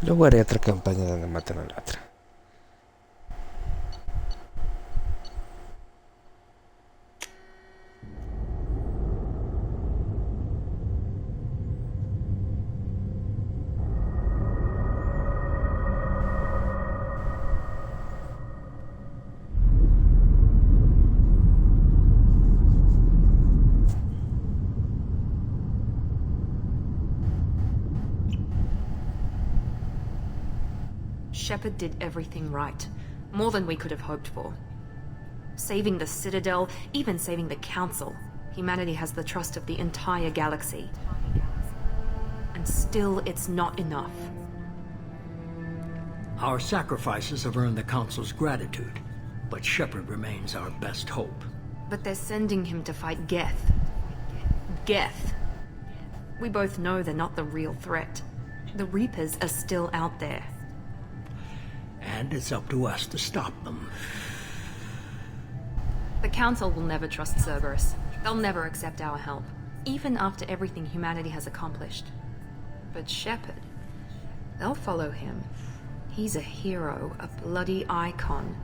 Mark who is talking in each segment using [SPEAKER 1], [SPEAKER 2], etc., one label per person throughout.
[SPEAKER 1] Luego haré otra campaña donde matan a la otra.
[SPEAKER 2] Shepard did everything right. More than we could have hoped for. Saving the Citadel, even saving the Council. Humanity has the trust of the entire galaxy. And still, it's not enough.
[SPEAKER 3] Our sacrifices have earned the Council's gratitude, but Shepard remains our best hope.
[SPEAKER 2] But they're sending him to fight Geth. Geth. We both know they're not the real threat. The Reapers are still out there.
[SPEAKER 3] And it's up to us to stop them.
[SPEAKER 2] The Council will never trust Cerberus. They'll never accept our help, even after everything humanity has accomplished. But Shepard, they'll follow him. He's a hero, a bloody icon.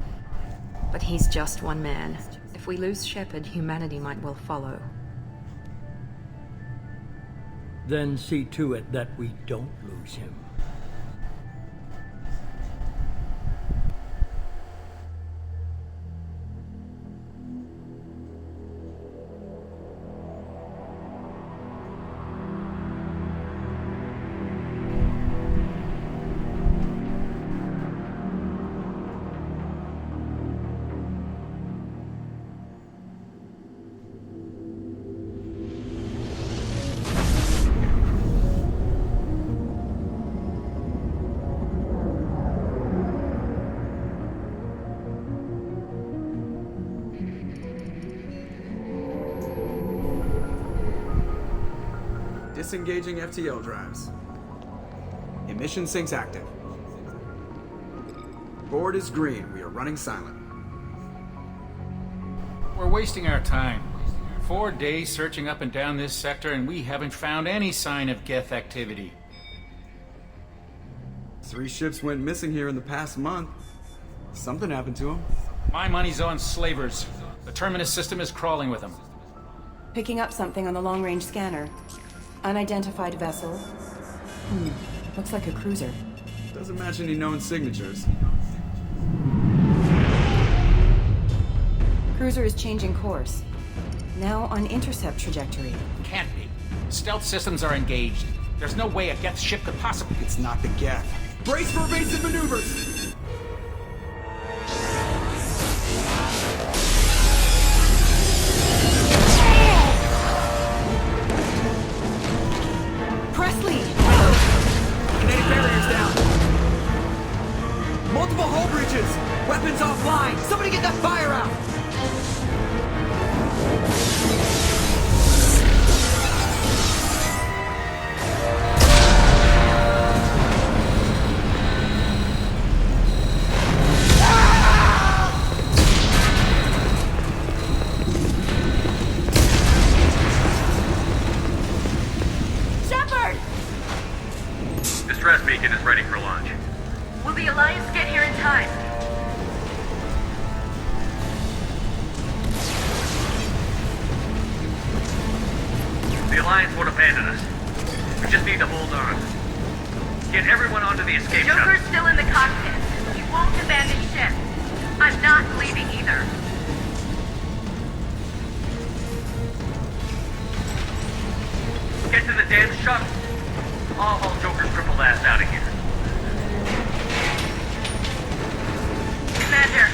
[SPEAKER 2] But he's just one man. If we lose Shepard, humanity might well follow.
[SPEAKER 3] Then see to it that we don't lose him.
[SPEAKER 4] Disengaging FTL drives. Emission sinks active. Board is green. We are running silent.
[SPEAKER 5] We're wasting our time. 4 days searching up and down this sector, and we haven't found any sign of Geth activity.
[SPEAKER 4] 3 ships went missing here in the past month. Something happened to them.
[SPEAKER 5] My money's on slavers. The Terminus system is crawling with them.
[SPEAKER 6] Picking up something on the long-range scanner. Unidentified vessel. Looks like a cruiser.
[SPEAKER 4] Doesn't match any known signatures.
[SPEAKER 6] Cruiser is changing course. Now on intercept trajectory.
[SPEAKER 5] Can't be. Stealth systems are engaged. There's no way a Geth ship could possibly...
[SPEAKER 4] It's not the Geth. Brace for evasive maneuvers!
[SPEAKER 7] Multiple hull breaches! Weapons offline! Somebody get that fire out!
[SPEAKER 2] Shepard!
[SPEAKER 8] Distress beacon is ready for launch.
[SPEAKER 9] Will the Alliance get here in time?
[SPEAKER 8] The Alliance won't abandon us. We just need to hold on. Get everyone onto the escape shuttle.
[SPEAKER 9] Joker's still in the cockpit. He won't abandon ship. I'm not leaving either.
[SPEAKER 8] Get to the damn shuttle. I'll haul Joker's crippled ass out of here.
[SPEAKER 9] Commander,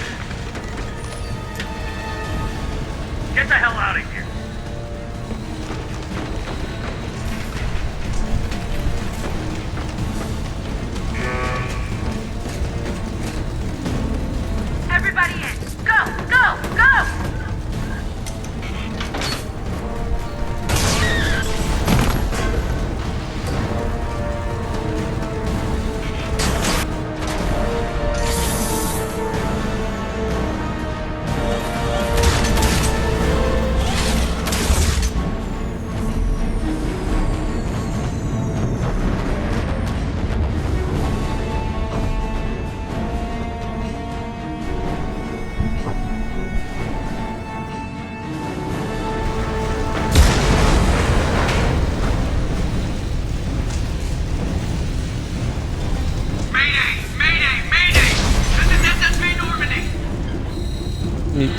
[SPEAKER 8] Get the hell out of here.
[SPEAKER 9] everybody in. Go, go, go!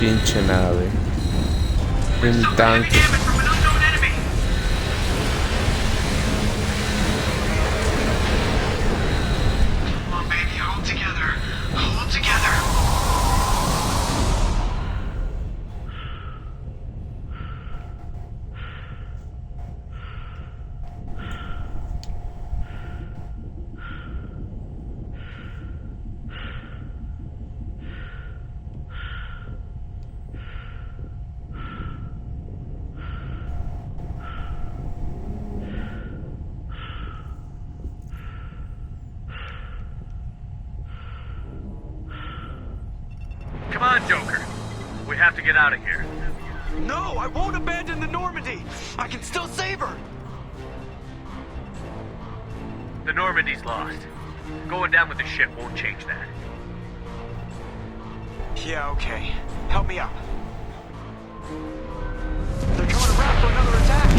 [SPEAKER 1] pinche nave. Un tanque.
[SPEAKER 8] Come on, Joker. We have to get out of here.
[SPEAKER 7] No, I won't abandon the Normandy. I can still save her.
[SPEAKER 8] The Normandy's lost. Going down with the ship won't change that.
[SPEAKER 7] Yeah, okay. Help me up. They're coming around for another attack.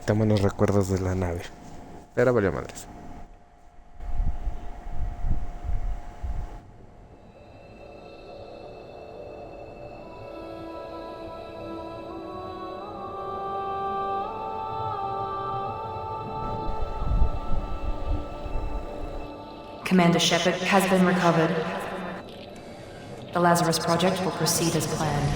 [SPEAKER 1] Tan buenos recuerdos de la nave. Pero valió madres.
[SPEAKER 2] Commander Shepard has been recovered. The Lazarus project will proceed as planned.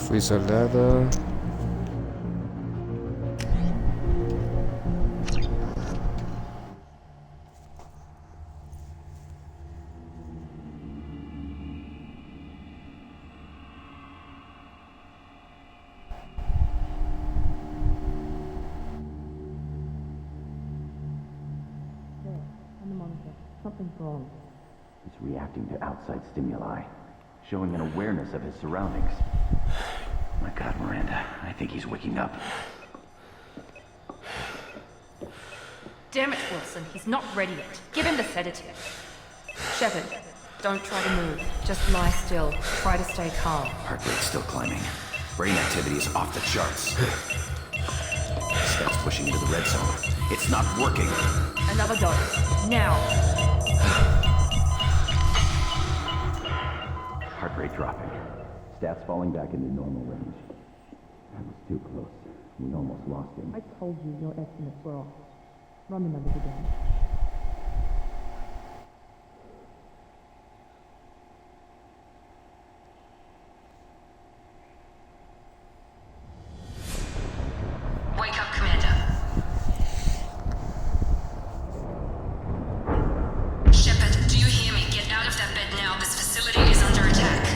[SPEAKER 2] Fui soldado.
[SPEAKER 10] Something's wrong.
[SPEAKER 11] He's reacting to outside stimuli, showing an awareness of his surroundings. My God, Miranda, I think he's waking up.
[SPEAKER 2] Damn it, Wilson. He's not ready yet. Give him the sedative. Shepard, don't try to move. Just lie still. Try to stay calm.
[SPEAKER 11] Heart rate's still climbing. Brain activity is off the charts. Steps pushing into the red zone. It's not working.
[SPEAKER 2] Another dose. Now.
[SPEAKER 11] Heart rate dropping. Stats falling back into normal range. That was too close. We almost lost him.
[SPEAKER 10] I told you your estimates were off. Run the numbers again.
[SPEAKER 2] Wake up, Commander. Shepard, do you hear me? Get out of that bed now. This facility is under attack.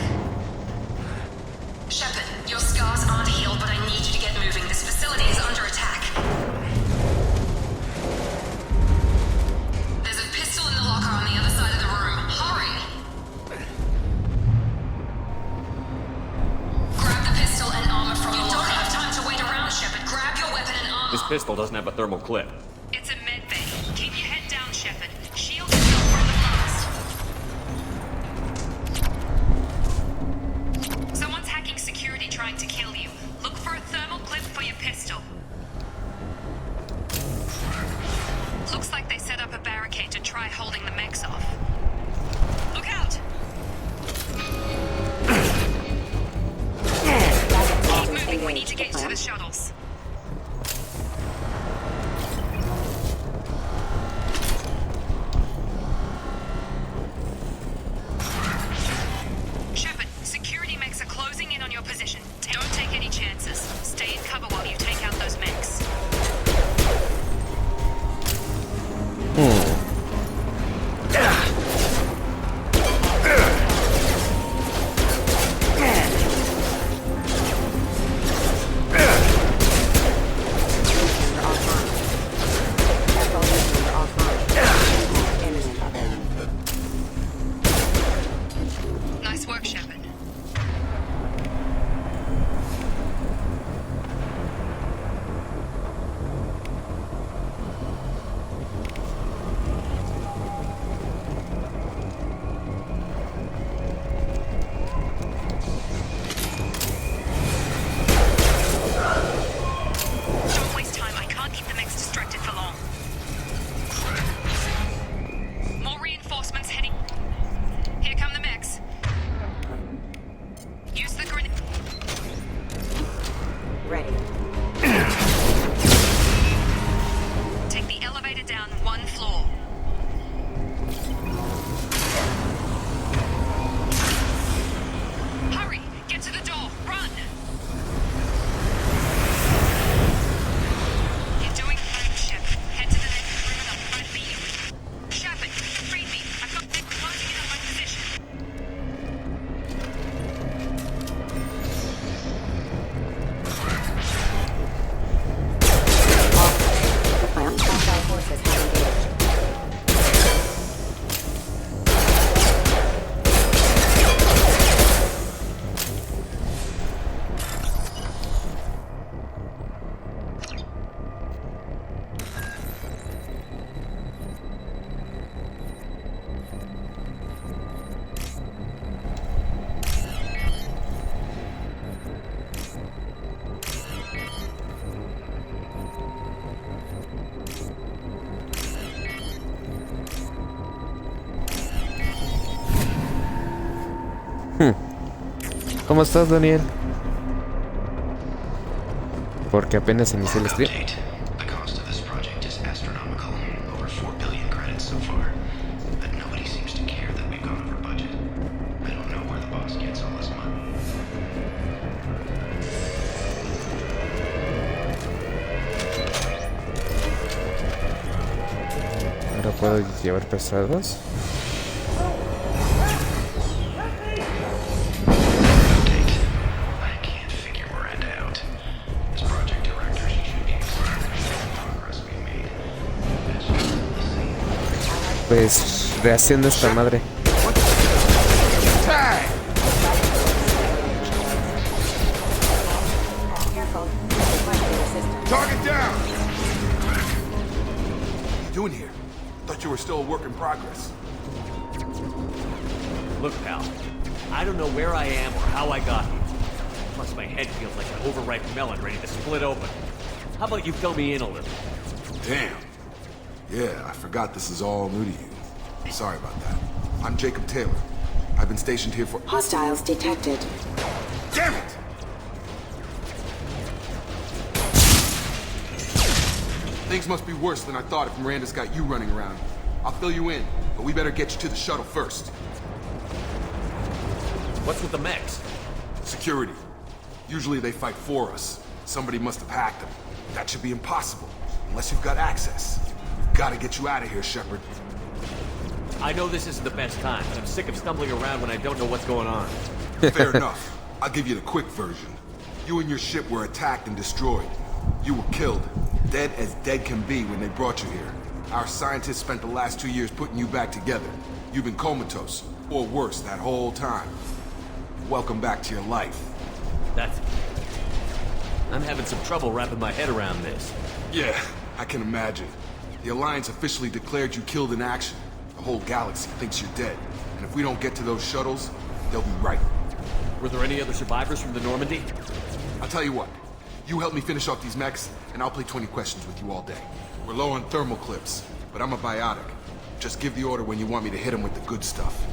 [SPEAKER 2] Shepard, your scars aren't healed, but I need you to get moving. This facility is under attack. There's a pistol in the locker on the other side of the room. Hurry! Grab the pistol and armor from the locker. You don't have time to wait around, Shepard. Grab your weapon and armor.
[SPEAKER 12] This pistol doesn't have a thermal clip.
[SPEAKER 9] It's a med bay. Keep your head down, Shepard. Shield yourself from the blast. Someone's hacking security trying to kill you. Look for a thermal clip for your pistol. Looks like they set up a barricade to try holding the mechs off. Look out! Keep moving, we need to get to the shuttles. Shepard, security mechs are closing in on your position. Don't take any chances. Stay in cover while you take out those mechs. Nice work, Shepard. Don't waste time. I can't keep the mechs distracted for long. More reinforcements heading. Here come the mechs. Use the grenade.
[SPEAKER 6] Ready.
[SPEAKER 9] Take the elevator down one floor. Hurry! Get to the door! Run! You're doing fine, Shep. Head to the next room and I'll try to beat you. Shepard, read me. I've got them closing in on my position.
[SPEAKER 6] Hostile forces have engaged.
[SPEAKER 1] ¿Cómo estás, Daniel? Porque apenas inicié el stream.
[SPEAKER 11] The cost of this project is astronomical. Over 4 billion credits so far. But nobody seems to care that we've gone over budget. I don't know where the boss gets all this money.
[SPEAKER 1] Ahora puedo llevar pesados. Pues Rehaciendo esta madre.
[SPEAKER 12] Target down! What are you doing here? Thought you were still a work in progress.
[SPEAKER 13] Look, pal, I don't know where I am or how I got here. Plus, my head feels like an overripe melon ready to split open. How about you fill me in a little?
[SPEAKER 12] Damn. Yeah, I forgot this is all new to you. Sorry about that. I'm Jacob Taylor. I've been stationed here for—
[SPEAKER 6] Hostiles detected.
[SPEAKER 12] Damn it! Things must be worse than I thought if Miranda's got you running around. I'll fill you in, but we better get you to the shuttle first.
[SPEAKER 13] What's with the mechs?
[SPEAKER 12] Security. Usually they fight for us. Somebody must have hacked them. That should be impossible, unless you've got access. We've got to get you out of here, Shepard.
[SPEAKER 13] I know this isn't the best time, but I'm sick of stumbling around when I don't know what's going on.
[SPEAKER 12] Fair enough. I'll give you the quick version. You and your ship were attacked and destroyed. You were killed. Dead as dead can be when they brought you here. Our scientists spent the last 2 years putting you back together. You've been comatose, or worse, that whole time. Welcome back to your life.
[SPEAKER 13] I'm having some trouble wrapping my head around this.
[SPEAKER 12] Yeah, I can imagine. The Alliance officially declared you killed in action. The whole galaxy thinks you're dead. And if we don't get to those shuttles, they'll be right.
[SPEAKER 13] Were there any other survivors from the Normandy?
[SPEAKER 12] I'll tell you what. You help me finish off these mechs, and I'll play 20 questions with you all day. We're low on thermal clips, but I'm a biotic. Just give the order when you want me to hit them with the good stuff.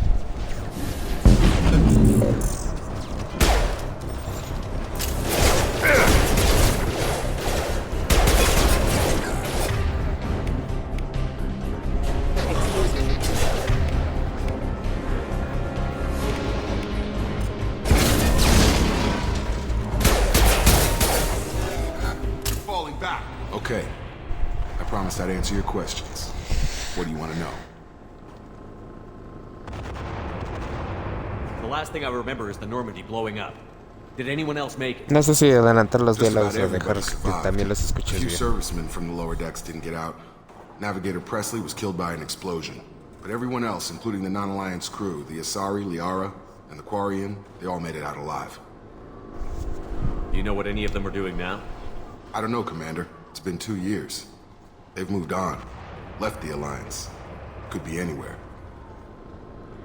[SPEAKER 12] Okay. I promised I'd answer your questions. What do you want to know?
[SPEAKER 13] The last thing I remember is the Normandy blowing up. Did anyone else make it?
[SPEAKER 1] No sé si adelantar los
[SPEAKER 12] Just
[SPEAKER 1] diálogos
[SPEAKER 12] about
[SPEAKER 1] o dejar
[SPEAKER 12] everybody
[SPEAKER 1] que
[SPEAKER 12] survived.
[SPEAKER 1] también los
[SPEAKER 12] A
[SPEAKER 1] escuches
[SPEAKER 12] few
[SPEAKER 1] bien.
[SPEAKER 12] servicemen from the lower decks didn't get out. Navigator Presley was killed by an explosion. But everyone else, including the non-Alliance crew, the Asari, Liara, and the Quarian, they all made it out alive.
[SPEAKER 13] Do you know what any of them are doing now?
[SPEAKER 12] I don't know, Commander. It's been 2 years. They've moved on. Left the Alliance. Could be anywhere.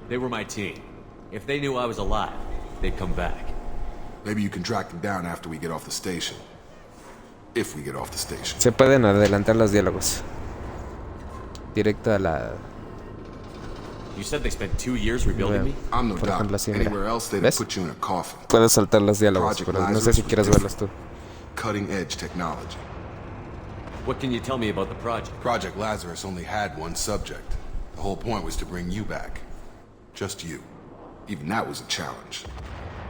[SPEAKER 13] They were my team. If they knew I was alive, they'd come back.
[SPEAKER 12] Maybe you can track them down after we get off the station. If we get off the station.
[SPEAKER 1] Se pueden adelantar los diálogos. Directo a la...
[SPEAKER 13] You said they spent 2 years rebuilding me?
[SPEAKER 12] I'm no
[SPEAKER 1] Por
[SPEAKER 12] doctor.
[SPEAKER 1] ejemplo, así, mira.
[SPEAKER 12] Anywhere else they'd
[SPEAKER 1] ¿Ves?
[SPEAKER 12] put you in a coffin.
[SPEAKER 1] Puedes saltar los diálogos,
[SPEAKER 12] Project
[SPEAKER 1] pero no sé
[SPEAKER 12] Lazarus
[SPEAKER 1] si
[SPEAKER 12] was
[SPEAKER 1] quieres verlos tú.
[SPEAKER 12] Cutting edge technology.
[SPEAKER 13] What can you tell me about the project?
[SPEAKER 12] Project Lazarus only had one subject. The whole point was to bring you back. Just you. Even that was a challenge.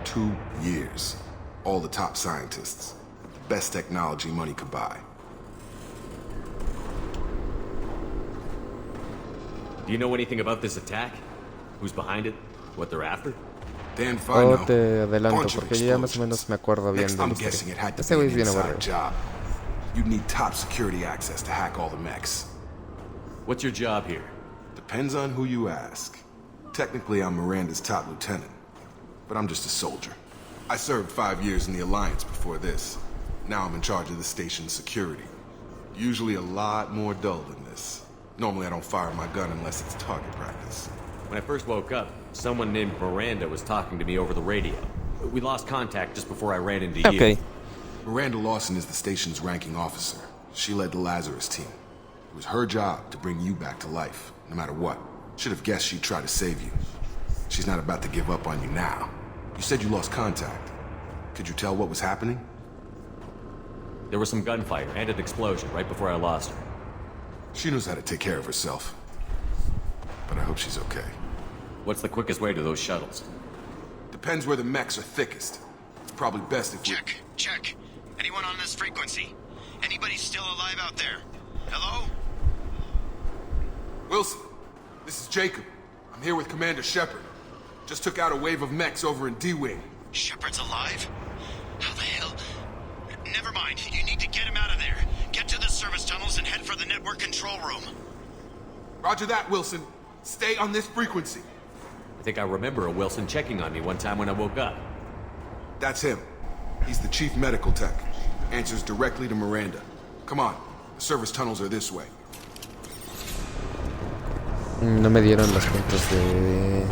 [SPEAKER 12] 2 years. All the top scientists. The best technology money could buy.
[SPEAKER 13] Do you know anything about this attack? Who's behind it? What they're after?
[SPEAKER 12] Dan Fino.
[SPEAKER 1] O te adelanto, porque yo ya más o menos me acuerdo bien
[SPEAKER 12] Next,
[SPEAKER 1] de la
[SPEAKER 12] I'm guessing it
[SPEAKER 1] historia.
[SPEAKER 12] had to
[SPEAKER 1] Este
[SPEAKER 12] be
[SPEAKER 1] güey
[SPEAKER 12] an
[SPEAKER 1] es bien
[SPEAKER 12] inside
[SPEAKER 1] aburrido.
[SPEAKER 12] job. You'd need top security access to hack all the mechs.
[SPEAKER 13] What's your job here?
[SPEAKER 12] Depends on who you ask. Technically, I'm Miranda's top lieutenant, but I'm just a soldier. I served 5 years in the Alliance before this. Now I'm in charge of the station's security. Usually a lot more dull than this. Normally I don't fire my gun unless it's target practice.
[SPEAKER 13] When I first woke up, someone named Miranda was talking to me over the radio. We lost contact just before I ran into you.
[SPEAKER 12] Miranda Lawson is the station's ranking officer. She led the Lazarus team. It was her job to bring you back to life, no matter what. Should have guessed she'd try to save you. She's not about to give up on you now. You said you lost contact. Could you tell what was happening?
[SPEAKER 13] There was some gunfire and an explosion right before I lost her.
[SPEAKER 12] She knows how to take care of herself. But I hope she's okay.
[SPEAKER 13] What's the quickest way to those shuttles?
[SPEAKER 12] Depends where the mechs are thickest. It's probably best if we...
[SPEAKER 11] Check. Anyone on this frequency? Anybody still alive out there? Hello?
[SPEAKER 12] Wilson, this is Jacob. I'm here with Commander Shepard. Just took out a wave of mechs over in D-Wing.
[SPEAKER 11] Shepard's alive? How the hell? Never mind. You need to get him out of there. Get to the service tunnels and head for the network control room.
[SPEAKER 12] Roger that, Wilson. Stay on this frequency.
[SPEAKER 13] I think I remember a Wilson checking on me one time when I woke up.
[SPEAKER 12] That's him. He's the chief medical tech. Answers directly to Miranda. Come on. The service tunnels are this way.
[SPEAKER 1] No me dieron las cuentas de...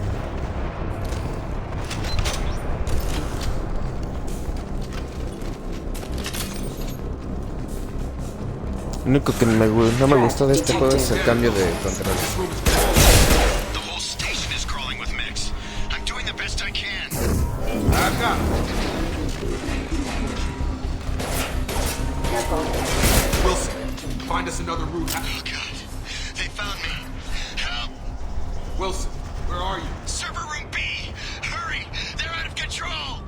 [SPEAKER 1] Lo único que no me gustó de este juego es el cambio de controles.
[SPEAKER 11] The whole station is crawling with mechs. I'm doing the best I can.
[SPEAKER 12] I've got him. Wilson, find us another route.
[SPEAKER 11] Oh, God. They found me. Help!
[SPEAKER 12] Wilson, where are you?
[SPEAKER 11] Server room B! Hurry! They're out of control!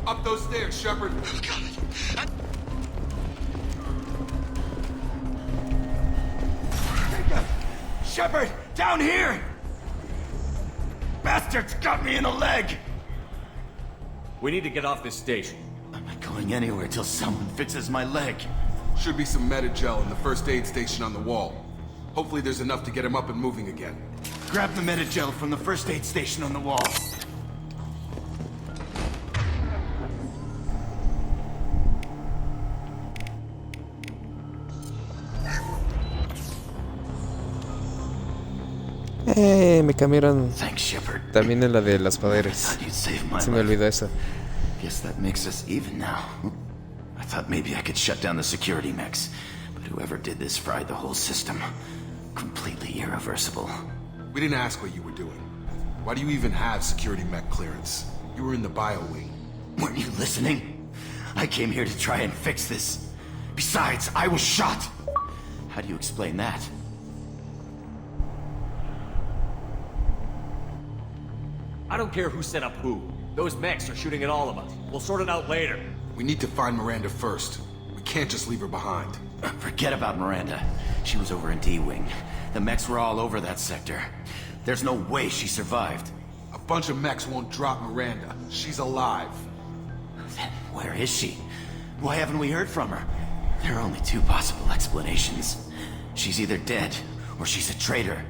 [SPEAKER 12] Up those stairs, Shepard.
[SPEAKER 11] Oh, God.
[SPEAKER 7] Shepard, down here! Bastards got me in the leg!
[SPEAKER 13] We need to get off this station.
[SPEAKER 7] I'm not going anywhere till someone fixes my leg.
[SPEAKER 12] Should be some Medi-gel in the first aid station on the wall. Hopefully there's enough to get him up and moving again.
[SPEAKER 7] Grab the Medi-gel from the first aid station on the wall.
[SPEAKER 1] Me cambiaron
[SPEAKER 7] Thanks, Shepard.
[SPEAKER 1] también en la de las poderes. Se me olvidó eso.
[SPEAKER 7] Guess that makes us even now. I thought maybe I could shut down the security mechs, but whoever did this fried the whole system. Completely irreversible.
[SPEAKER 12] We didn't ask what you were doing. Why do you even have security mech clearance? You were in the bio wing.
[SPEAKER 7] Weren't you listening? I came here to try and fix this. Besides, I was shot. How do you explain that?
[SPEAKER 13] I don't care who set up who. Those mechs are shooting at all of us. We'll sort it out later.
[SPEAKER 12] We need to find Miranda first. We can't just leave her behind.
[SPEAKER 7] Forget about Miranda. She was over in D-Wing. The mechs were all over that sector. There's no way she survived.
[SPEAKER 12] A bunch of mechs won't drop Miranda. She's alive.
[SPEAKER 7] Then where is she? Why haven't we heard from her? There are only two possible explanations. She's either dead, or she's a traitor.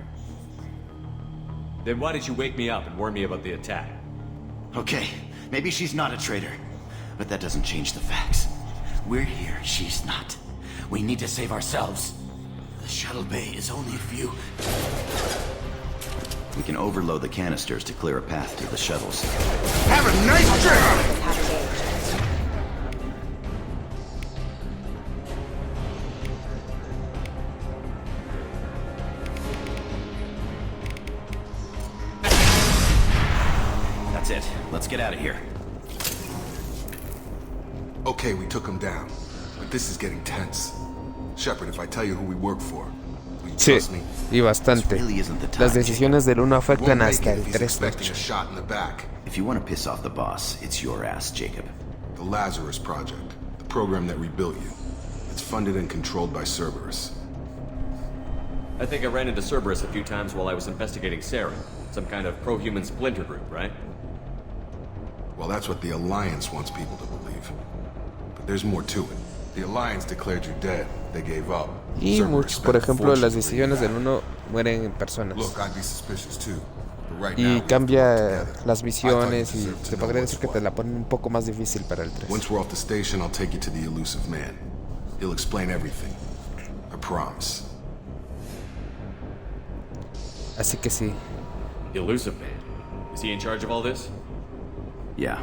[SPEAKER 13] Then why did you wake me up and warn me about the attack?
[SPEAKER 7] Okay, maybe she's not a traitor. But that doesn't change the facts. We're here, she's not. We need to save ourselves. The shuttle bay is only a few...
[SPEAKER 14] We can overload the canisters to clear a path to the shuttles.
[SPEAKER 12] Have a nice trip!
[SPEAKER 7] That's it. Let's get out of here.
[SPEAKER 12] Okay, we took him down. But this is getting tense. Shepard, if I tell you who we work for, will you
[SPEAKER 1] Sí,
[SPEAKER 12] trust me?
[SPEAKER 1] y bastante. Las decisiones del 1 afectan hasta el 3 de
[SPEAKER 12] Expecting a shot in the back.
[SPEAKER 14] If you want to piss off the boss, it's your ass, Jacob.
[SPEAKER 12] The Lazarus Project, the program that rebuilt you. It's funded and controlled by Cerberus.
[SPEAKER 13] I think I ran into Cerberus a few times while I was investigating Sarah. Some kind of pro-human splinter group, right?
[SPEAKER 12] Well, that's what the Alliance wants people to believe. But there's more to it. The Alliance declared you dead. They gave up.
[SPEAKER 1] Y
[SPEAKER 12] Cerberus
[SPEAKER 1] muchos, por
[SPEAKER 12] spent a
[SPEAKER 1] ejemplo,
[SPEAKER 12] fortune
[SPEAKER 1] las
[SPEAKER 12] to bring you
[SPEAKER 1] decisiones del
[SPEAKER 12] back.
[SPEAKER 1] 1 mueren en personas.
[SPEAKER 12] Look, I'd be suspicious too. But right now, we
[SPEAKER 1] Y
[SPEAKER 12] have to
[SPEAKER 1] cambia
[SPEAKER 12] work together.
[SPEAKER 1] las
[SPEAKER 12] I thought
[SPEAKER 1] misiones
[SPEAKER 12] you
[SPEAKER 1] y
[SPEAKER 12] deserved to
[SPEAKER 1] te
[SPEAKER 12] know
[SPEAKER 1] podría
[SPEAKER 12] what's
[SPEAKER 1] decir que te la ponen un poco más difícil para el 3.
[SPEAKER 12] Once we're off the station, I'll take you to the elusive man. He'll explain everything. I promise.
[SPEAKER 1] Así que sí.
[SPEAKER 13] Elusive Man. Is he in charge of all this?
[SPEAKER 14] Yeah,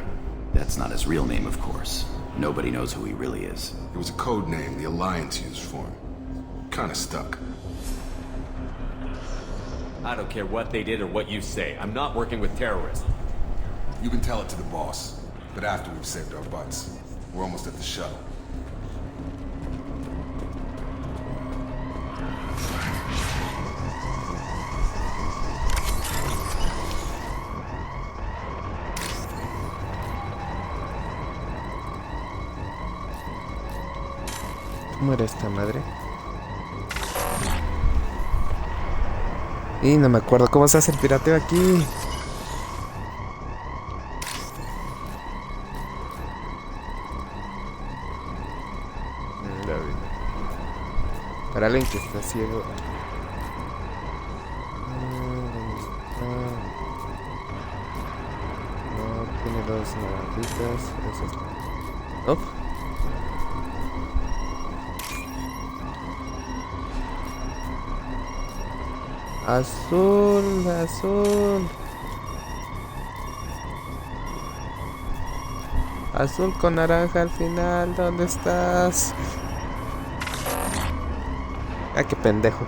[SPEAKER 14] that's not his real name, of course. Nobody knows who he really is.
[SPEAKER 12] It was a code name the Alliance used for him. Kinda stuck.
[SPEAKER 13] I don't care what they did or what you say. I'm not working with terrorists.
[SPEAKER 12] You can tell it to the boss, but after we've saved our butts. We're almost at the shuttle.
[SPEAKER 1] ¿Cómo era esta madre? Y no me acuerdo cómo se hace el pirateo aquí. Para alguien que está ciego. ¿Dónde dos naranjitas. Eso es... Uf. Azul, azul. Azul con naranja al final. ¿Dónde estás? Ah, qué pendejo.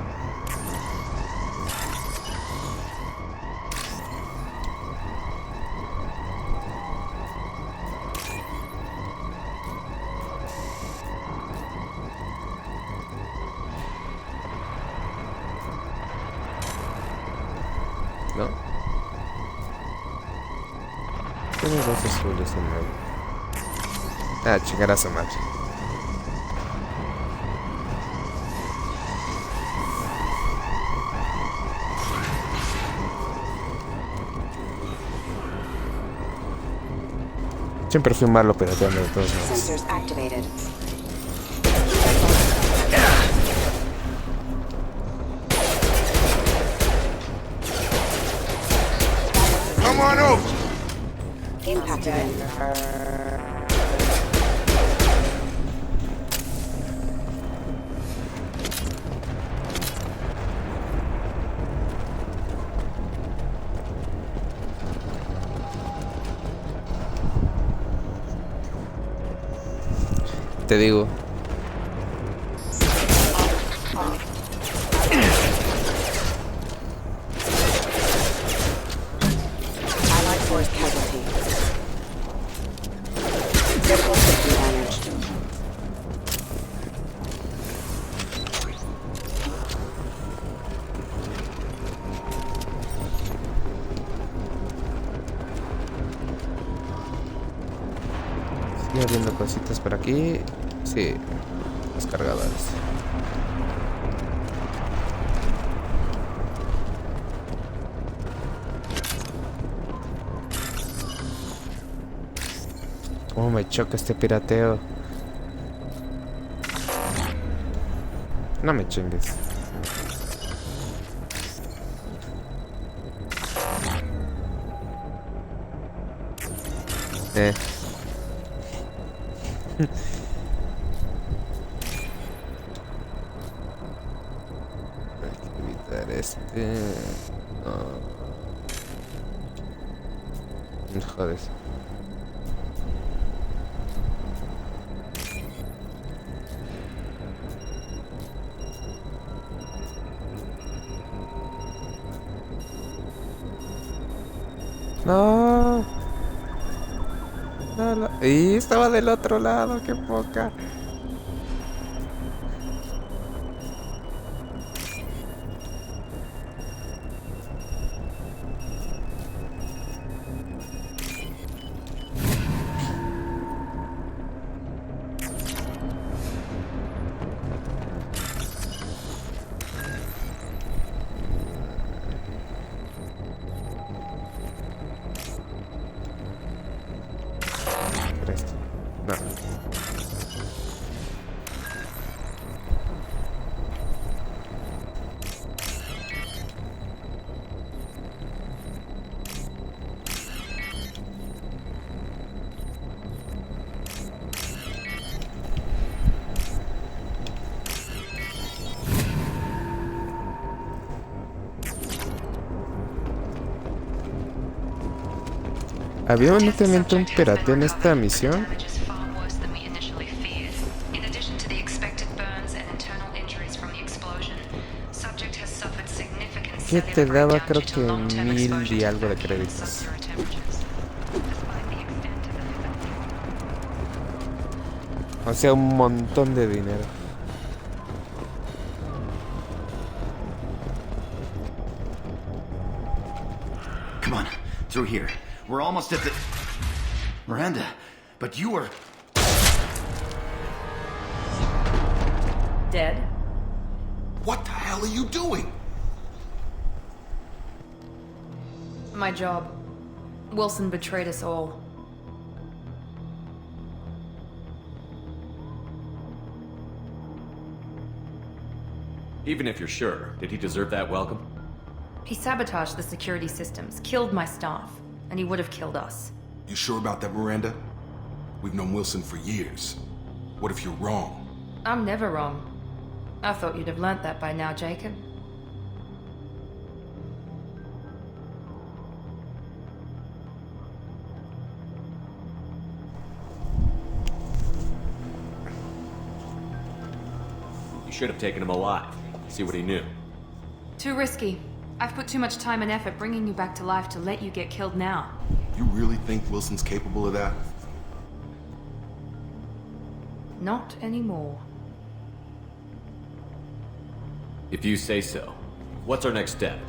[SPEAKER 1] ¿No? Tiene dos azules en medio. Ah, chingar a su madre. Siempre fui malo pirateando de todos modos.
[SPEAKER 6] Sensors activated.
[SPEAKER 12] Come on over!
[SPEAKER 6] Impact event.
[SPEAKER 1] Te digo.
[SPEAKER 6] Allied force casualty. Critical system damaged.
[SPEAKER 1] Sigue habiendo cositas por aquí. Sí, los cargadores. Oh, me choca este pirateo. No me chingues. Hay que evitar este. No. Joder. No. No, no. Y estaba del otro lado, qué poca. No. ¿Había honestamente un pirateo en esta misión? Que te daba creo que 1000 y algo de créditos. O sea, un montón de dinero.
[SPEAKER 7] Come on, through here. We're almost at the... Miranda, but you were...
[SPEAKER 2] Dead?
[SPEAKER 12] What the hell are you doing?
[SPEAKER 2] My job. Wilson betrayed us all.
[SPEAKER 13] Even if you're sure, did he deserve that welcome?
[SPEAKER 2] He sabotaged the security systems, killed my staff, and he would have killed us.
[SPEAKER 12] You sure about that, Miranda? We've known Wilson for years. What if you're wrong?
[SPEAKER 2] I'm never wrong. I thought you'd have learnt that by now, Jacob.
[SPEAKER 13] You should have taken him alive. See what he knew.
[SPEAKER 2] Too risky. I've put too much time and effort bringing you back to life to let you get killed now.
[SPEAKER 12] You really think Wilson's capable of that?
[SPEAKER 2] Not anymore.
[SPEAKER 13] If you say so. What's our next step?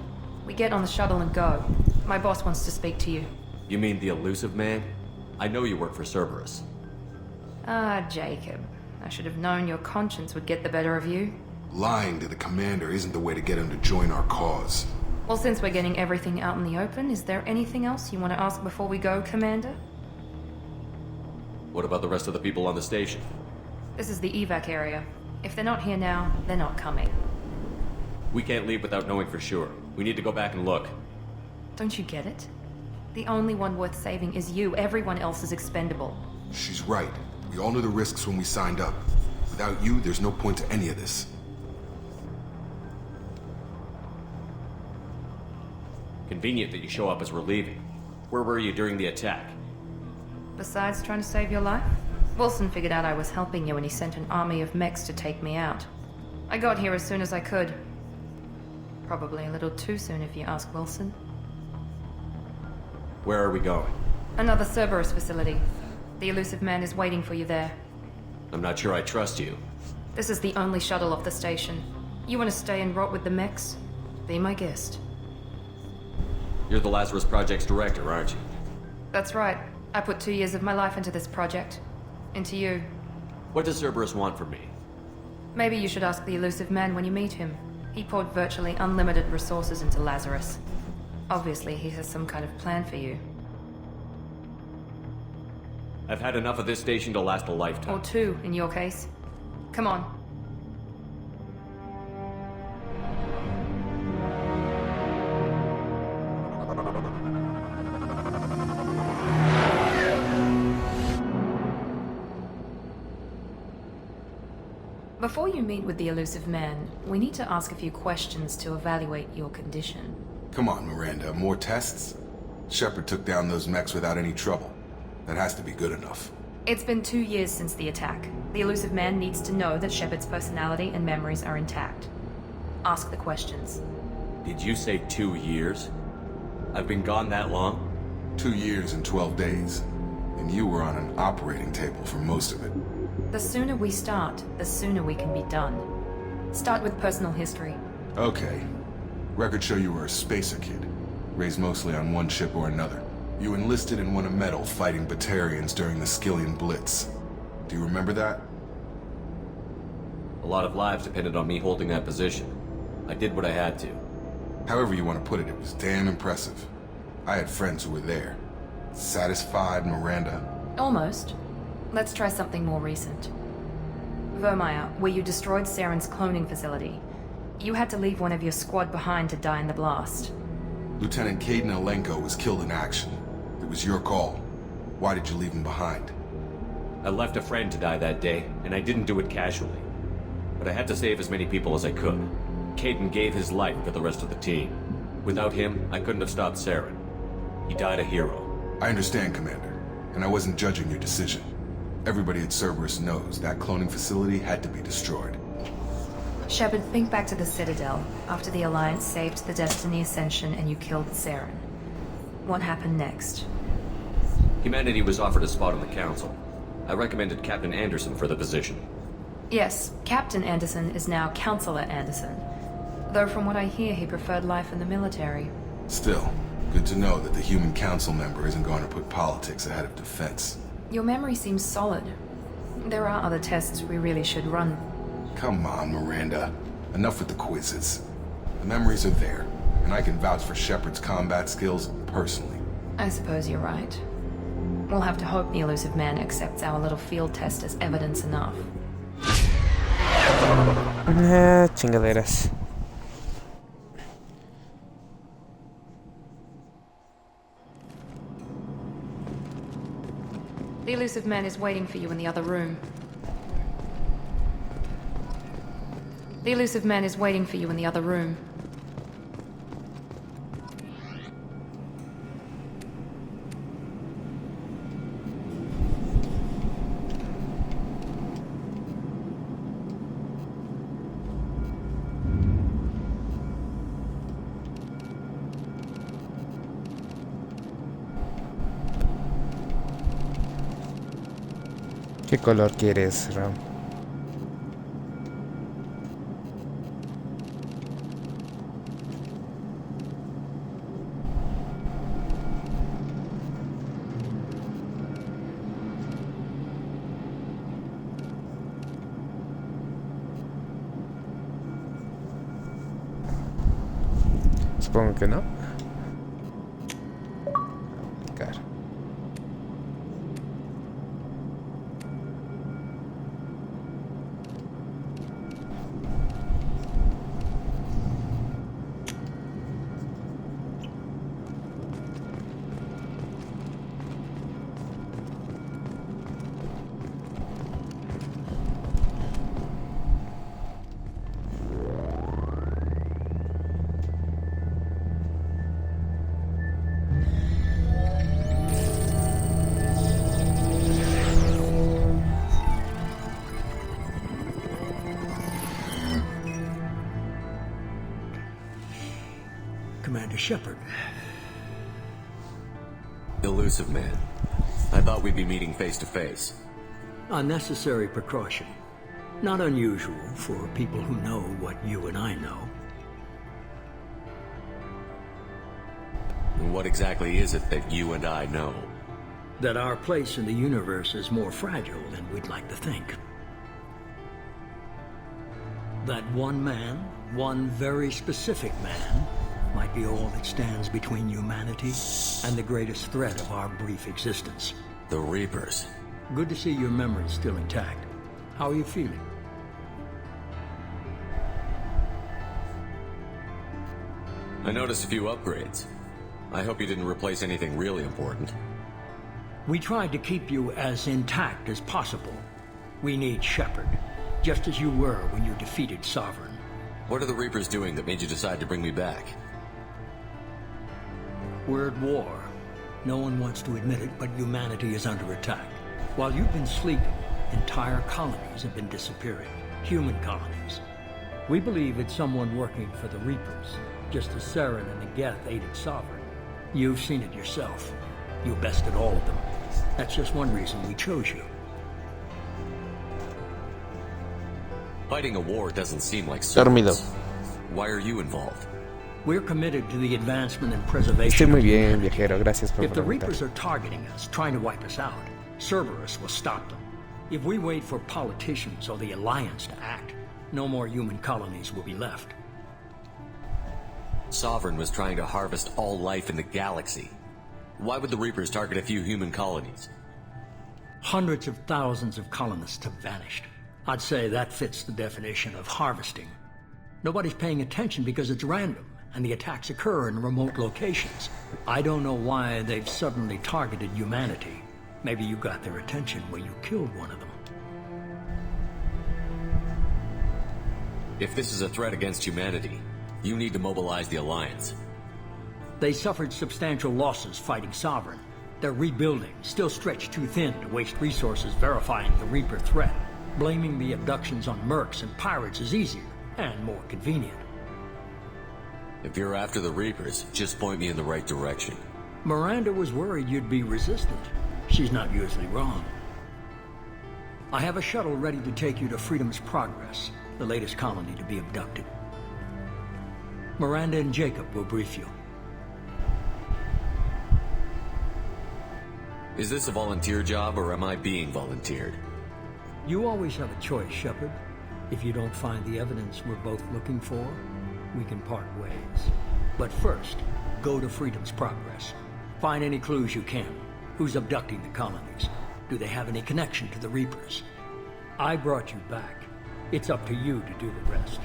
[SPEAKER 2] We get on the shuttle and go. My boss wants to speak to you.
[SPEAKER 13] You mean the elusive man? I know you work for Cerberus.
[SPEAKER 2] Ah, Jacob. I should have known your conscience would get the better of you.
[SPEAKER 12] Lying to the commander isn't the way to get him to join our cause.
[SPEAKER 2] Well, since we're getting everything out in the open, is there anything else you want to ask before we go, Commander?
[SPEAKER 13] What about the rest of the people on the station?
[SPEAKER 2] This is the evac area. If they're not here now, they're not coming.
[SPEAKER 13] We can't leave without knowing for sure. We need to go back and look.
[SPEAKER 2] Don't you get it? The only one worth saving is you. Everyone else is expendable.
[SPEAKER 12] She's right. We all knew the risks when we signed up. Without you, there's no point to any of this.
[SPEAKER 13] Convenient that you show up as we're leaving. Where were you during the attack?
[SPEAKER 2] Besides trying to save your life, Wilson figured out I was helping you and he sent an army of mechs to take me out. I got here as soon as I could. Probably a little too soon if you ask Wilson.
[SPEAKER 13] Where are we going?
[SPEAKER 2] Another Cerberus facility. The elusive man is waiting for you there.
[SPEAKER 13] I'm not sure I trust you.
[SPEAKER 2] This is the only shuttle off the station. You want to stay and rot with the mechs? Be my guest.
[SPEAKER 13] You're the Lazarus Project's director, aren't you?
[SPEAKER 2] That's right. I put 2 years of my life into this project. Into you.
[SPEAKER 13] What does Cerberus want from me?
[SPEAKER 2] Maybe you should ask the elusive man when you meet him. He poured virtually unlimited resources into Lazarus. Obviously, he has some kind of plan for you.
[SPEAKER 13] I've had enough of this station to last a lifetime.
[SPEAKER 2] Or 2, in your case. Come on. Before you meet with the elusive man, we need to ask a few questions to evaluate your condition.
[SPEAKER 12] Come on, Miranda. More tests? Shepard took down those mechs without any trouble. That has to be good enough.
[SPEAKER 2] It's been 2 years since the attack. The elusive man needs to know that Shepard's personality and memories are intact. Ask the questions.
[SPEAKER 13] Did you say 2 years? I've been gone that long?
[SPEAKER 12] 2 years and 12 days. And you were on an operating table for most of it.
[SPEAKER 2] The sooner we start, the sooner we can be done. Start with personal history.
[SPEAKER 12] Okay. Records show you were a spacer kid. Raised mostly on one ship or another. You enlisted and won a medal fighting Batarians during the Skillian Blitz. Do you remember that?
[SPEAKER 13] A lot of lives depended on me holding that position. I did what I had to.
[SPEAKER 12] However you want to put it, it was damn impressive. I had friends who were there. Satisfied, Miranda?
[SPEAKER 2] Almost. Let's try something more recent. Vermeer, where you destroyed Saren's cloning facility. You had to leave one of your squad behind to die in the blast.
[SPEAKER 12] Lieutenant Caden Alenko was killed in action. It was your call. Why did you leave him behind?
[SPEAKER 13] I left a friend to die that day, and I didn't do it casually. But I had to save as many people as I could. Caden gave his life for the rest of the team. Without him, I couldn't have stopped Saren. He died a hero.
[SPEAKER 12] I understand, Commander, and I wasn't judging your decision. Everybody at Cerberus knows that cloning facility had to be destroyed.
[SPEAKER 2] Shepard, think back to the Citadel, after the Alliance saved the Destiny Ascension and you killed Saren. What happened next?
[SPEAKER 13] Humanity was offered a spot on the Council. I recommended Captain Anderson for the position.
[SPEAKER 2] Yes, Captain Anderson is now Counselor Anderson. Though from what I hear, he preferred life in the military.
[SPEAKER 12] Still, good to know that the human council member isn't going to put politics ahead of defense.
[SPEAKER 2] Your memory seems solid. There are other tests we really should run.
[SPEAKER 12] Come on, Miranda. Enough with the quizzes. The memories are there, and I can vouch for Shepard's combat skills personally.
[SPEAKER 2] I suppose you're right. We'll have to hope the elusive man accepts our little field test as evidence enough.
[SPEAKER 1] Chingaderas.
[SPEAKER 2] The elusive man is waiting for you in the other room. The elusive man is waiting for you in the other room.
[SPEAKER 1] ¿Qué color quieres, Ram? Supongo que no. Aplicar.
[SPEAKER 3] Commander Shepard.
[SPEAKER 13] Elusive man. I thought we'd be meeting face to face.
[SPEAKER 3] Unnecessary precaution. Not unusual for people who know what you and I know.
[SPEAKER 13] And what exactly is it that you and I know?
[SPEAKER 3] That our place in the universe is more fragile than we'd like to think. That one man, one very specific man, might be all that stands between humanity and the greatest threat of our brief existence.
[SPEAKER 13] The Reapers.
[SPEAKER 3] Good to see your memory's still intact. How are you feeling?
[SPEAKER 13] I noticed a few upgrades. I hope you didn't replace anything really important.
[SPEAKER 3] We tried to keep you as intact as possible. We need Shepard, just as you were when you defeated Sovereign.
[SPEAKER 13] What are the Reapers doing that made you decide to bring me back?
[SPEAKER 3] We're at war. No one wants to admit it, but humanity is under attack. While you've been sleeping, entire colonies have been disappearing. Human colonies. We believe it's someone working for the Reapers, just as Saren and the Geth aided Sovereign. You've seen it yourself. You bested all of them. That's just one reason we chose you.
[SPEAKER 13] Fighting a war doesn't seem like
[SPEAKER 1] Dormido.
[SPEAKER 13] service. Why are you involved?
[SPEAKER 3] We're committed to the advancement and preservation
[SPEAKER 1] Estoy muy
[SPEAKER 3] of
[SPEAKER 1] bien,
[SPEAKER 3] humanity.
[SPEAKER 1] viajero. Gracias por
[SPEAKER 3] If the
[SPEAKER 1] preguntar.
[SPEAKER 3] Reapers are targeting us, trying to wipe us out, Cerberus will stop them. If we wait for politicians or the Alliance to act, no more human colonies will be left.
[SPEAKER 13] Sovereign was trying to harvest all life in the galaxy. Why would the Reapers target a few human colonies?
[SPEAKER 3] Hundreds of thousands of colonists have vanished. I'd say that fits the definition of harvesting. Nobody's paying attention because it's random, and the attacks occur in remote locations. I don't know why they've suddenly targeted humanity. Maybe you got their attention when you killed one of them.
[SPEAKER 13] If this is a threat against humanity, you need to mobilize the Alliance.
[SPEAKER 3] They suffered substantial losses fighting Sovereign. They're rebuilding, still stretched too thin to waste resources verifying the Reaper threat. Blaming the abductions on mercs and pirates is easier and more convenient.
[SPEAKER 13] If you're after the Reapers, just point me in the right direction.
[SPEAKER 3] Miranda was worried you'd be resistant. She's not usually wrong. I have a shuttle ready to take you to Freedom's Progress, the latest colony to be abducted. Miranda and Jacob will brief you.
[SPEAKER 13] Is this a volunteer job, or am I being volunteered?
[SPEAKER 3] You always have a choice, Shepard. If you don't find the evidence we're both looking for, we can part ways. But first, go to Freedom's Progress. Find any clues you can. Who's abducting the colonies? Do they have any connection to the Reapers? I brought you back. It's up to you to do the rest.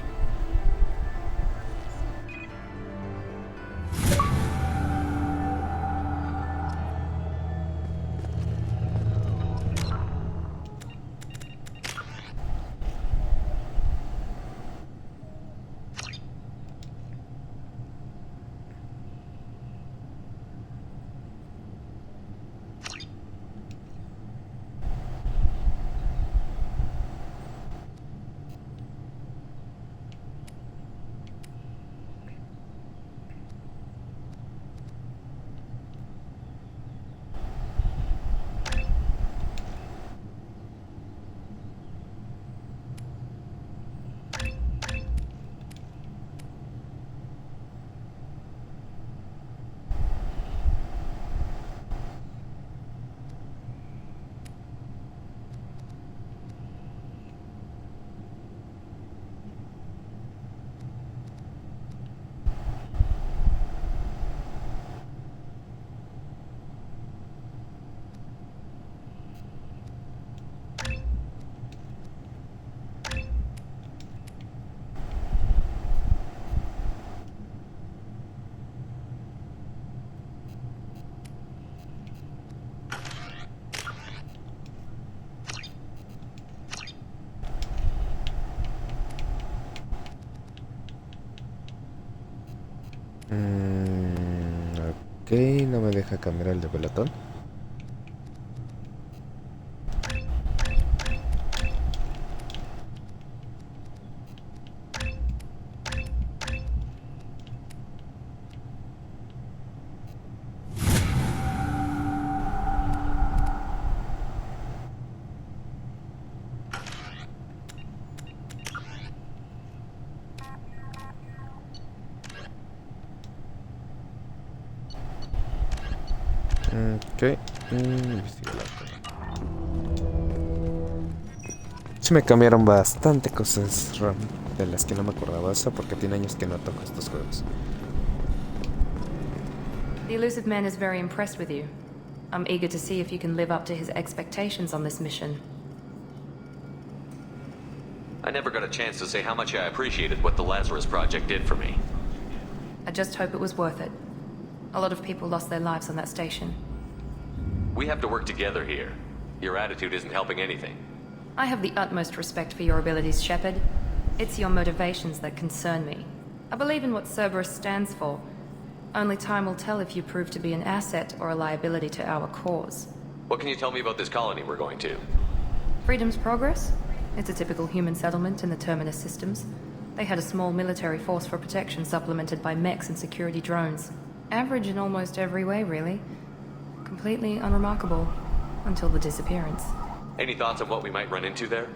[SPEAKER 1] no me deja cambiar el de pelotón. Ok, sí me cambiaron bastante cosas RAM de las que no me acordaba, eso porque tiene años que no toco estos juegos.
[SPEAKER 2] The elusive man is very impressed with you. I'm eager to see if you can live up to his expectations on this mission.
[SPEAKER 13] I never got a chance to say how much I appreciated what the Lazarus Project did for me.
[SPEAKER 2] I just hope it was worth it. A lot of people lost their lives on that station.
[SPEAKER 13] We have to work together here. Your attitude isn't helping anything.
[SPEAKER 2] I have the utmost respect for your abilities, Shepard. It's your motivations that concern me. I believe in what Cerberus stands for. Only time will tell if you prove to be an asset or a liability to our cause.
[SPEAKER 13] What can you tell me about this colony we're going to?
[SPEAKER 2] Freedom's Progress? It's a typical human settlement in the Terminus systems. They had a small military force for protection supplemented by mechs and security drones. Average in almost every way, really. Completely unremarkable. Until the disappearance.
[SPEAKER 13] Any thoughts on what we might run into there?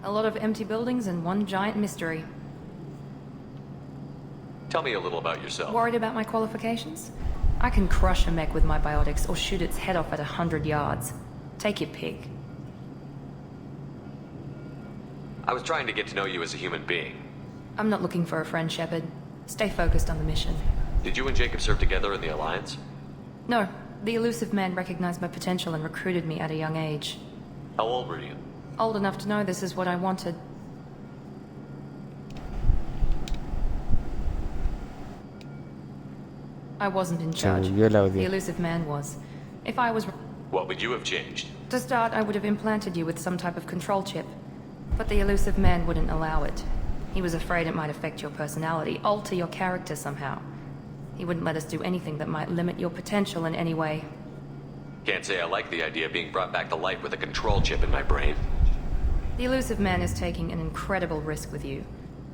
[SPEAKER 2] A lot of empty buildings and one giant mystery.
[SPEAKER 13] Tell me a little about yourself.
[SPEAKER 2] Worried about my qualifications? I can crush a mech with my biotics or shoot its head off at 100 yards. Take your pick.
[SPEAKER 13] I was trying to get to know you as a human being.
[SPEAKER 2] I'm not looking for a friend, Shepard. Stay focused on the mission.
[SPEAKER 13] Did you and Jacob serve together in the Alliance?
[SPEAKER 2] No. The elusive man recognized my potential and recruited me at a young age.
[SPEAKER 13] How old were you?
[SPEAKER 2] Old enough to know this is what I wanted. I wasn't in charge. The elusive man was. If I was...
[SPEAKER 13] What would you have changed?
[SPEAKER 2] To start, I would have implanted you with some type of control chip. But the elusive man wouldn't allow it. He was afraid it might affect your personality, alter your character somehow. He wouldn't let us do anything that might limit your potential in any way.
[SPEAKER 13] Can't say I like the idea of being brought back to life with a control chip in my brain.
[SPEAKER 2] The elusive man is taking an incredible risk with you.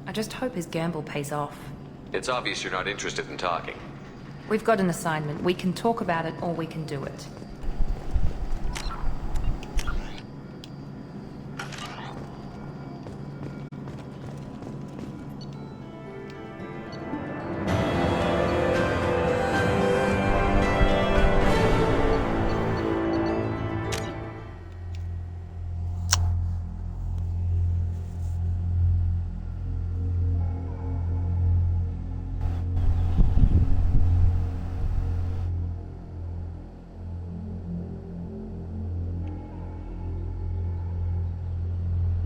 [SPEAKER 2] I just hope his gamble pays off.
[SPEAKER 13] It's obvious you're not interested in talking.
[SPEAKER 2] We've got an assignment. We can talk about it or we can do it.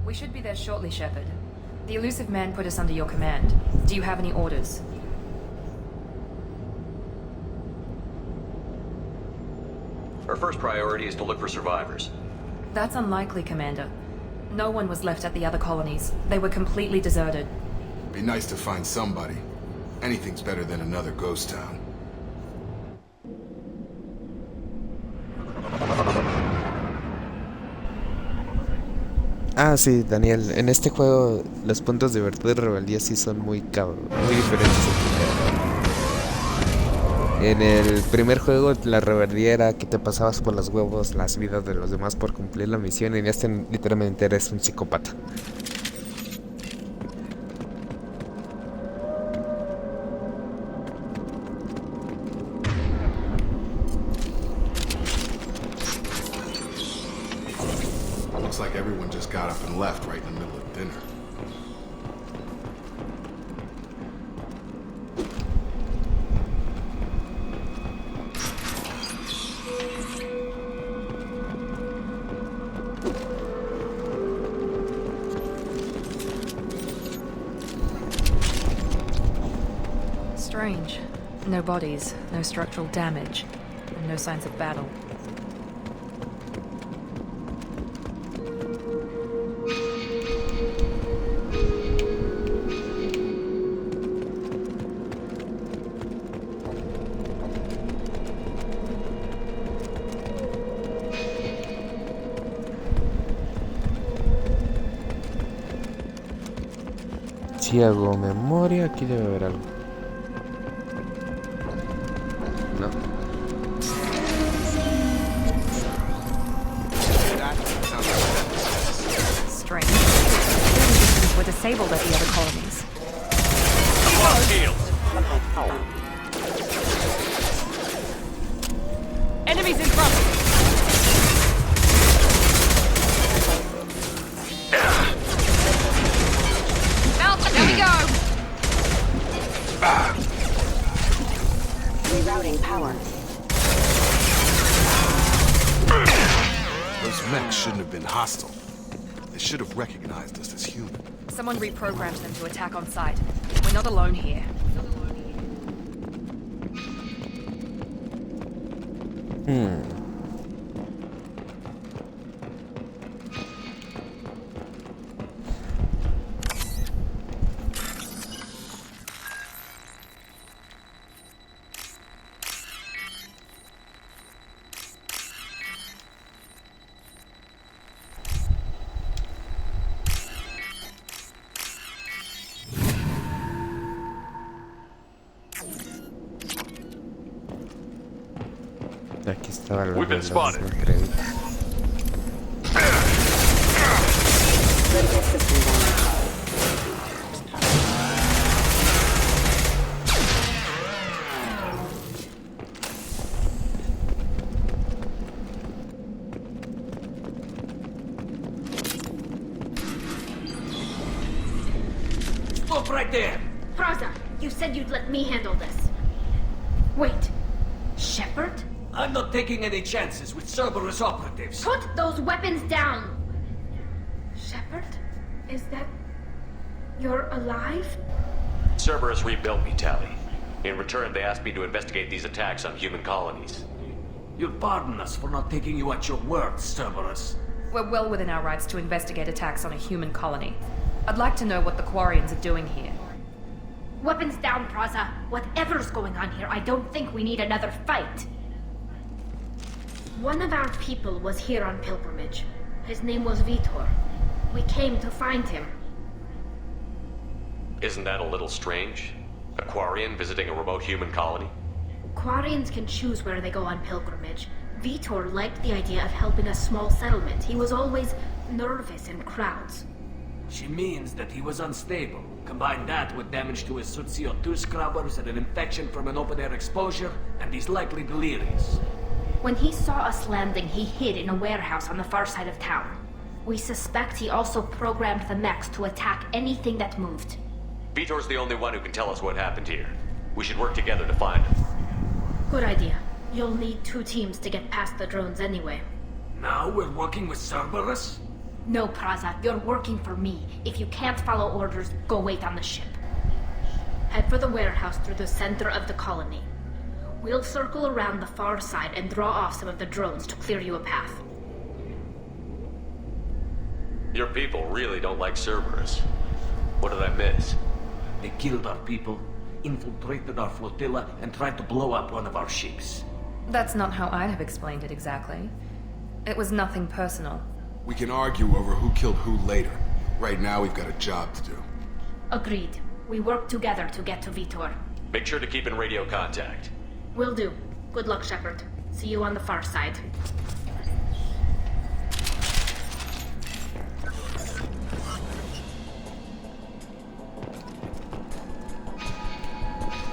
[SPEAKER 2] We should be there shortly, Shepard. The elusive man put us under your command. Do you have any orders?
[SPEAKER 13] Our first priority is to look for survivors.
[SPEAKER 2] That's unlikely, Commander. No one was left at the other colonies. They were completely deserted.
[SPEAKER 12] Be nice to find somebody. Anything's better than another ghost town.
[SPEAKER 1] Ah, sí, Daniel, en este juego los puntos de virtud y rebeldía sí son muy diferentes. En el primer juego la rebeldía era que te pasabas por los huevos las vidas de los demás por cumplir la misión, y en este literalmente eres un psicópata.
[SPEAKER 12] Looks like everyone just got up and left right in the middle of dinner.
[SPEAKER 2] Strange. No bodies, no structural damage, and no signs of battle.
[SPEAKER 1] Si hago memoria, aquí debe haber algo. No.
[SPEAKER 2] Strange. Security systems were disabled at the other colonies. Enemies in front! Out, there we go!
[SPEAKER 6] Rerouting power.
[SPEAKER 12] Those mechs shouldn't have been hostile. They should have recognized us as human.
[SPEAKER 2] Someone reprogrammed them to attack on sight. We're not alone here.
[SPEAKER 1] Aquí estaba la
[SPEAKER 13] We've been spotted.
[SPEAKER 3] Stop right there!
[SPEAKER 15] Praza, you said you'd let me handle this. Wait. Shepard?
[SPEAKER 3] I'm not taking any chances with Cerberus operatives.
[SPEAKER 15] Put those weapons down! Shepard? Is that... You're alive?
[SPEAKER 13] Cerberus rebuilt me, Tally. In return, they asked me to investigate these attacks on human colonies.
[SPEAKER 3] You'll pardon us for not taking you at your word, Cerberus.
[SPEAKER 2] We're well within our rights to investigate attacks on a human colony. I'd like to know what the Quarians are doing here.
[SPEAKER 15] Weapons down, Praza. Whatever's going on here, I don't think we need another fight. One of our people was here on pilgrimage. His name was Vitor. We came to find him.
[SPEAKER 13] Isn't that a little strange? A Quarian visiting a remote human colony?
[SPEAKER 15] Quarians can choose where they go on pilgrimage. Vitor liked the idea of helping a small settlement. He was always nervous in crowds.
[SPEAKER 3] She means that he was unstable. Combine that with damage to his CO2 scrubbers and an infection from an open-air exposure, and he's likely delirious.
[SPEAKER 15] When he saw us landing, he hid in a warehouse on the far side of town. We suspect he also programmed the mechs to attack anything that moved.
[SPEAKER 13] Vitor's the only one who can tell us what happened here. We should work together to find him.
[SPEAKER 15] Good idea. You'll need 2 teams to get past the drones anyway.
[SPEAKER 3] Now we're working with Cerberus?
[SPEAKER 15] No, Praza, you're working for me. If you can't follow orders, go wait on the ship. Head for the warehouse through the center of the colony. We'll circle around the far side and draw off some of the drones to clear you a path.
[SPEAKER 13] Your people really don't like Cerberus. What did I miss?
[SPEAKER 3] They killed our people, infiltrated our flotilla, and tried to blow up one of our ships.
[SPEAKER 2] That's not how I'd have explained it exactly. It was nothing personal.
[SPEAKER 12] We can argue over who killed who later. Right now, we've got a job to do.
[SPEAKER 15] Agreed. We work together to get to Vitor.
[SPEAKER 13] Make sure to keep in radio contact.
[SPEAKER 15] Will do. Good luck, Shepard. See you on the far side.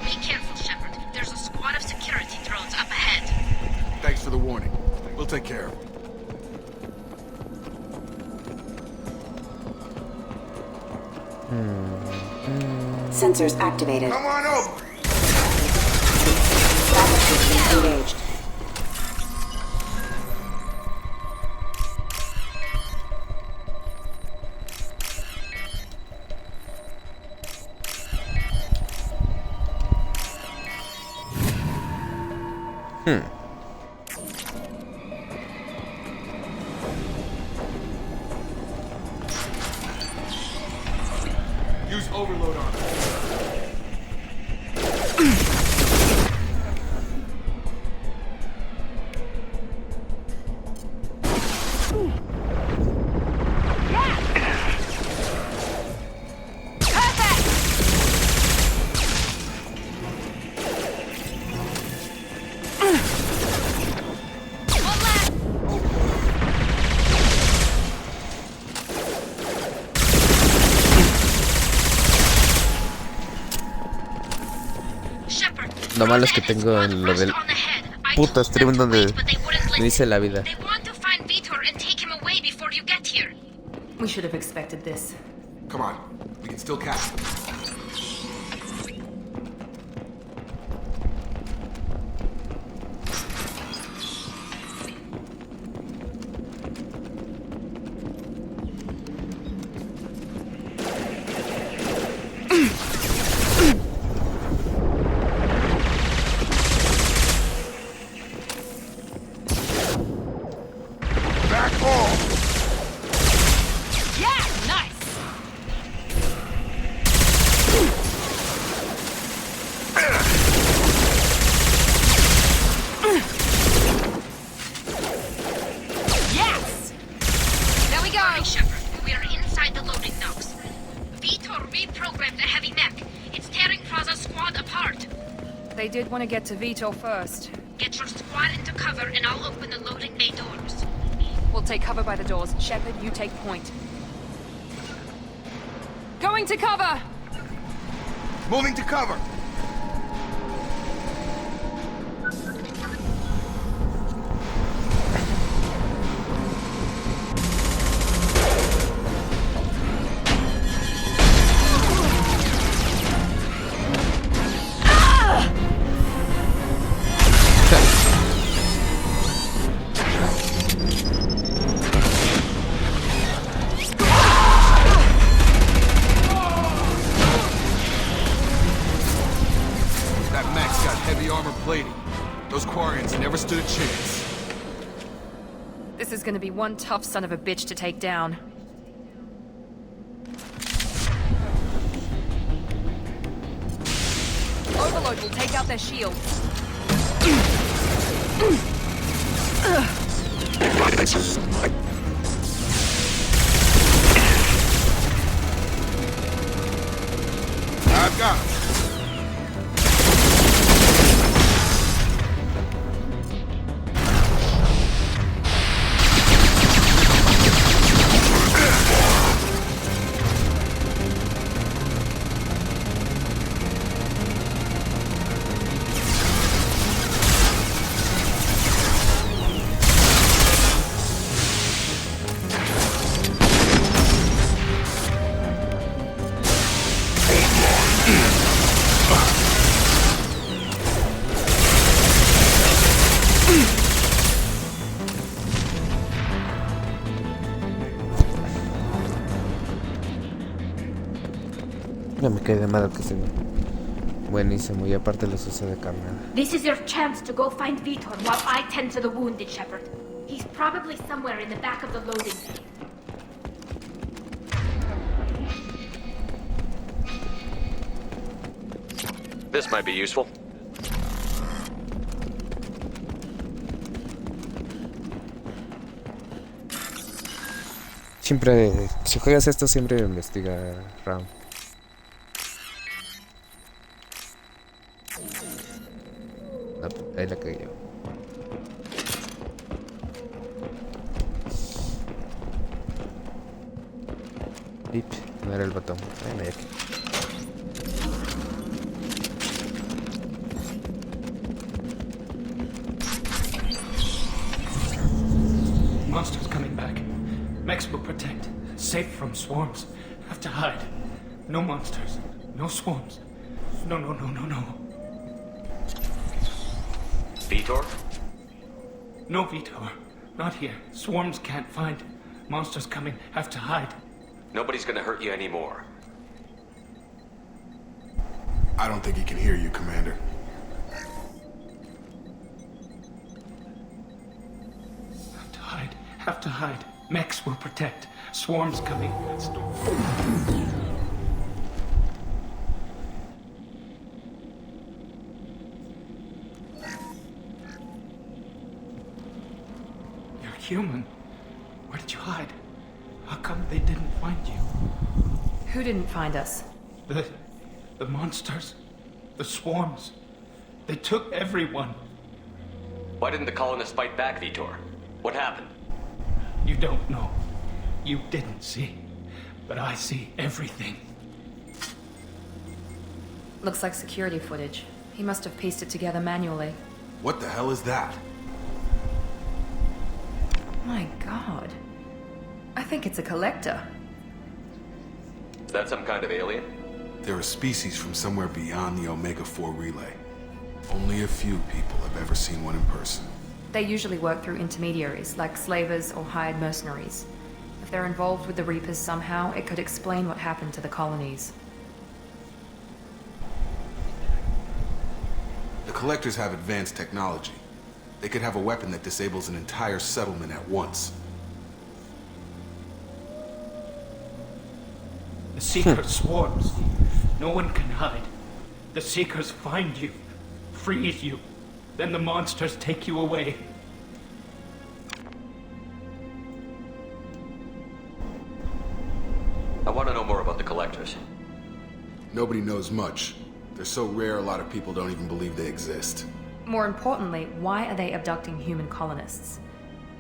[SPEAKER 9] Be careful, Shepard. There's a squad of security drones up ahead.
[SPEAKER 12] Thanks for the warning. We'll take care of it.
[SPEAKER 6] Sensors activated.
[SPEAKER 12] Come on over!
[SPEAKER 6] Engaged.
[SPEAKER 12] Use overload on it.
[SPEAKER 9] Perfect!
[SPEAKER 1] Lo malo es que tengo en lo del puto stream donde me dice la vida.
[SPEAKER 15] They want to find Vitor and take him away before you get here.
[SPEAKER 6] We should have expected this.
[SPEAKER 12] Come on, we can still catch them.
[SPEAKER 2] They did want to get to Vito first.
[SPEAKER 15] Get your squad into cover and I'll open the loading bay doors.
[SPEAKER 2] We'll take cover by the doors. Shepard, you take point. Going to cover!
[SPEAKER 12] Moving to cover!
[SPEAKER 2] Stood a chance. This is gonna be one tough son of a bitch to take down. Overload will take out their shields.
[SPEAKER 12] I've got him.
[SPEAKER 1] No me cae de mal que sea buenísimo y aparte lo uso de carnada.
[SPEAKER 15] This is your chance to go find Vitor while I tend to the wounded, Shepard. He's probably somewhere in the back of the loading bay.
[SPEAKER 13] This might be useful.
[SPEAKER 1] Siempre, si juegas esto, siempre investiga RAM. Ahí la cagué yo. Pip, no era el botón. Ahí me aquí.
[SPEAKER 3] Monsters coming back. Mechs will protect. Safe from swarms. Have to hide. No monsters. No swarms. No.
[SPEAKER 13] Vitor?
[SPEAKER 3] No, Vitor. Not here. Swarms can't find. Monsters coming. Have to hide.
[SPEAKER 13] Nobody's gonna hurt you anymore.
[SPEAKER 12] I don't think he can hear you, Commander.
[SPEAKER 3] Have to hide. Mechs will protect. Swarms coming. You're human. Where did you hide? How come they didn't find you?
[SPEAKER 6] Who didn't find us?
[SPEAKER 3] The monsters. The swarms. They took everyone.
[SPEAKER 13] Why didn't the colonists fight back, Vitor? What happened?
[SPEAKER 3] You don't know. You didn't see. But I see everything.
[SPEAKER 6] Looks like security footage.
[SPEAKER 2] He must have pieced it together manually.
[SPEAKER 12] What the hell is that?
[SPEAKER 2] My god. I think it's a collector.
[SPEAKER 13] Is that some kind of alien?
[SPEAKER 12] They're a species from somewhere beyond the Omega-4 relay. Only a few people have ever seen one in person.
[SPEAKER 2] They usually work through intermediaries, like slavers or hired mercenaries. If they're involved with the Reapers somehow, it could explain what happened to the colonies.
[SPEAKER 12] The Collectors have advanced technology. They could have a weapon that disables an entire settlement at once.
[SPEAKER 16] The Seeker swarms. No one can hide. The Seekers find you, freeze you, then the monsters take you away.
[SPEAKER 13] I want to know more about the Collectors.
[SPEAKER 12] Nobody knows much. They're so rare, a lot of people don't even believe they exist.
[SPEAKER 2] More importantly, why are they abducting human colonists?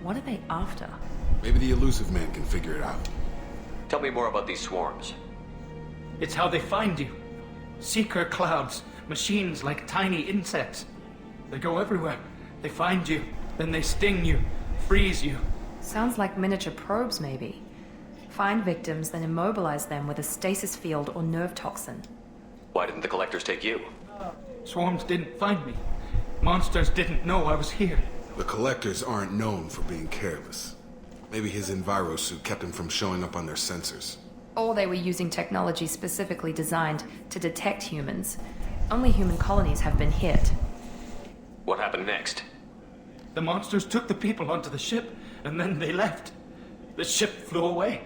[SPEAKER 2] What are they after?
[SPEAKER 12] Maybe the Elusive Man can figure it out.
[SPEAKER 13] Tell me more about these swarms.
[SPEAKER 16] It's how they find you. Seeker clouds, machines like tiny insects. They go everywhere. They find you, then they sting you, freeze you.
[SPEAKER 2] Sounds like miniature probes, maybe. Find victims, then immobilize them with a stasis field or nerve toxin.
[SPEAKER 13] Why didn't the Collectors take you?
[SPEAKER 16] Swarms didn't find me. Monsters didn't know I was here.
[SPEAKER 12] The Collectors aren't known for being careless. Maybe his Enviro suit kept him from showing up on their sensors.
[SPEAKER 2] Or they were using technology specifically designed to detect humans. Only human colonies have been hit.
[SPEAKER 13] What happened next?
[SPEAKER 16] The monsters took the people onto the ship, and then they left. The ship flew away.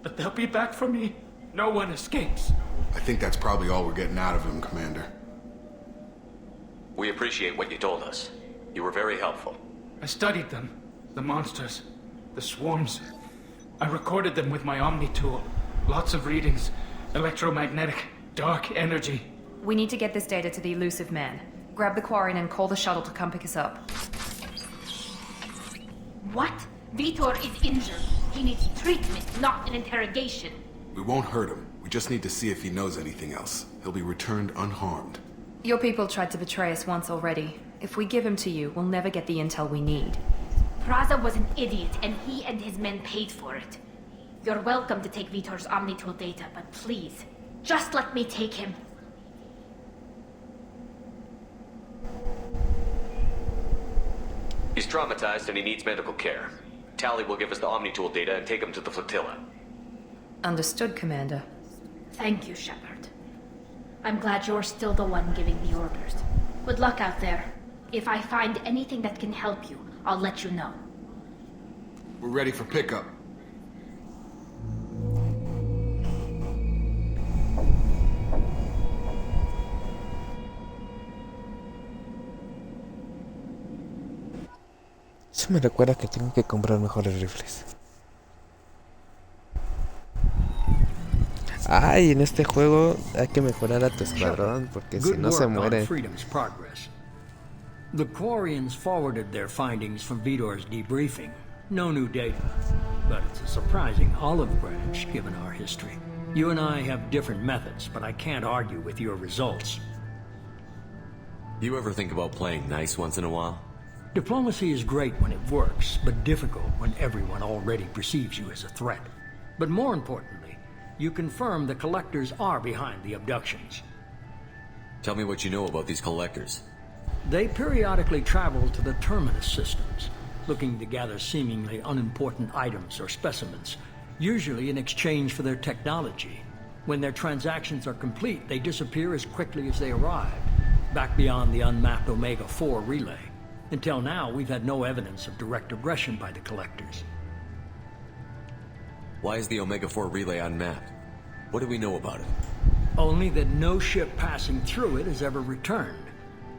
[SPEAKER 16] But they'll be back for me. No one escapes.
[SPEAKER 12] I think that's probably all we're getting out of him, Commander.
[SPEAKER 13] We appreciate what you told us. You were very helpful.
[SPEAKER 16] I studied them. The monsters. The swarms. I recorded them with my Omni tool. Lots of readings. Electromagnetic. Dark energy.
[SPEAKER 2] We need to get this data to the Elusive Man. Grab the Quarian and call the shuttle to come pick us up.
[SPEAKER 15] What? Vitor is injured. He needs treatment, not an interrogation.
[SPEAKER 12] We won't hurt him. We just need to see if he knows anything else. He'll be returned unharmed.
[SPEAKER 2] Your people tried to betray us once already. If we give him to you, we'll never get the intel we need.
[SPEAKER 15] Praza was an idiot, and he and his men paid for it. You're welcome to take Vitor's Omnitool data, but please, just let me take him.
[SPEAKER 13] He's traumatized and he needs medical care. Tally will give us the Omnitool data and take him to the flotilla.
[SPEAKER 2] Understood, Commander.
[SPEAKER 15] Thank you, Shepard. I'm glad you're still the one giving the orders. Good luck out there. If I find anything that can help you, I'll let you know.
[SPEAKER 12] We're ready for pickup.
[SPEAKER 1] Eso me recuerda que tengo que comprar mejores rifles. Ay, en este juego hay que mejorar a tu escuadrón porque si no se muere.
[SPEAKER 3] The Quarians forwarded their findings from Vitor's debriefing. No new data, but it's a surprising olive branch given our history. You and I have different methods, but I can't argue with your results.
[SPEAKER 13] You ever think about playing nice once in a while?
[SPEAKER 3] Diplomacy is great when it works, but difficult when everyone already perceives you as a threat. But more importantly, you confirm the Collectors are behind the abductions.
[SPEAKER 13] Tell me what you know about these Collectors.
[SPEAKER 3] They periodically travel to the Terminus systems, looking to gather seemingly unimportant items or specimens, usually in exchange for their technology. When their transactions are complete, they disappear as quickly as they arrived, back beyond the unmapped Omega-4 relay. Until now, we've had no evidence of direct aggression by the Collectors.
[SPEAKER 13] Why is the Omega-4 relay unmapped? What do we know about it?
[SPEAKER 3] Only that no ship passing through it has ever returned.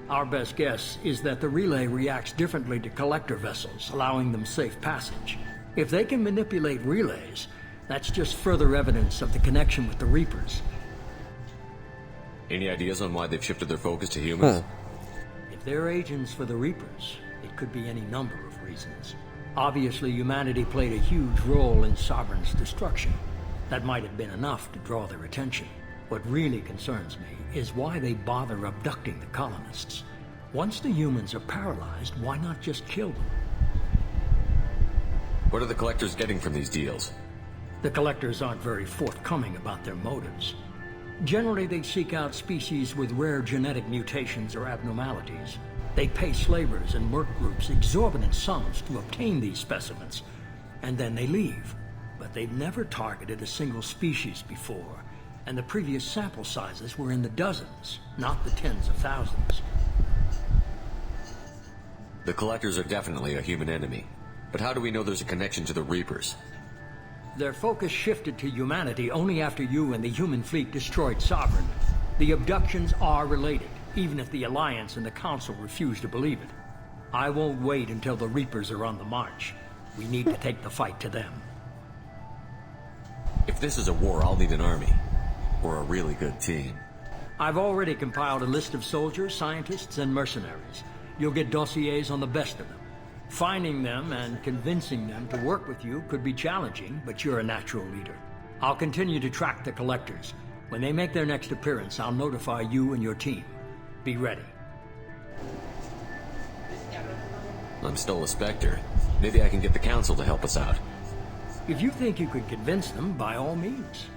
[SPEAKER 3] Our best guess is that the relay reacts differently to Collector vessels, allowing them safe passage. If they can manipulate relays, that's just further evidence of the connection with the Reapers.
[SPEAKER 13] Any ideas on why they've shifted their focus to humans?
[SPEAKER 3] If they're agents for the Reapers, it could be any number of reasons. Obviously, humanity played a huge role in Sovereign's destruction. That might have been enough to draw their attention. What really concerns me is why they bother abducting the colonists. Once the humans are paralyzed, why not just kill them?
[SPEAKER 13] What are the collectors getting from these deals?
[SPEAKER 3] The collectors aren't very forthcoming about their motives. Generally, they seek out species with rare genetic mutations or abnormalities. They pay slavers and work groups exorbitant sums to obtain these specimens, and then they leave. But they've never targeted a single species before, and the previous sample sizes were in the dozens, not the tens of thousands.
[SPEAKER 13] The collectors are definitely a human enemy, but how do we know there's a connection to the Reapers?
[SPEAKER 3] Their focus shifted to humanity only after you and the human fleet destroyed Sovereign. The abductions are related, even if the Alliance and the Council refuse to believe it. I won't wait until the Reapers are on the march. We need to take the fight to them.
[SPEAKER 13] If this is a war, I'll need an army. Or a really good team.
[SPEAKER 3] I've already compiled a list of soldiers, scientists, and mercenaries. You'll get dossiers on the best of them. Finding them and convincing them to work with you could be challenging, but you're a natural leader. I'll continue to track the collectors. When they make their next appearance, I'll notify you and your team. Be ready.
[SPEAKER 13] I'm still a Spectre. Maybe I can get the Council to help us out.
[SPEAKER 3] If you think you could convince them, by all means.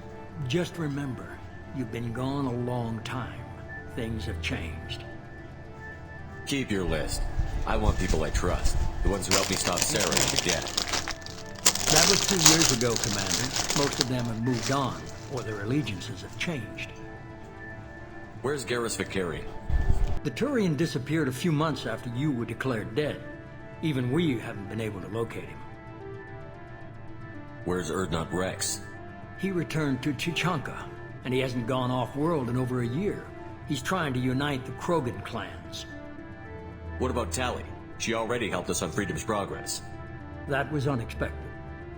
[SPEAKER 3] Just remember, you've been gone a long time. Things have changed.
[SPEAKER 13] Keep your list. I want people I trust. The ones who helped me stop Sarah and the Get.
[SPEAKER 3] That was 2 years ago, Commander. Most of them have moved on, or their allegiances have changed.
[SPEAKER 13] Where's Garrus Vicarian?
[SPEAKER 3] The Turian disappeared a few months after you were declared dead. Even we haven't been able to locate him.
[SPEAKER 13] Where's Urdnot Rex?
[SPEAKER 3] He returned to Chichanka, and he hasn't gone off-world in over a year. He's trying to unite the Krogan clans.
[SPEAKER 13] What about Tali? She already helped us on Freedom's Progress.
[SPEAKER 3] That was unexpected.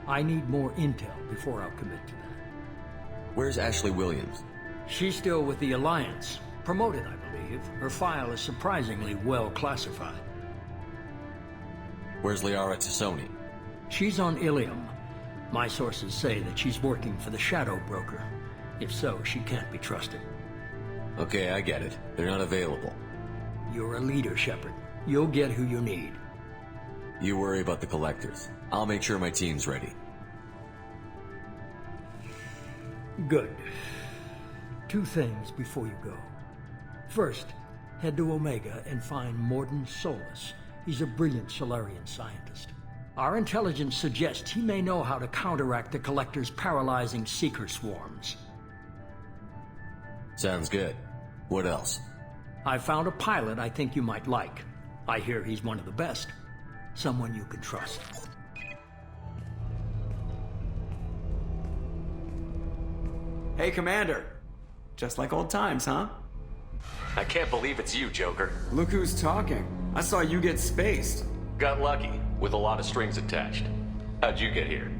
[SPEAKER 3] I need more intel before I'll commit to that.
[SPEAKER 13] Where's Ashley Williams?
[SPEAKER 3] She's still with the Alliance. Promoted, I believe. Her file is surprisingly well classified.
[SPEAKER 13] Where's Liara Tassoni?
[SPEAKER 3] She's on Ilium. My sources say that she's working for the Shadow Broker. If so, she can't be trusted.
[SPEAKER 13] Okay, I get it. They're not available.
[SPEAKER 3] You're a leader, Shepard. You'll get who you need.
[SPEAKER 13] You worry about the collectors. I'll make sure my team's ready.
[SPEAKER 3] Good. 2 things before you go. First, head to Omega and find Mordin Solus. He's a brilliant Solarian scientist. Our intelligence suggests he may know how to counteract the Collector's paralyzing Seeker swarms.
[SPEAKER 13] Sounds good. What else?
[SPEAKER 3] I found a pilot I think you might like. I hear he's one of the best. Someone you can trust.
[SPEAKER 4] Hey, Commander. Just like old times, huh?
[SPEAKER 13] I can't believe it's you, Joker.
[SPEAKER 4] Look who's talking. I saw you get spaced.
[SPEAKER 13] Got lucky, with a lot of strings attached. How'd you get here?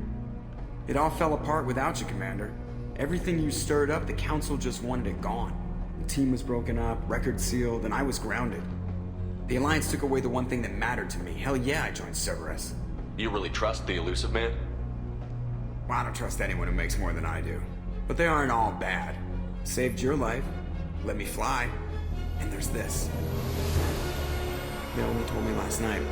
[SPEAKER 4] It all fell apart without you, Commander. Everything you stirred up, the Council just wanted it gone. The team was broken up, record sealed, and I was grounded. The Alliance took away the one thing that mattered to me. Hell yeah, I joined Cerberus.
[SPEAKER 13] You really trust the Elusive Man?
[SPEAKER 4] Well, I don't trust anyone who makes more than I do. But they aren't all bad. Saved your life, let me fly, and there's this. They only told me last night.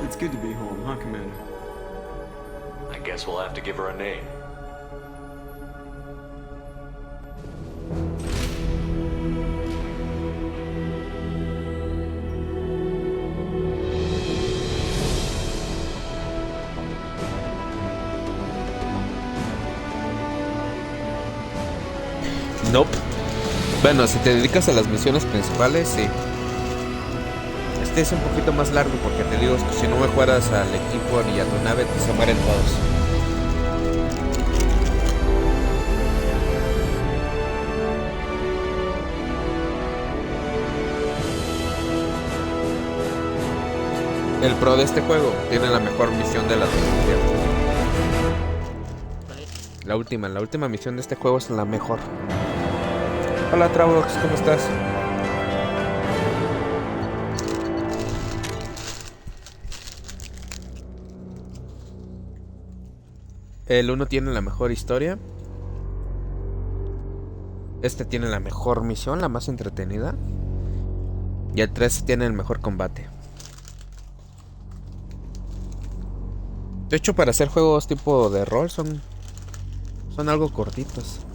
[SPEAKER 4] It's good to be home, huh, Commander?
[SPEAKER 13] I guess we'll have to give her a name.
[SPEAKER 1] Nope. Bueno, si te dedicas a las misiones principales, sí. Este es un poquito más largo porque te digo que si no mejoras al equipo ni a tu nave, pues se mueren todos. El pro de este juego tiene la mejor misión de la trilogía. La última misión de este juego es la mejor. Hola Travox, ¿cómo estás? El 1 tiene la mejor historia. Este tiene la mejor misión, la más entretenida. Y el 3 tiene el mejor combate. De hecho, para hacer juegos tipo de rol son algo cortitos.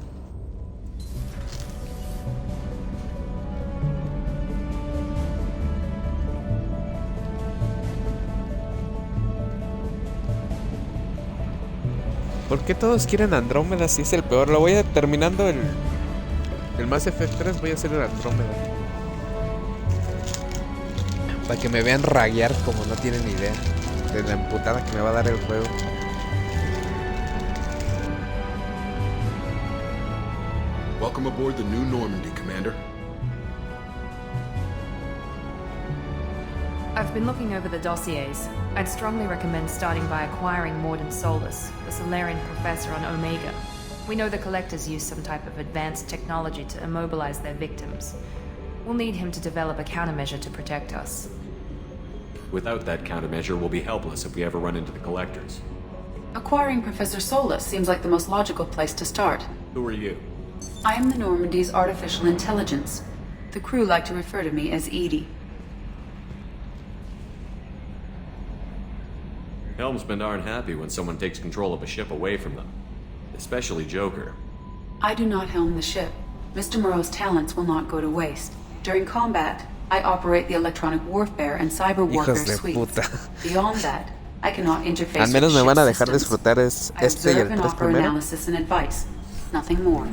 [SPEAKER 1] ¿Por qué todos quieren Andrómeda si es el peor? Lo voy a terminando el Mass Effect 3, voy a hacer el Andrómeda. Para que me vean raguear como no tienen idea de la emputada que me va a dar el juego.
[SPEAKER 12] Welcome aboard the new Normandy, Commander.
[SPEAKER 2] I've been looking over the dossiers. I'd strongly recommend starting by acquiring Mordin Solus, the Solarian professor on Omega. We know the Collectors use some type of advanced technology to immobilize their victims. We'll need him to develop a countermeasure to protect us.
[SPEAKER 13] Without that countermeasure, we'll be helpless if we ever run into the Collectors.
[SPEAKER 6] Acquiring Professor Solus seems like the most logical place to start.
[SPEAKER 13] Who are you?
[SPEAKER 6] I am the Normandy's artificial intelligence. The crew like to refer to me as Edie.
[SPEAKER 13] Helmsmen aren't happy when someone takes control of a ship away from them. Especially Joker.
[SPEAKER 6] I do not helm the ship. Mr. Moreau's talents will not go to waste. During combat, I operate the electronic warfare and cyber warfare suites. Beyond that, I cannot interface
[SPEAKER 1] Al menos me
[SPEAKER 6] with
[SPEAKER 1] van a
[SPEAKER 6] ship
[SPEAKER 1] dejar
[SPEAKER 6] systems.
[SPEAKER 1] disfrutar es
[SPEAKER 6] I
[SPEAKER 1] este y el
[SPEAKER 6] observe and
[SPEAKER 1] 3
[SPEAKER 6] offer
[SPEAKER 1] primero.
[SPEAKER 6] analysis and advice. Nothing more.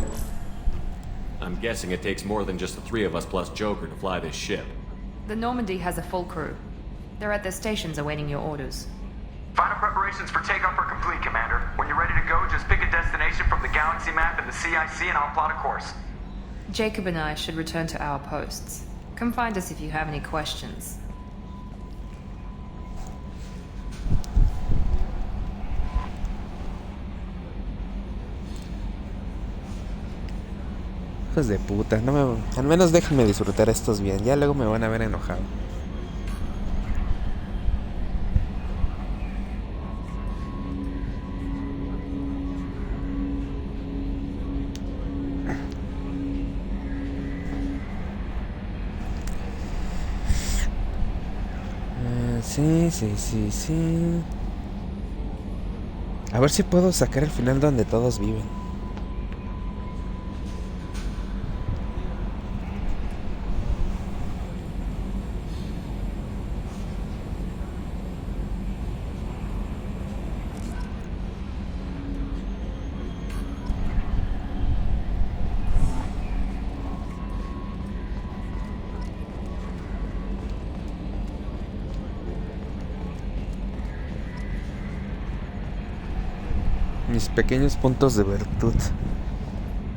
[SPEAKER 13] I'm guessing it takes more than just the three of us plus Joker to fly this ship.
[SPEAKER 2] The Normandy has a full crew. They're at their stations awaiting your orders.
[SPEAKER 17] Final preparations for takeoff are complete, Commander. When you're ready to go, just pick a destination from the galaxy map and the CIC and I'll plot a course.
[SPEAKER 2] Jacob and I should return to our posts. Come find us if you have any questions.
[SPEAKER 1] Hijos de puta, no me... al menos déjenme disfrutar estos bien, ya luego me van a ver enojado. Sí. A ver si puedo sacar el final donde todos viven. Mis pequeños puntos de virtud.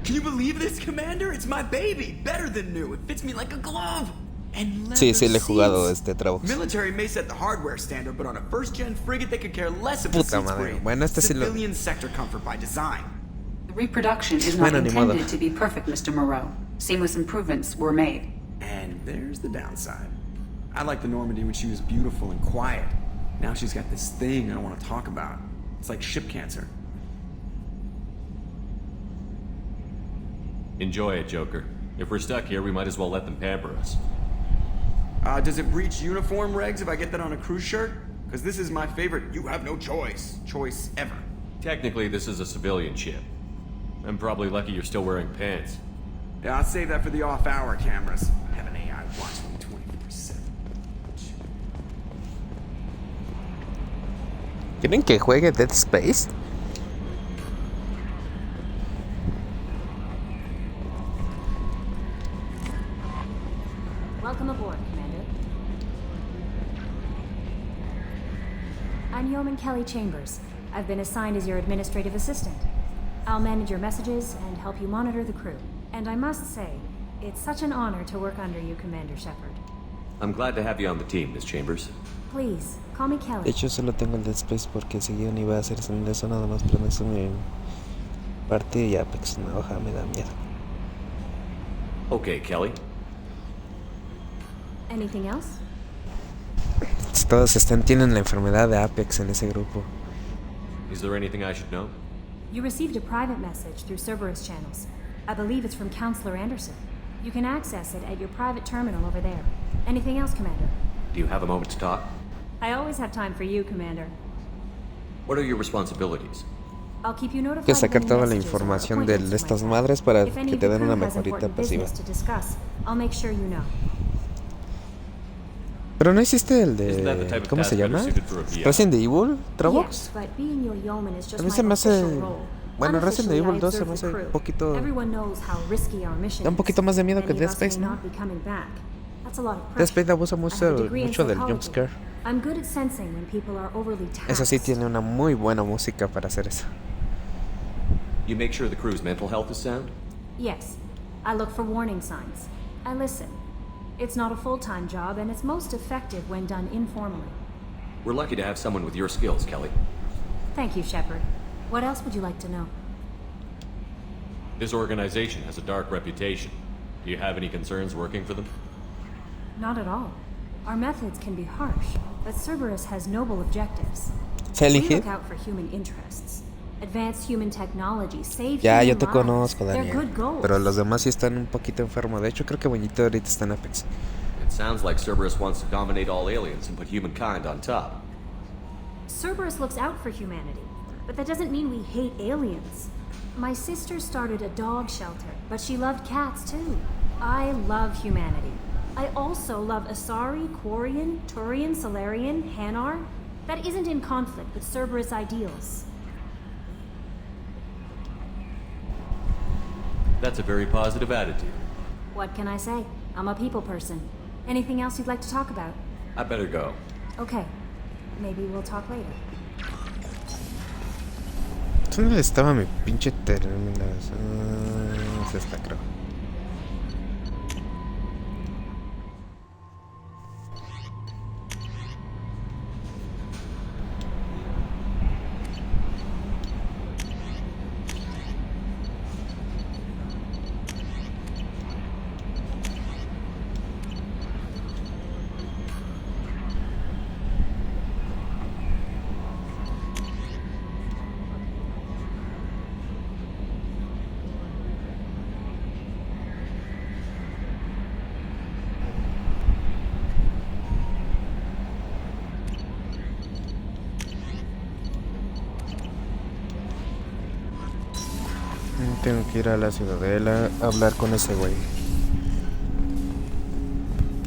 [SPEAKER 4] Can you believe this, Commander? It's my baby. Better than new. It fits me like a glove. And
[SPEAKER 1] Sí, le he jugado
[SPEAKER 4] seats.
[SPEAKER 1] este Travox.
[SPEAKER 4] Military may set the hardware standard, but on a first-gen frigate, they could care less if the
[SPEAKER 1] Puta
[SPEAKER 4] seats
[SPEAKER 1] madre.
[SPEAKER 4] breathe.
[SPEAKER 1] Bueno, este sí lo...
[SPEAKER 4] Civilian sector comfort by design.
[SPEAKER 6] The reproduction is not
[SPEAKER 1] Bueno, ni modo.
[SPEAKER 6] intended to be perfect, Mr. Moreau. Seamless improvements were made.
[SPEAKER 4] And there's the downside. I liked the Normandy when she was beautiful and quiet. Now she's got this thing I don't want to talk about. It's like ship cancer.
[SPEAKER 13] Enjoy it, Joker. If we're stuck here, we might as well let them pamper us.
[SPEAKER 4] Does it breach uniform regs if I get that on a cruise shirt? Because this is my favorite you have no choice ever.
[SPEAKER 13] Technically, this is a civilian ship. I'm probably lucky you're still wearing pants.
[SPEAKER 4] Yeah, I'll save that for the off-hour cameras. I have an AI watching me 24/7.
[SPEAKER 1] ¿Quieren que juegue Dead Space?
[SPEAKER 18] Welcome aboard, Commander. I'm Yeoman Kelly Chambers. I've been assigned as your administrative assistant. I'll manage your messages and help you monitor the crew. And I must say, it's such an honor to work under you, Commander Shepard.
[SPEAKER 13] I'm glad to have you on the team, Miss Chambers.
[SPEAKER 18] Please, call me Kelly.
[SPEAKER 1] De hecho, solo tengo el Dead Space porque seguido ni iba a hacer eso nada más, pero eso mi parte y Apex. Una hoja me da miedo.
[SPEAKER 13] Okay, Kelly.
[SPEAKER 18] Anything else?
[SPEAKER 1] Todos tienen la enfermedad de Apex en ese grupo.
[SPEAKER 13] Is there anything I should know?
[SPEAKER 18] You received a private message through Cerberus channels. I believe it's from Counselor Anderson. You can access it at your private terminal over there. Anything else, Commander?
[SPEAKER 13] Do you have a moment to talk?
[SPEAKER 18] I always have time for you, Commander.
[SPEAKER 13] What are your responsibilities?
[SPEAKER 18] I'll keep you notified.
[SPEAKER 1] Que sacar toda la información de estas madres para que te den una mejorita pasiva.
[SPEAKER 18] I'll make sure you know.
[SPEAKER 1] Pero no hiciste el de... ¿Cómo se llama? Resident Evil, Travox. A mí se me hace... Bueno, Resident Evil 2 se me hace un poquito... Da un poquito más de miedo que Dead Space, ¿no? Dead Space abusa mucho del jumpscare. Eso sí, tiene una muy buena música para hacer eso.
[SPEAKER 13] You make sure the crew's mental health is sound?
[SPEAKER 18] Yes. I look for warning signs. I listen. It's not a full-time job, and it's most effective when done informally.
[SPEAKER 13] We're lucky to have someone with your skills, Kelly.
[SPEAKER 18] Thank you, Shepard. What else would you like to know?
[SPEAKER 13] This organization has a dark reputation. Do you have any concerns working for them?
[SPEAKER 18] Not at all. Our methods can be harsh, but Cerberus has noble objectives.
[SPEAKER 1] We
[SPEAKER 18] look out for human interests. Advanced human technology, save
[SPEAKER 1] ya,
[SPEAKER 18] human
[SPEAKER 1] yo te
[SPEAKER 18] lives.
[SPEAKER 1] conozco,
[SPEAKER 18] They're
[SPEAKER 1] Daniel.
[SPEAKER 18] good goals.
[SPEAKER 1] Pero los demás sí están un poquito enfermos. De hecho, creo que Buñito ahorita está en Apex.
[SPEAKER 13] It sounds like Cerberus wants to dominate all aliens and put humankind on top.
[SPEAKER 18] Cerberus looks out for humanity, but that doesn't mean we hate aliens. My sister started a dog shelter, but she loved cats too. I love humanity. I also love Asari, Quarian, Turian, Solarian, Hanar. That isn't in conflict with Cerberus ideals.
[SPEAKER 13] That's a very positive attitude.
[SPEAKER 18] What can I say? I'm a people person. Anything else you'd like to talk about?
[SPEAKER 13] I better go.
[SPEAKER 18] Okay. Maybe we'll talk later.
[SPEAKER 1] ¿Dónde estaba mi pinche terminal? Es esta, creo. Tengo que ir a la ciudadela a hablar con ese güey.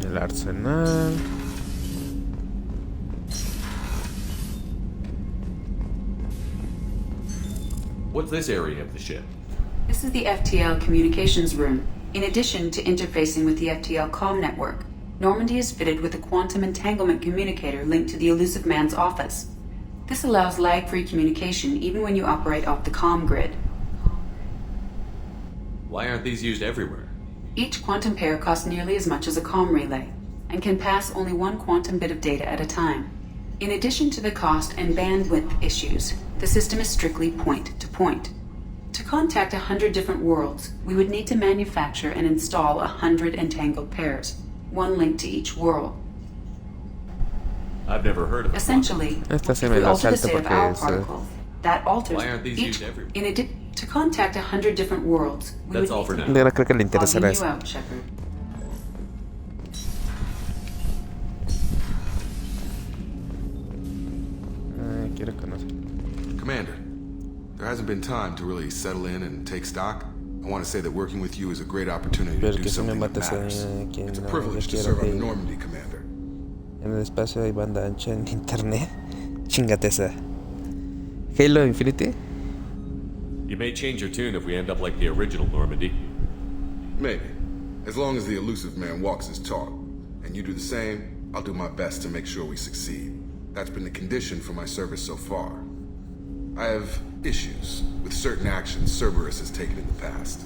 [SPEAKER 1] El arsenal.
[SPEAKER 13] What's this area of the ship?
[SPEAKER 6] This is the Ftl Communications Room. In addition to interfacing with the Ftl comm network, Normandy is fitted with a quantum entanglement communicator linked to the Elusive Man's office. This allows lag-free communication even when you operate off the comm grid.
[SPEAKER 13] Why aren't these used everywhere?
[SPEAKER 6] Each quantum pair costs nearly as much as a comm relay, and can pass only one quantum bit of data at a time. In addition to the cost and bandwidth issues, the system is strictly point-to-point. To contact 100 different worlds, we would need to manufacture and install 100 entangled pairs, one link to each world.
[SPEAKER 13] I've never heard of it.
[SPEAKER 6] Essentially, if we alter the state of our particles, that alters
[SPEAKER 13] Why aren't these
[SPEAKER 6] each.
[SPEAKER 13] used everywhere?
[SPEAKER 6] In addition, to contact 100 different worlds, we
[SPEAKER 13] That's
[SPEAKER 6] would
[SPEAKER 13] all
[SPEAKER 6] need
[SPEAKER 13] for
[SPEAKER 6] to.
[SPEAKER 13] now.
[SPEAKER 1] Yo creo que le interesará
[SPEAKER 6] Logging
[SPEAKER 1] eso.
[SPEAKER 6] you out, Shepard.
[SPEAKER 1] Quiero conocer.
[SPEAKER 12] Commander, there hasn't been time to really settle in and take stock. I want to say that working with you is a great opportunity to do something that matters. It's a privilege to serve on the Normandy, Commander.
[SPEAKER 1] En el espacio hay banda ancha en internet. Chingate esa. Halo Infinity.
[SPEAKER 13] You may change your tune if we end up like the original Normandy.
[SPEAKER 12] Maybe. As long as the elusive man walks his talk, and you do the same, I'll do my best to make sure we succeed. That's been the condition for my service so far. I have issues with certain actions Cerberus has taken in the past.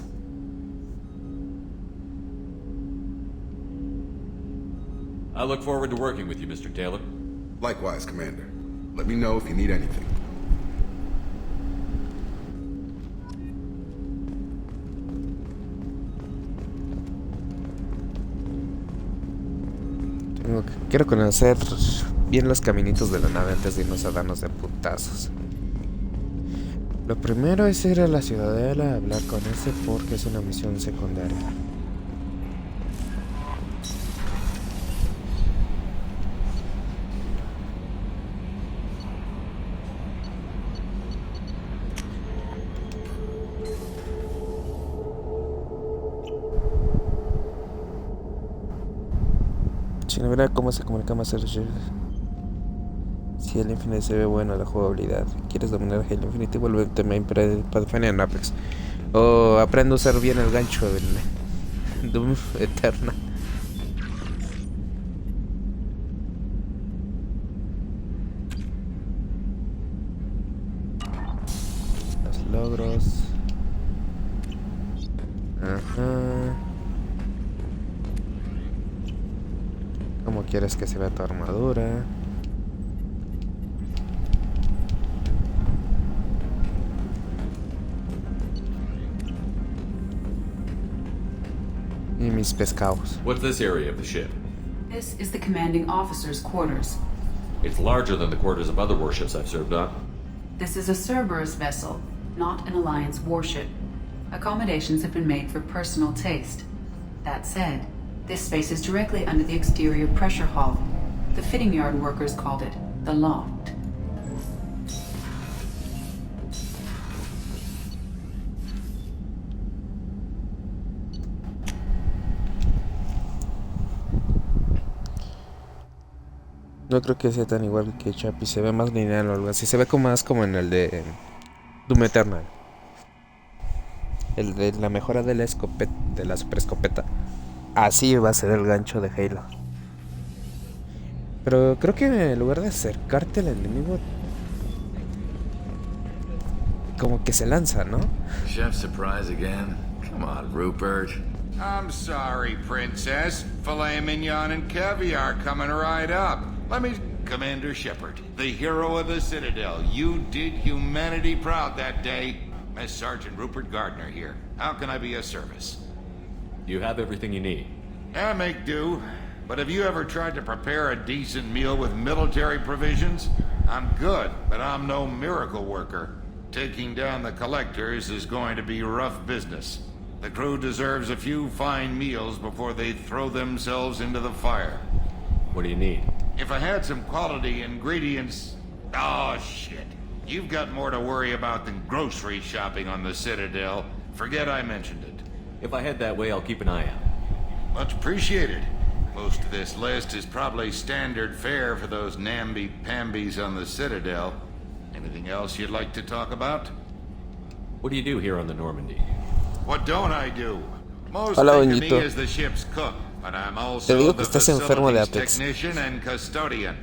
[SPEAKER 13] I look forward to working with you, Mr. Taylor.
[SPEAKER 12] Likewise, Commander. Let me know if you need anything.
[SPEAKER 1] Quiero conocer bien los caminitos de la nave antes de irnos a darnos de putazos. Lo primero es ir a la ciudadela a hablar con ese porque es una misión secundaria. Si no verá cómo se comunica más el sheriff. Si el Infinite se ve bueno la jugabilidad, quieres dominar Halo Infinite, vuélvete main Pathfinder en Apex. O aprende a usar bien el gancho en Doom Eternal. Los logros. Ajá. ¿Cómo quieres que se vea tu armadura? Y mis pescados.
[SPEAKER 13] What's this area of the ship?
[SPEAKER 6] This is the commanding officer's quarters.
[SPEAKER 13] It's larger than the quarters of other warships I've served on.
[SPEAKER 6] This is a Cerberus vessel, not an Alliance warship. Accommodations have been made for personal taste. That said, this space is directly under the exterior pressure hull. The fitting yard workers called it the loft.
[SPEAKER 1] No creo que sea tan igual que Chappie, se ve más lineal o algo así. Se ve como más como en el de Doom Eternal. El de la mejora de la escopeta, de la super escopeta. Así va a ser el gancho de Halo. Pero creo que en lugar de acercarte al enemigo, como que se lanza, ¿no?
[SPEAKER 19] Chef surprise again? Come on, Rupert.
[SPEAKER 20] I'm sorry, Princess. Filet mignon and caviar coming right up. Let me... Commander Shepard, the hero of the Citadel. You did humanity proud that day. Mess Sergeant Rupert Gardner here. How can I be of service?
[SPEAKER 13] You have everything you need.
[SPEAKER 20] I make do. But have you ever tried to prepare a decent meal with military provisions? I'm good, but I'm no miracle worker. Taking down the collectors is going to be rough business. The crew deserves a few fine meals before they throw themselves into the fire.
[SPEAKER 13] What do you need?
[SPEAKER 20] If I had some quality ingredients... Oh, shit. You've got more to worry about than grocery shopping on the Citadel. Forget I mentioned it.
[SPEAKER 13] If I head that way, I'll keep an eye out.
[SPEAKER 20] Much appreciated. Most of this list is probably standard fare for those namby-pambies on the Citadel. Anything else you'd like to talk about?
[SPEAKER 13] What do you do here on the Normandy?
[SPEAKER 20] What don't I do? Most
[SPEAKER 1] Hola,
[SPEAKER 20] think of me
[SPEAKER 1] Doñito.
[SPEAKER 20] as the ship's cook, but I'm
[SPEAKER 1] Te
[SPEAKER 20] also
[SPEAKER 1] digo
[SPEAKER 20] the
[SPEAKER 1] que estás enfermo de
[SPEAKER 20] facilities
[SPEAKER 1] Apex.
[SPEAKER 20] technician and custodian.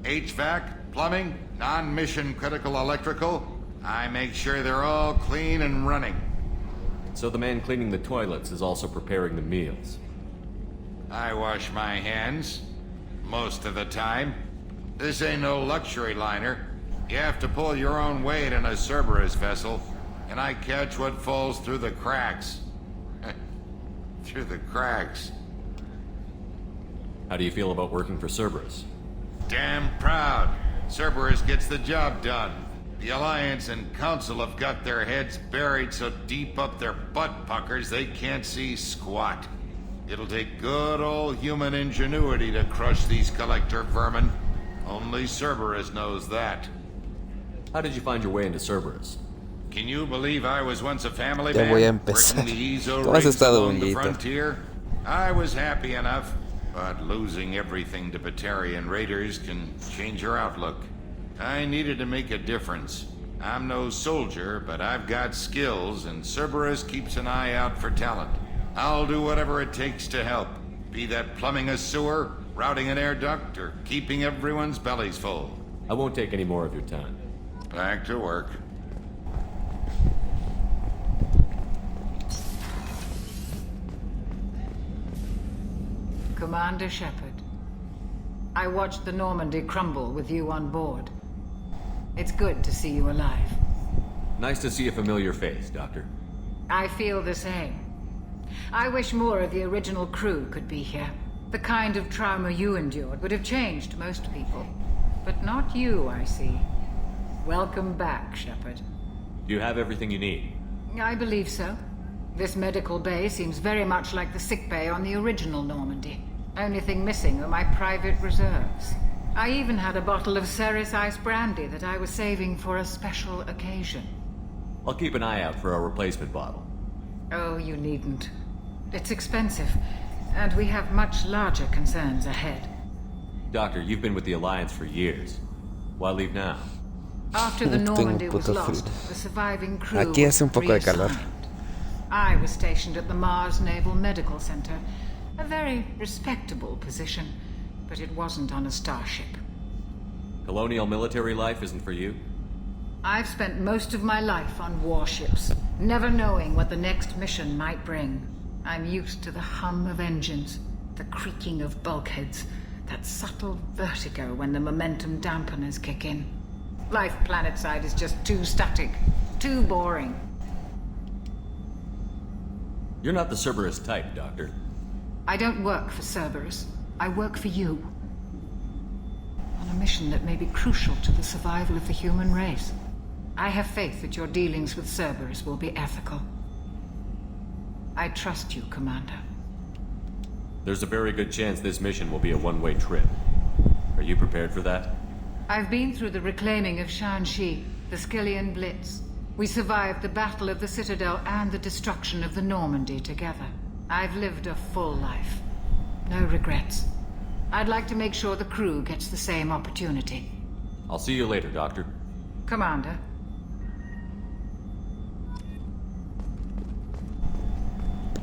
[SPEAKER 20] HVAC, plumbing, non-mission critical electrical. I make sure they're all clean and running.
[SPEAKER 13] So the man cleaning the toilets is also preparing the meals.
[SPEAKER 20] I wash my hands. Most of the time. This ain't no luxury liner. You have to pull your own weight in a Cerberus vessel, and I catch what falls through the cracks. Through the cracks.
[SPEAKER 13] How do you feel about working for Cerberus?
[SPEAKER 20] Damn proud. Cerberus gets the job done. The Alliance and Council have got their heads buried so deep up their butt puckers they can't see squat. It'll take good old human ingenuity to crush these collector vermin. Only Cerberus knows that.
[SPEAKER 13] How did you find your way into Cerberus?
[SPEAKER 20] Can you believe I was once a family
[SPEAKER 1] Ya
[SPEAKER 20] man?
[SPEAKER 1] voy a empezar.
[SPEAKER 20] Working the EZO
[SPEAKER 1] ¿Cómo has
[SPEAKER 20] rigs
[SPEAKER 1] estado,
[SPEAKER 20] along the
[SPEAKER 1] Doñito?
[SPEAKER 20] frontier? I was happy enough, but losing everything to Batarian raiders can change your outlook. I needed to make a difference. I'm no soldier, but I've got skills, and Cerberus keeps an eye out for talent. I'll do whatever it takes to help. Be that plumbing a sewer, routing an air duct, or keeping everyone's bellies full.
[SPEAKER 13] I won't take any more of your time.
[SPEAKER 20] Back to work.
[SPEAKER 21] Commander Shepard, I watched the Normandy crumble with you on board. It's good to see you alive.
[SPEAKER 13] Nice to see a familiar face, Doctor.
[SPEAKER 21] I feel the same. I wish more of the original crew could be here. The kind of trauma you endured would have changed most people. But not you, I see. Welcome back, Shepard.
[SPEAKER 13] Do you have everything you need?
[SPEAKER 21] I believe so. This medical bay seems very much like the sick bay on the original Normandy. Only thing missing are my private reserves. I even had a bottle of Cerberus ice brandy that I was saving for a special occasion.
[SPEAKER 13] I'll keep an eye out for a replacement bottle.
[SPEAKER 21] Oh, you needn't. It's expensive, and we have much larger concerns ahead.
[SPEAKER 13] Doctor, you've been with the Alliance for years. Why leave now?
[SPEAKER 21] After the Normandy was lost, the surviving crew
[SPEAKER 1] Aquí hace un poco de calor.
[SPEAKER 21] I was stationed at the Mars Naval Medical Center. A very respectable position, but it wasn't on a starship.
[SPEAKER 13] Colonial military life isn't for you?
[SPEAKER 21] I've spent most of my life on warships, never knowing what the next mission might bring. I'm used to the hum of engines, the creaking of bulkheads, that subtle vertigo when the momentum dampeners kick in. Life planetside is just too static, too boring.
[SPEAKER 13] You're not the Cerberus type, Doctor.
[SPEAKER 21] I don't work for Cerberus. I work for you. On a mission that may be crucial to the survival of the human race. I have faith that your dealings with Cerberus will be ethical. I trust you, Commander.
[SPEAKER 13] There's a very good chance this mission will be a one-way trip. Are you prepared for that?
[SPEAKER 21] I've been through the reclaiming of Shanxi, the Skillian Blitz. We survived the Battle of the Citadel and the destruction of the Normandy together. I've lived a full life. No regrets. I'd like to make sure the crew gets the same opportunity.
[SPEAKER 13] I'll see you later, Doctor.
[SPEAKER 21] Commander.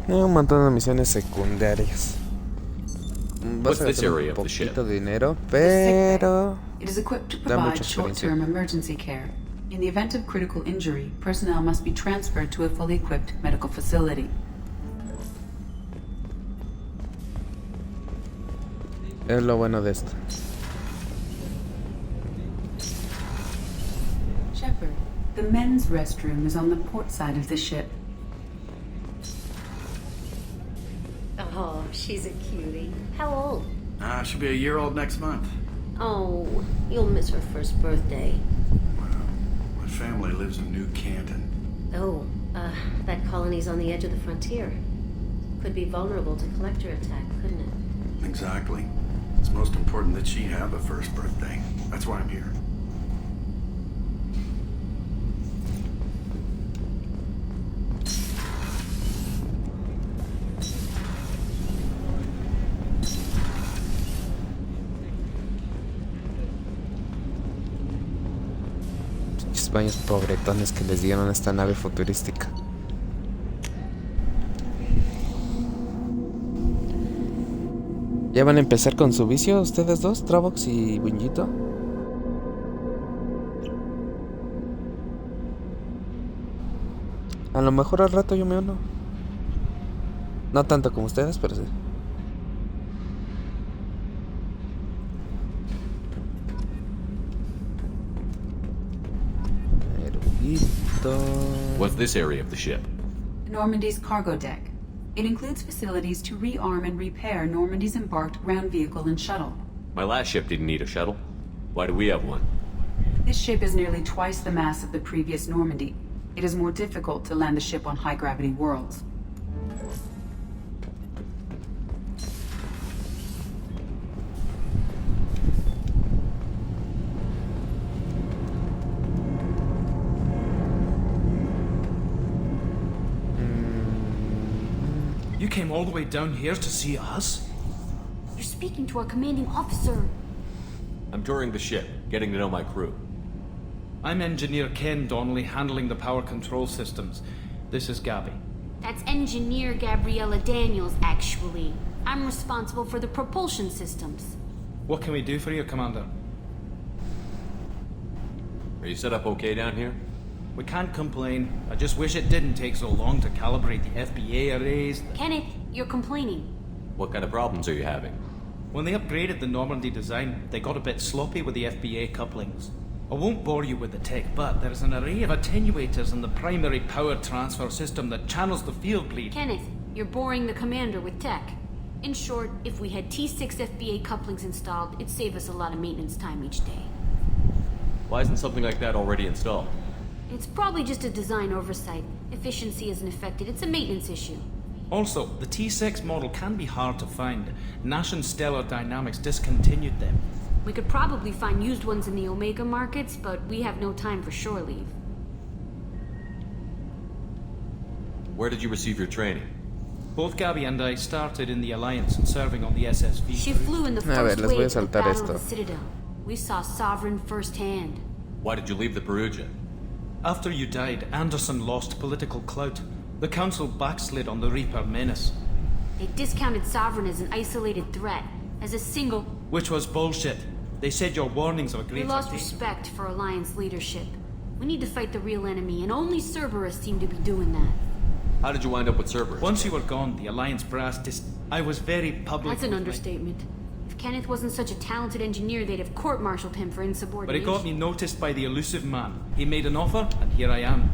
[SPEAKER 1] Un montón de misiones secundarias.
[SPEAKER 13] What's this area of the ship?
[SPEAKER 1] Poquito dinero, pero
[SPEAKER 6] it is equipped to provide short-term emergency care. In the event of critical injury, personnel must be transferred to a fully equipped medical facility.
[SPEAKER 1] Es lo bueno de esto.
[SPEAKER 6] Shepard, the men's restroom is on the port side of the ship.
[SPEAKER 22] Oh, she's a cutie. How old?
[SPEAKER 23] She'll be a year old next month.
[SPEAKER 22] Oh, you'll miss her first birthday.
[SPEAKER 23] Well, my family lives in New Canton.
[SPEAKER 22] Oh, that colony's on the edge of the frontier. Could be vulnerable to collector attack, couldn't it?
[SPEAKER 23] Exactly. It's most important that she have a first birthday. That's why I'm here.
[SPEAKER 1] Baños pobretones que les dieron a esta nave futurística. ¿Ya van a empezar con su vicio ustedes dos, Travox y Bunjito? A lo mejor al rato yo me uno. No tanto como ustedes, pero sí.
[SPEAKER 13] What's this area of the ship?
[SPEAKER 6] Normandy's cargo deck. It includes facilities to rearm and repair Normandy's embarked ground vehicle and shuttle.
[SPEAKER 13] My last ship didn't need a shuttle. Why do we have one?
[SPEAKER 6] This ship is nearly twice the mass of the previous Normandy. It is more difficult to land the ship on high-gravity worlds.
[SPEAKER 16] You came all the way down here to see us?
[SPEAKER 18] You're speaking to our commanding officer.
[SPEAKER 13] I'm touring the ship, getting to know my crew.
[SPEAKER 16] I'm Engineer Ken Donnelly, handling the power control systems. This is Gabby.
[SPEAKER 18] That's Engineer Gabriella Daniels, actually. I'm responsible for the propulsion systems.
[SPEAKER 16] What can we do for you, Commander?
[SPEAKER 13] Are you set up okay down here?
[SPEAKER 16] We can't complain. I just wish it didn't take so long to calibrate the FBA arrays.
[SPEAKER 18] Kenneth, you're complaining.
[SPEAKER 13] What kind of problems are you having?
[SPEAKER 16] When they upgraded the Normandy design, they got a bit sloppy with the FBA couplings. I won't bore you with the tech, but there's an array of attenuators in the primary power transfer system that channels the field bleed.
[SPEAKER 5] Kenneth, you're boring the commander with tech. In short, if we had T6 FBA couplings installed, it'd save us a lot of maintenance time each day.
[SPEAKER 13] Why isn't something like that already installed?
[SPEAKER 5] It's probably just a design oversight. Efficiency isn't affected, it's a maintenance issue.
[SPEAKER 16] Also, the T6 model can be hard to find. Nash and Stellar Dynamics discontinued them.
[SPEAKER 5] We could probably find used ones in the Omega markets, but we have no time for shore leave.
[SPEAKER 13] Where did you receive your training?
[SPEAKER 16] Both Gabby and I started in the Alliance and serving on the SSV.
[SPEAKER 5] She flew in the first wave of the Battle of the Citadel. We saw Sovereign firsthand.
[SPEAKER 13] Why did you leave the Perugia?
[SPEAKER 16] After you died, Anderson lost political clout. The Council backslid on the Reaper menace.
[SPEAKER 5] They discounted Sovereign as an isolated threat, as a single...
[SPEAKER 16] Which was bullshit. They said your warnings of a greater...
[SPEAKER 5] We lost respect for Alliance leadership. We need to fight the real enemy, and only Cerberus seemed to be doing that.
[SPEAKER 13] How did you wind up with Cerberus?
[SPEAKER 16] Once you were gone, the Alliance brass I was very public.
[SPEAKER 5] That's an understatement. If Kenneth wasn't such a talented engineer, they'd have court-martialed him for insubordination.
[SPEAKER 16] But it got me noticed by the elusive man. He made an offer, and here I am.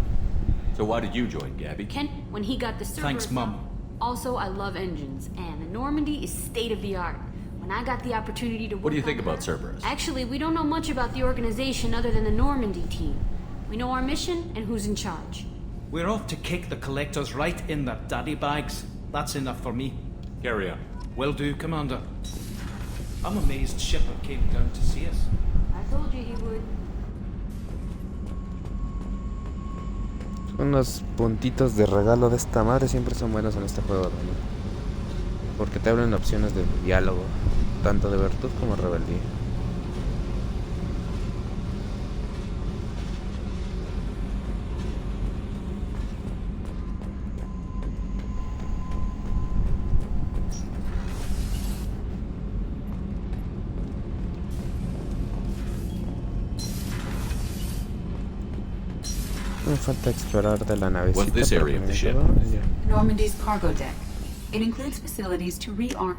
[SPEAKER 13] So why did you join, Gabby?
[SPEAKER 5] Ken, when he got the Cerberus...
[SPEAKER 16] Thanks, Mum.
[SPEAKER 5] Also, I love engines, and the Normandy is state-of-the-art. When I got the opportunity to work...
[SPEAKER 13] What do you think about Cerberus?
[SPEAKER 5] Actually, we don't know much about the organization other than the Normandy team. We know our mission and who's in charge.
[SPEAKER 16] We're off to kick the collectors right in their daddy bags. That's enough for me.
[SPEAKER 13] Carry on.
[SPEAKER 16] Will do, Commander. I'm amazed Shepard came down to see us.
[SPEAKER 5] I told you he would.
[SPEAKER 1] Unos puntitos de regalo de esta madre siempre son buenos en este juego, ¿no? Porque te abren opciones de diálogo, tanto de virtud como rebeldía. Me falta explorar de la navecita.
[SPEAKER 13] What's this area of the ship?
[SPEAKER 6] Normandy's cargo deck. It includes facilities to rearm.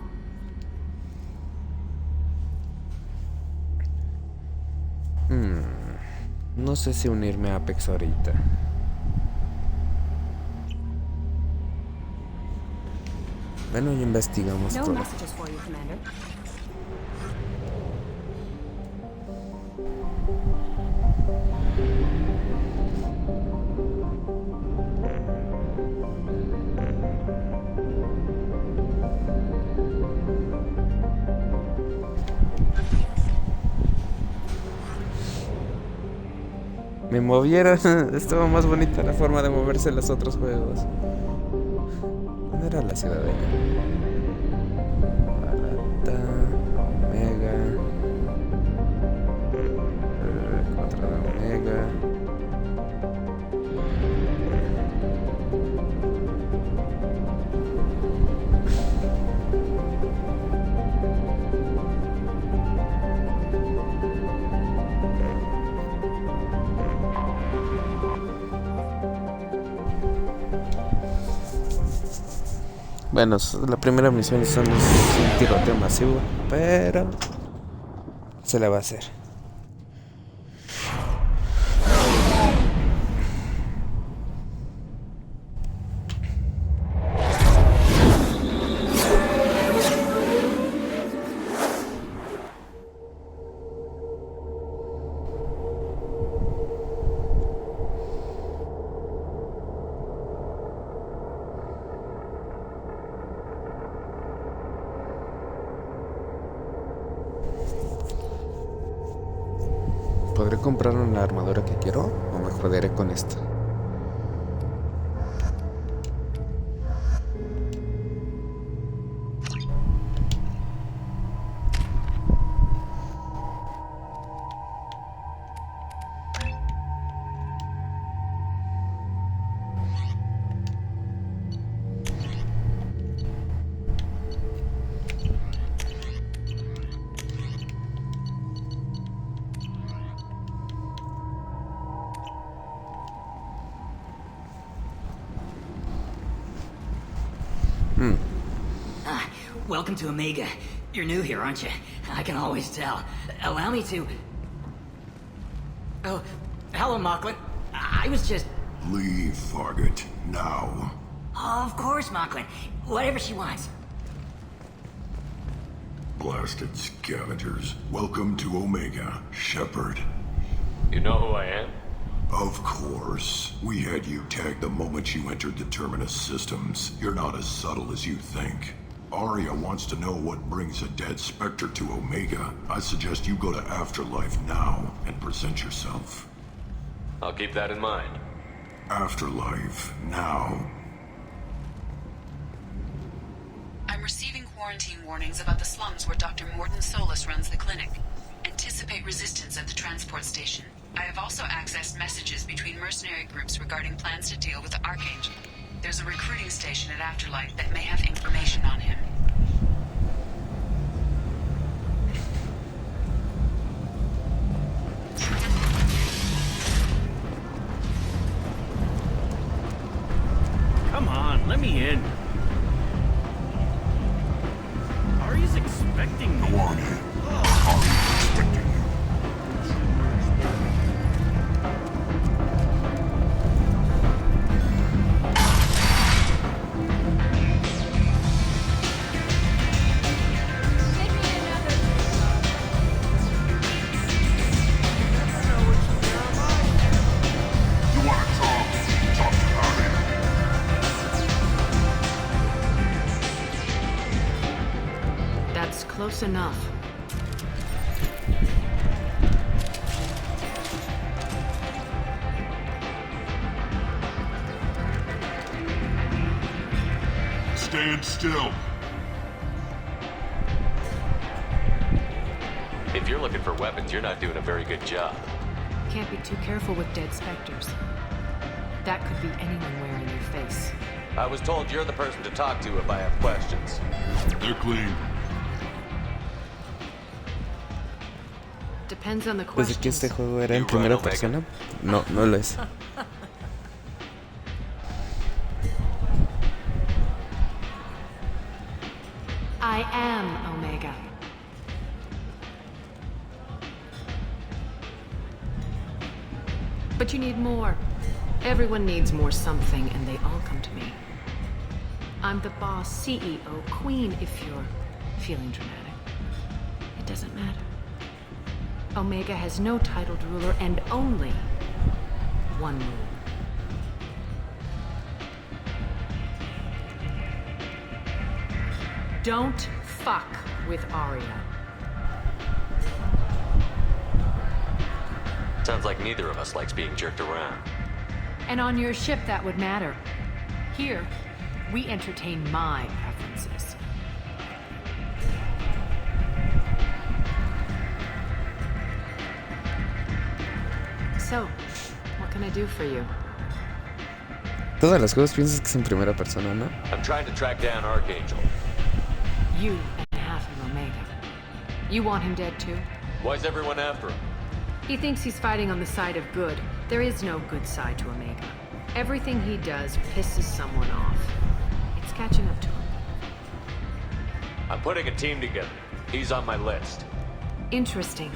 [SPEAKER 1] No sé si unirme a Apex ahorita. Bueno, ya investigamos todo. Me movieron. Estaba más bonita la forma de moverse en los otros juegos. ¿Dónde era la ciudadela? Barata, Omega. Otra de Omega. Bueno, la primera misión es un tiroteo masivo, pero se le va a hacer. ¿Podré comprar la armadura que quiero o me joderé con esto?
[SPEAKER 8] Welcome to Omega. You're new here, aren't you? I can always tell. Allow me to... Oh, hello, Mocklin. I was just...
[SPEAKER 10] Leave, Fargate, now.
[SPEAKER 8] Of course, Mocklin. Whatever she wants.
[SPEAKER 10] Blasted scavengers. Welcome to Omega, Shepard.
[SPEAKER 13] You know who I am?
[SPEAKER 10] Of course. We had you tagged the moment you entered the Terminus systems. You're not as subtle as you think. Aria wants to know what brings a dead Spectre to Omega. I suggest you go to Afterlife now and present yourself.
[SPEAKER 13] I'll keep that in mind.
[SPEAKER 10] Afterlife, now.
[SPEAKER 6] I'm receiving quarantine warnings about the slums where Dr. Morton Solus runs the clinic. Anticipate resistance at the transport station. I have also accessed messages between mercenary groups regarding plans to deal with the Archangel. There's a recruiting station at Afterlife that may have information on him.
[SPEAKER 11] Come on, let me in. Ari's expecting me.
[SPEAKER 10] Go on in. Ari's expecting you.
[SPEAKER 2] Close enough.
[SPEAKER 10] Stand still.
[SPEAKER 13] If you're looking for weapons, you're not doing a very good job.
[SPEAKER 2] Can't be too careful with dead specters. That could be anyone wearing your face.
[SPEAKER 13] I was told you're the person to talk to if I have questions.
[SPEAKER 10] They're clean.
[SPEAKER 2] Depends on the
[SPEAKER 1] Desde que este
[SPEAKER 2] questions.
[SPEAKER 1] juego era en primera persona, no lo es.
[SPEAKER 2] I am Omega. But you need more. Everyone needs more something, and they all come to me. I'm the boss, CEO, queen, if you're feeling dramatic. It doesn't matter. Omega has no titled ruler and only one rule. Don't fuck with Aria.
[SPEAKER 13] Sounds like neither of us likes being jerked around.
[SPEAKER 2] And on your ship, that would matter. Here, we entertain my preferences. So, what can I do for you?
[SPEAKER 1] Todas las juegos piensas que es en primera persona, ¿no?
[SPEAKER 13] I'm trying to track down Archangel.
[SPEAKER 2] You and half of Omega. You want him dead too?
[SPEAKER 13] Why's everyone after him?
[SPEAKER 2] He thinks he's fighting on the side of good. There is no good side to Omega. Everything he does pisses someone off. It's catching up to him.
[SPEAKER 13] I'm putting a team together. He's on my list.
[SPEAKER 2] Interesting.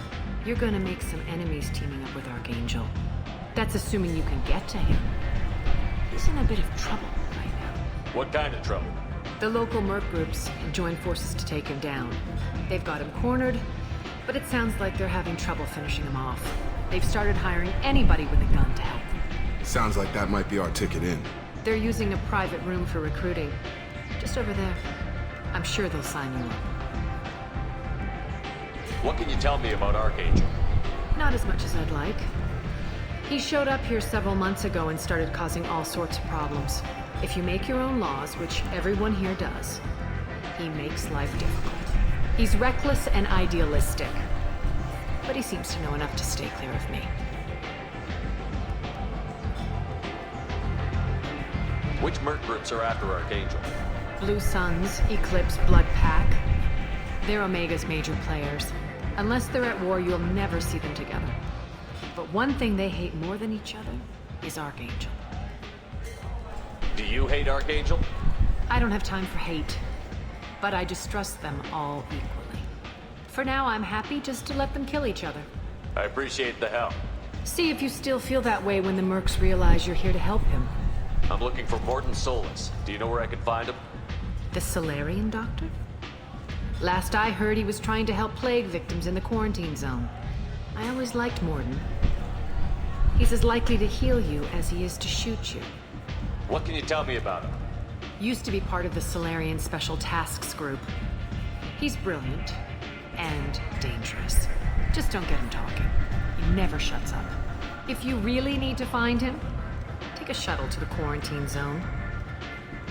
[SPEAKER 2] You're gonna make some enemies teaming up with Archangel. That's assuming you can get to him. He's in a bit of trouble right now.
[SPEAKER 13] What kind of trouble?
[SPEAKER 2] The local merc groups have joined forces to take him down. They've got him cornered, but it sounds like they're having trouble finishing him off. They've started hiring anybody with a gun to help them.
[SPEAKER 12] Sounds like that might be our ticket in.
[SPEAKER 2] They're using a private room for recruiting. Just over there. I'm sure they'll sign you up.
[SPEAKER 13] What can you tell me about Archangel?
[SPEAKER 2] Not as much as I'd like. He showed up here several months ago and started causing all sorts of problems. If you make your own laws, which everyone here does, he makes life difficult. He's reckless and idealistic. But he seems to know enough to stay clear of me.
[SPEAKER 13] Which merc groups are after Archangel?
[SPEAKER 2] Blue Suns, Eclipse, Blood Pack. They're Omega's major players. Unless they're at war, you'll never see them together. But one thing they hate more than each other is Archangel.
[SPEAKER 13] Do you hate Archangel?
[SPEAKER 2] I don't have time for hate, but I distrust them all equally.
[SPEAKER 7] For now, I'm happy just to let them kill each other.
[SPEAKER 13] I appreciate the help.
[SPEAKER 7] See if you still feel that way when the mercs realize you're here to help him.
[SPEAKER 13] I'm looking for Morton Solus. Do you know where I can find him?
[SPEAKER 7] The Solarian doctor? Last I heard, he was trying to help plague victims in the quarantine zone. I always liked Morton. He's as likely to heal you as he is to shoot you.
[SPEAKER 13] What can you tell me about him?
[SPEAKER 7] Used to be part of the Solarian Special Tasks Group. He's brilliant and dangerous. Just don't get him talking. He never shuts up. If you really need to find him, take a shuttle to the quarantine zone.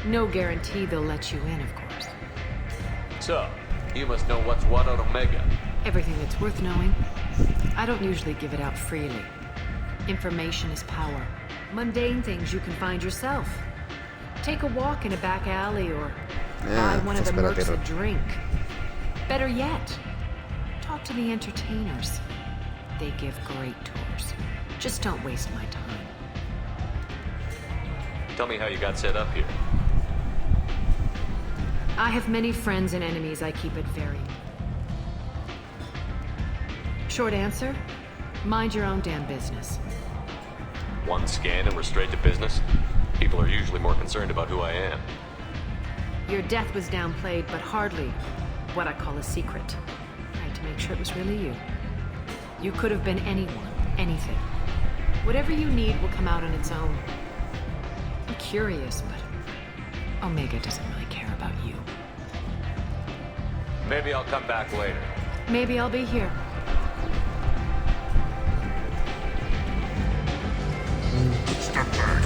[SPEAKER 7] No guarantee they'll let you in, of course.
[SPEAKER 13] So, you must know what's what on Omega.
[SPEAKER 7] Everything that's worth knowing. I don't usually give it out freely. Information is power. Mundane things you can find yourself. Take a walk in a back alley or buy one of the mercs a drink. Better yet, talk to the entertainers. They give great tours. Just don't waste my time.
[SPEAKER 13] Tell me how you got set up here.
[SPEAKER 7] I have many friends and enemies I keep at ferry. Short answer, mind your own damn business.
[SPEAKER 13] One scan and we're straight to business? People are usually more concerned about who I am.
[SPEAKER 7] Your death was downplayed, but hardly what I call a secret. I had to make sure it was really you. You could have been anyone, anything. Whatever you need will come out on its own. I'm curious, but Omega doesn't really care about you.
[SPEAKER 13] Maybe I'll come back later.
[SPEAKER 7] Maybe I'll be here.
[SPEAKER 10] Step back.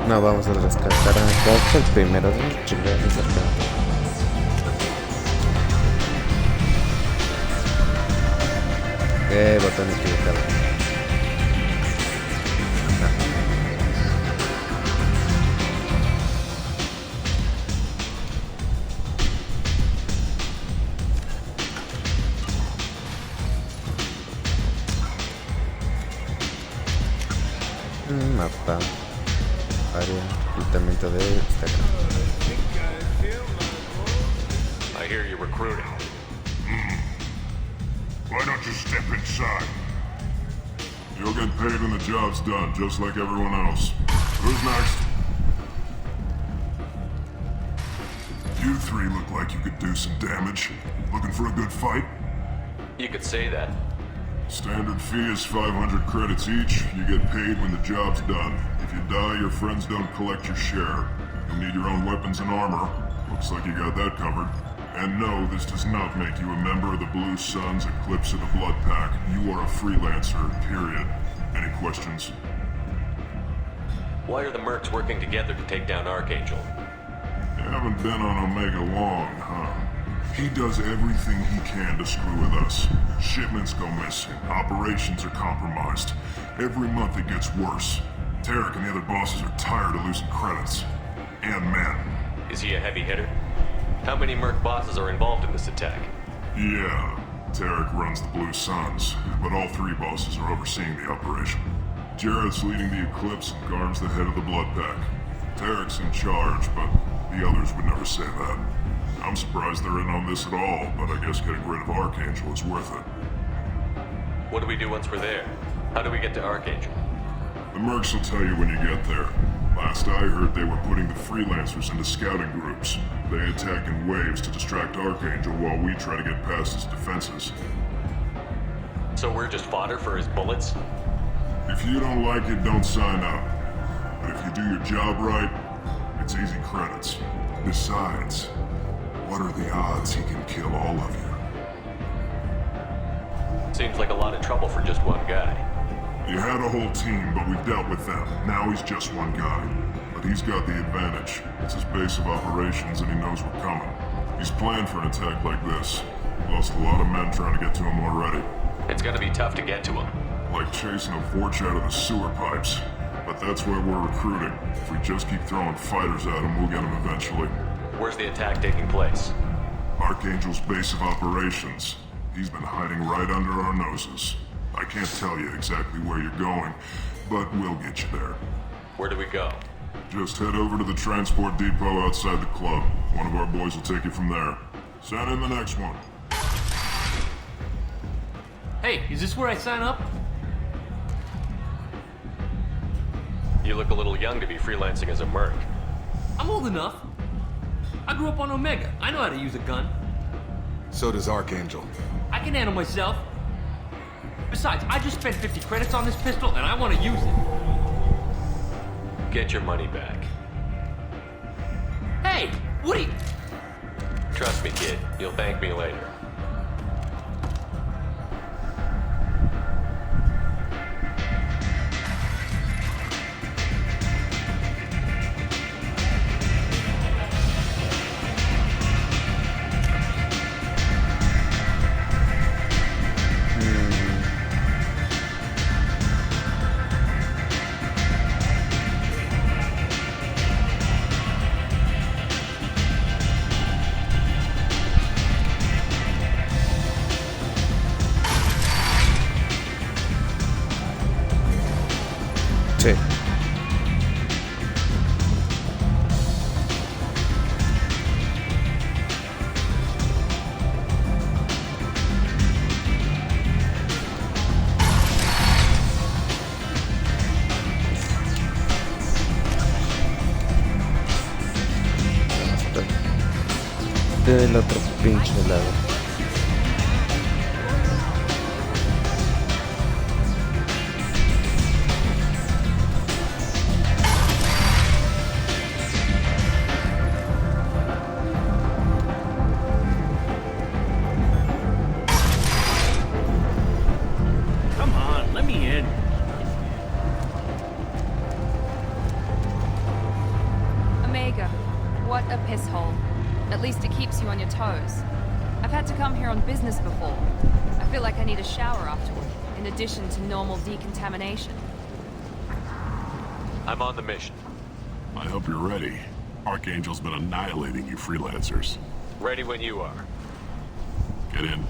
[SPEAKER 1] No, vamos a rescatar a Cox el primero de los chingados cerca. Botón equivocado. Mapa. Área, reclutamiento de esta acá.
[SPEAKER 13] I hear you're recruiting.
[SPEAKER 10] Why don't you step inside? You'll get paid when the job's done, just like everyone else. Who's next? You three look like you could do some damage. Looking for a good fight?
[SPEAKER 13] You could say that.
[SPEAKER 10] Standard fee is 500 credits each. You get paid when the job's done. If you die, your friends don't collect your share. You'll need your own weapons and armor. Looks like you got that covered. And no, this does not make you a member of the Blue Suns Eclipse of the Blood Pack. You are a freelancer, period. Any questions?
[SPEAKER 13] Why are the mercs working together to take down Archangel?
[SPEAKER 10] You haven't been on Omega long, huh? He does everything he can to screw with us. Shipments go missing, operations are compromised. Every month it gets worse. Tarek and the other bosses are tired of losing credits. And men.
[SPEAKER 13] Is he a heavy hitter? How many merc bosses are involved in this attack?
[SPEAKER 10] Yeah, Tarek runs the Blue Suns, but all three bosses are overseeing the operation. Jarrett's leading the Eclipse and Garm's the head of the Blood Pack. Tarek's in charge, but the others would never say that. I'm surprised they're in on this at all, but I guess getting rid of Archangel is worth it.
[SPEAKER 13] What do we do once we're there? How do we get to Archangel?
[SPEAKER 10] The mercs will tell you when you get there. Last I heard, they were putting the freelancers into scouting groups. They attack in waves to distract Archangel while we try to get past his defenses.
[SPEAKER 13] So we're just fodder for his bullets?
[SPEAKER 10] If you don't like it, don't sign up. But if you do your job right, it's easy credits. Besides, what are the odds he can kill all of you?
[SPEAKER 13] Seems like a lot of trouble for just one guy.
[SPEAKER 10] You had a whole team, but we dealt with them. Now he's just one guy. But he's got the advantage. It's his base of operations and he knows we're coming. He's planned for an attack like this. Lost a lot of men trying to get to him already.
[SPEAKER 13] It's gonna be tough to get to him.
[SPEAKER 10] Like chasing a Vorch out of the sewer pipes. But that's why we're recruiting. If we just keep throwing fighters at him, we'll get him eventually.
[SPEAKER 13] Where's the attack taking place?
[SPEAKER 10] Archangel's base of operations. He's been hiding right under our noses. I can't tell you exactly where you're going, but we'll get you there.
[SPEAKER 13] Where do we go?
[SPEAKER 10] Just head over to the transport depot outside the club. One of our boys will take you from there. Send in the next one.
[SPEAKER 11] Hey, is this where I sign up?
[SPEAKER 13] You look a little young to be freelancing as a merc.
[SPEAKER 11] I'm old enough. I grew up on Omega. I know how to use a gun.
[SPEAKER 12] So does Archangel.
[SPEAKER 11] I can handle myself. Besides, I just spent 50 credits on this pistol and I want to use it.
[SPEAKER 13] Get your money back.
[SPEAKER 11] Hey, what are you...
[SPEAKER 13] Trust me, kid. You'll thank me later.
[SPEAKER 1] Sí. Del otro pinche lado.
[SPEAKER 2] To normal decontamination.
[SPEAKER 13] I'm on the mission.
[SPEAKER 10] I hope you're ready. Archangel's been annihilating you freelancers.
[SPEAKER 13] Ready when you are.
[SPEAKER 10] Get in.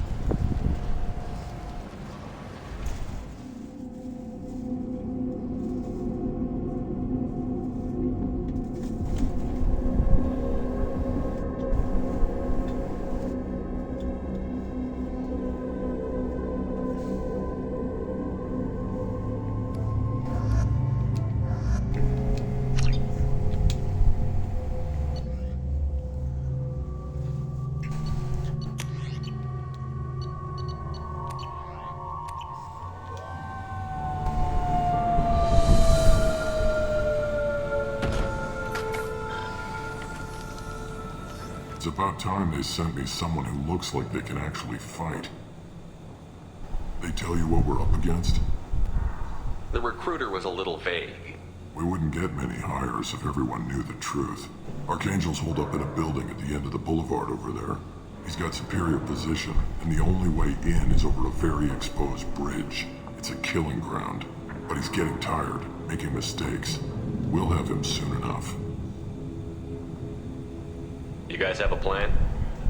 [SPEAKER 10] It's about time they sent me someone who looks like they can actually fight. They tell you what we're up against?
[SPEAKER 13] The recruiter was a little vague.
[SPEAKER 10] We wouldn't get many hires if everyone knew the truth. Archangel's holed up in a building at the end of the boulevard over there. He's got superior position, and the only way in is over a very exposed bridge. It's a killing ground. But he's getting tired, making mistakes. We'll have him soon enough.
[SPEAKER 13] You guys have a plan?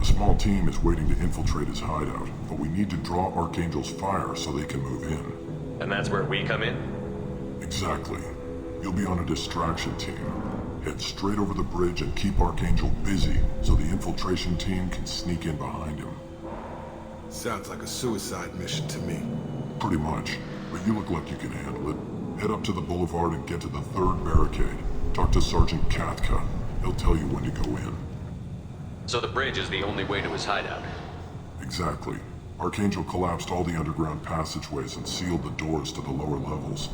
[SPEAKER 10] A small team is waiting to infiltrate his hideout, but we need to draw Archangel's fire so they can move in.
[SPEAKER 13] And that's where we come in?
[SPEAKER 10] Exactly. You'll be on a distraction team. Head straight over the bridge and keep Archangel busy so the infiltration team can sneak in behind him.
[SPEAKER 12] Sounds like a suicide mission to me.
[SPEAKER 10] Pretty much, but you look like you can handle it. Head up to the boulevard and get to the third barricade. Talk to Sergeant Katka. He'll tell you when to go in.
[SPEAKER 13] So the bridge is the only way to his hideout?
[SPEAKER 10] Exactly. Archangel collapsed all the underground passageways and sealed the doors to the lower levels.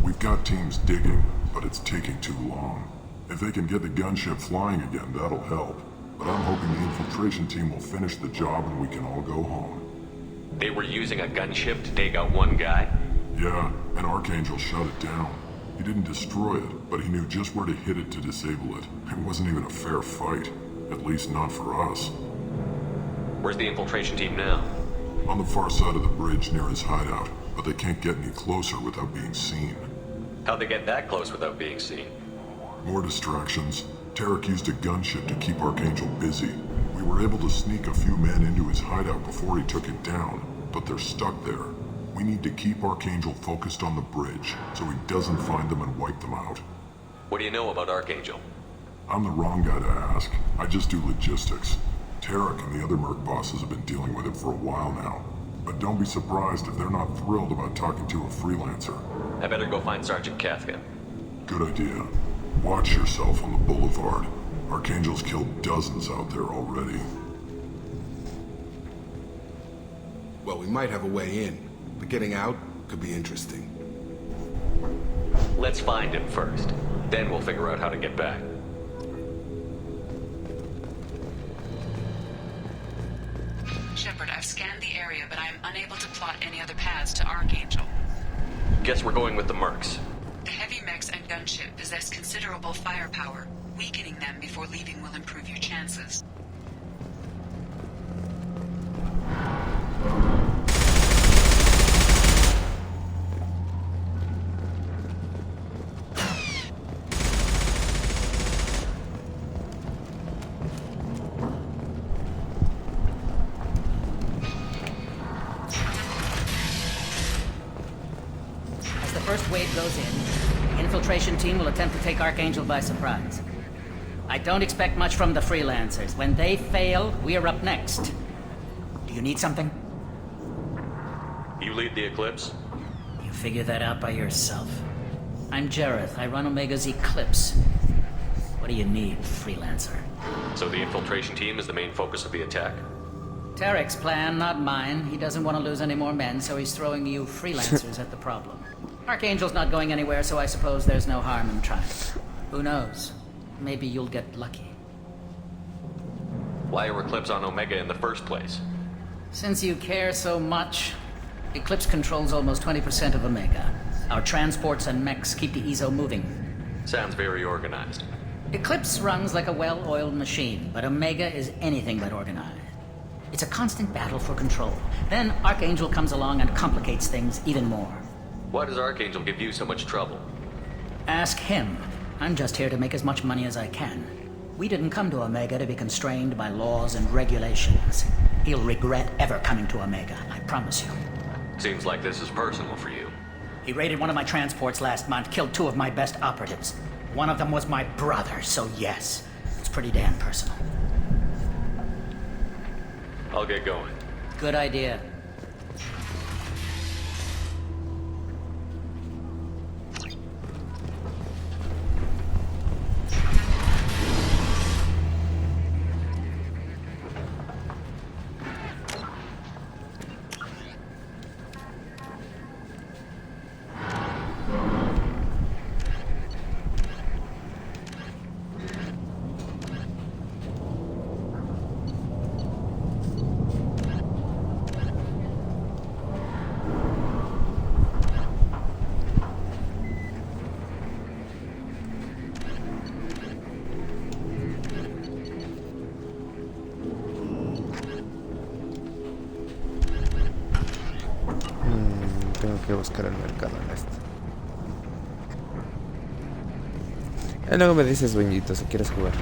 [SPEAKER 10] We've got teams digging, but it's taking too long. If they can get the gunship flying again, that'll help. But I'm hoping the infiltration team will finish the job and we can all go home.
[SPEAKER 13] They were using a gunship to take out one guy?
[SPEAKER 10] Yeah, and Archangel shut it down. He didn't destroy it, but he knew just where to hit it to disable it. It wasn't even a fair fight. At least not for us.
[SPEAKER 13] Where's the infiltration team now?
[SPEAKER 10] On the far side of the bridge near his hideout, but they can't get any closer without being seen.
[SPEAKER 13] How'd they get that close without being seen?
[SPEAKER 10] More distractions. Tarek used a gunship to keep Archangel busy. We were able to sneak a few men into his hideout before he took it down, but they're stuck there. We We need to keep Archangel focused on the bridge, so he doesn't find them and wipe them out.
[SPEAKER 13] What do you know about Archangel?
[SPEAKER 10] I'm the wrong guy to ask. I just do logistics. Tarek and the other Merc bosses have been dealing with him for a while now. But don't be surprised if they're not thrilled about talking to a freelancer.
[SPEAKER 13] I better go find Sergeant Kafka.
[SPEAKER 10] Good idea. Watch yourself on the boulevard. Archangel's killed dozens out there already.
[SPEAKER 12] Well, we might have a way in, but getting out could be interesting.
[SPEAKER 13] Let's find him first. Then we'll figure out how to get back.
[SPEAKER 6] Shepard, I've scanned the area, but I am unable to plot any other paths to Archangel.
[SPEAKER 13] Guess we're going with the Mercs.
[SPEAKER 6] The heavy mechs and gunship possess considerable firepower. Weakening them before leaving will improve your chances.
[SPEAKER 8] First wave goes in, the infiltration team will attempt to take Archangel by surprise. I don't expect much from the freelancers. When they fail, we're up next. Do you need something?
[SPEAKER 13] You lead the Eclipse?
[SPEAKER 8] You figure that out by yourself. I'm Jareth. I run Omega's Eclipse. What do you need, freelancer?
[SPEAKER 13] So the infiltration team is the main focus of the attack?
[SPEAKER 8] Tarek's plan, not mine. He doesn't want to lose any more men, so he's throwing you freelancers at the problem. Archangel's not going anywhere, so I suppose there's no harm in trying. Who knows? Maybe you'll get lucky.
[SPEAKER 13] Why are Eclipse on Omega in the first place?
[SPEAKER 8] Since you care so much, Eclipse controls almost 20% of Omega. Our transports and mechs keep the EZO moving.
[SPEAKER 13] Sounds very organized.
[SPEAKER 8] Eclipse runs like a well-oiled machine, but Omega is anything but organized. It's a constant battle for control. Then Archangel comes along and complicates things even more.
[SPEAKER 13] Why does Archangel give you so much trouble?
[SPEAKER 8] Ask him. I'm just here to make as much money as I can. We didn't come to Omega to be constrained by laws and regulations. He'll regret ever coming to Omega, I promise you.
[SPEAKER 13] Seems like this is personal for you.
[SPEAKER 8] He raided one of my transports last month, killed 2 of my best operatives. One of them was my brother, so yes, it's pretty damn personal.
[SPEAKER 13] I'll get going.
[SPEAKER 8] Good idea.
[SPEAKER 1] Tengo que buscar el mercado en esto. Luego me dices, Buñito, si quieres jugar.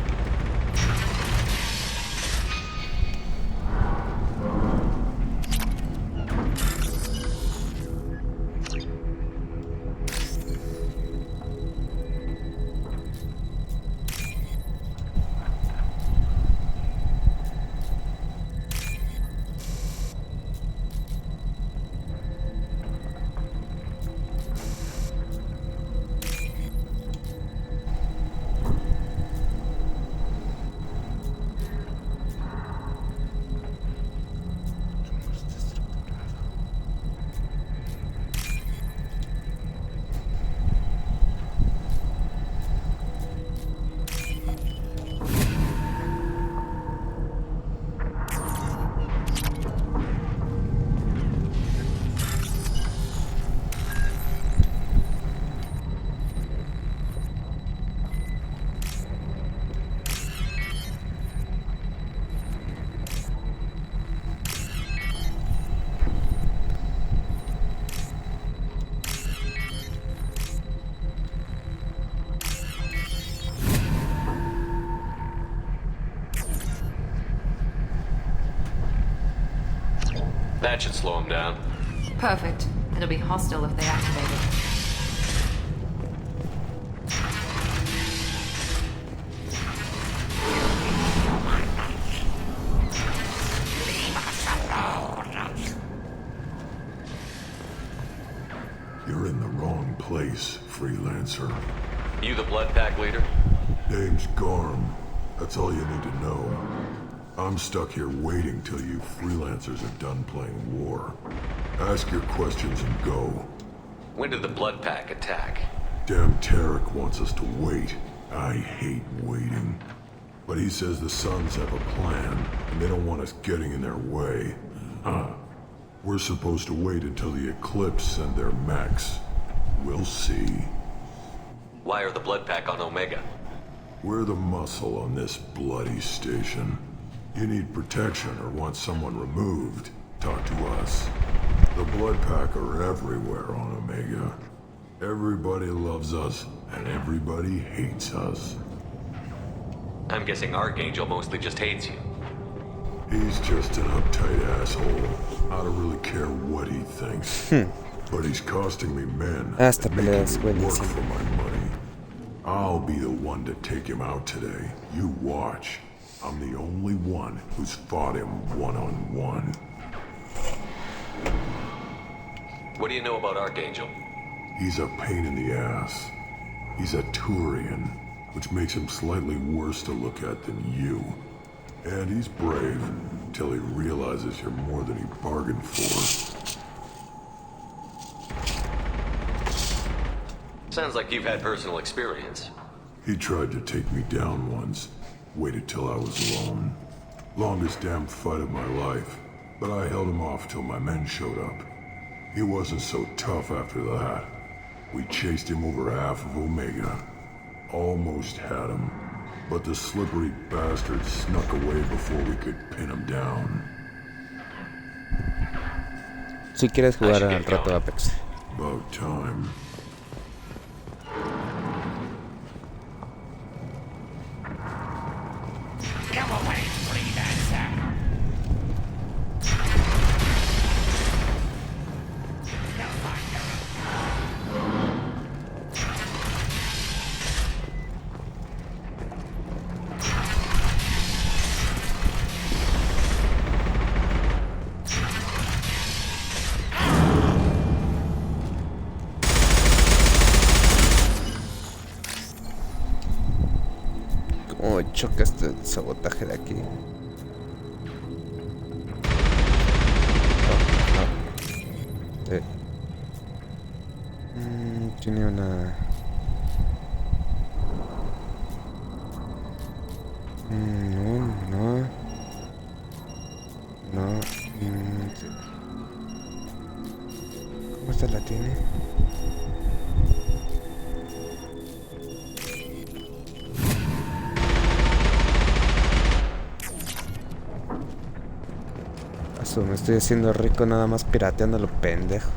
[SPEAKER 13] That should slow him down.
[SPEAKER 2] Perfect. It'll be hostile if they activate it.
[SPEAKER 10] You're in the wrong place, freelancer.
[SPEAKER 13] You the Blood Pack leader?
[SPEAKER 10] Name's Garm. That's all you need to know. I'm stuck here waiting till you freelancers are done playing war. Ask your questions and go.
[SPEAKER 13] When did the Blood Pack attack?
[SPEAKER 10] Damn Tarek wants us to wait. I hate waiting. But he says the Suns have a plan, and they don't want us getting in their way. We're supposed to wait until the Eclipse send their mechs. We'll see.
[SPEAKER 13] Why are the Blood Pack on Omega?
[SPEAKER 10] We're the muscle on this bloody station. You need protection or want someone removed, talk to us. The Blood Pack are everywhere on Omega. Everybody loves us, and everybody hates us.
[SPEAKER 13] I'm guessing Archangel mostly just hates you.
[SPEAKER 10] He's just an uptight asshole. I don't really care what he thinks. But he's costing me men.
[SPEAKER 1] Esta pelea es
[SPEAKER 10] work
[SPEAKER 1] buenísima.
[SPEAKER 10] for my money. I'll be the one to take him out today. You watch. I'm the only one who's fought him one-on-one.
[SPEAKER 13] What do you know about Archangel?
[SPEAKER 10] He's a pain in the ass. He's a Turian, which makes him slightly worse to look at than you. And he's brave, until he realizes you're more than he bargained for.
[SPEAKER 13] Sounds like you've had personal experience.
[SPEAKER 10] He tried to take me down once. Waited till I was alone. Longest damn fight of my life. But I held him off till my men showed up. He wasn't so tough after that. We chased him over half of Omega. Almost had him. But the slippery bastard snuck away before we could pin him down.
[SPEAKER 1] Si quieres jugar al rato Apex.
[SPEAKER 10] About time.
[SPEAKER 20] Come away, freelancer.
[SPEAKER 1] Cómo choca este sabotaje de aquí. Tiene una... No. ¿Cómo esta la tiene? Me estoy haciendo rico nada más pirateando lo pendejo.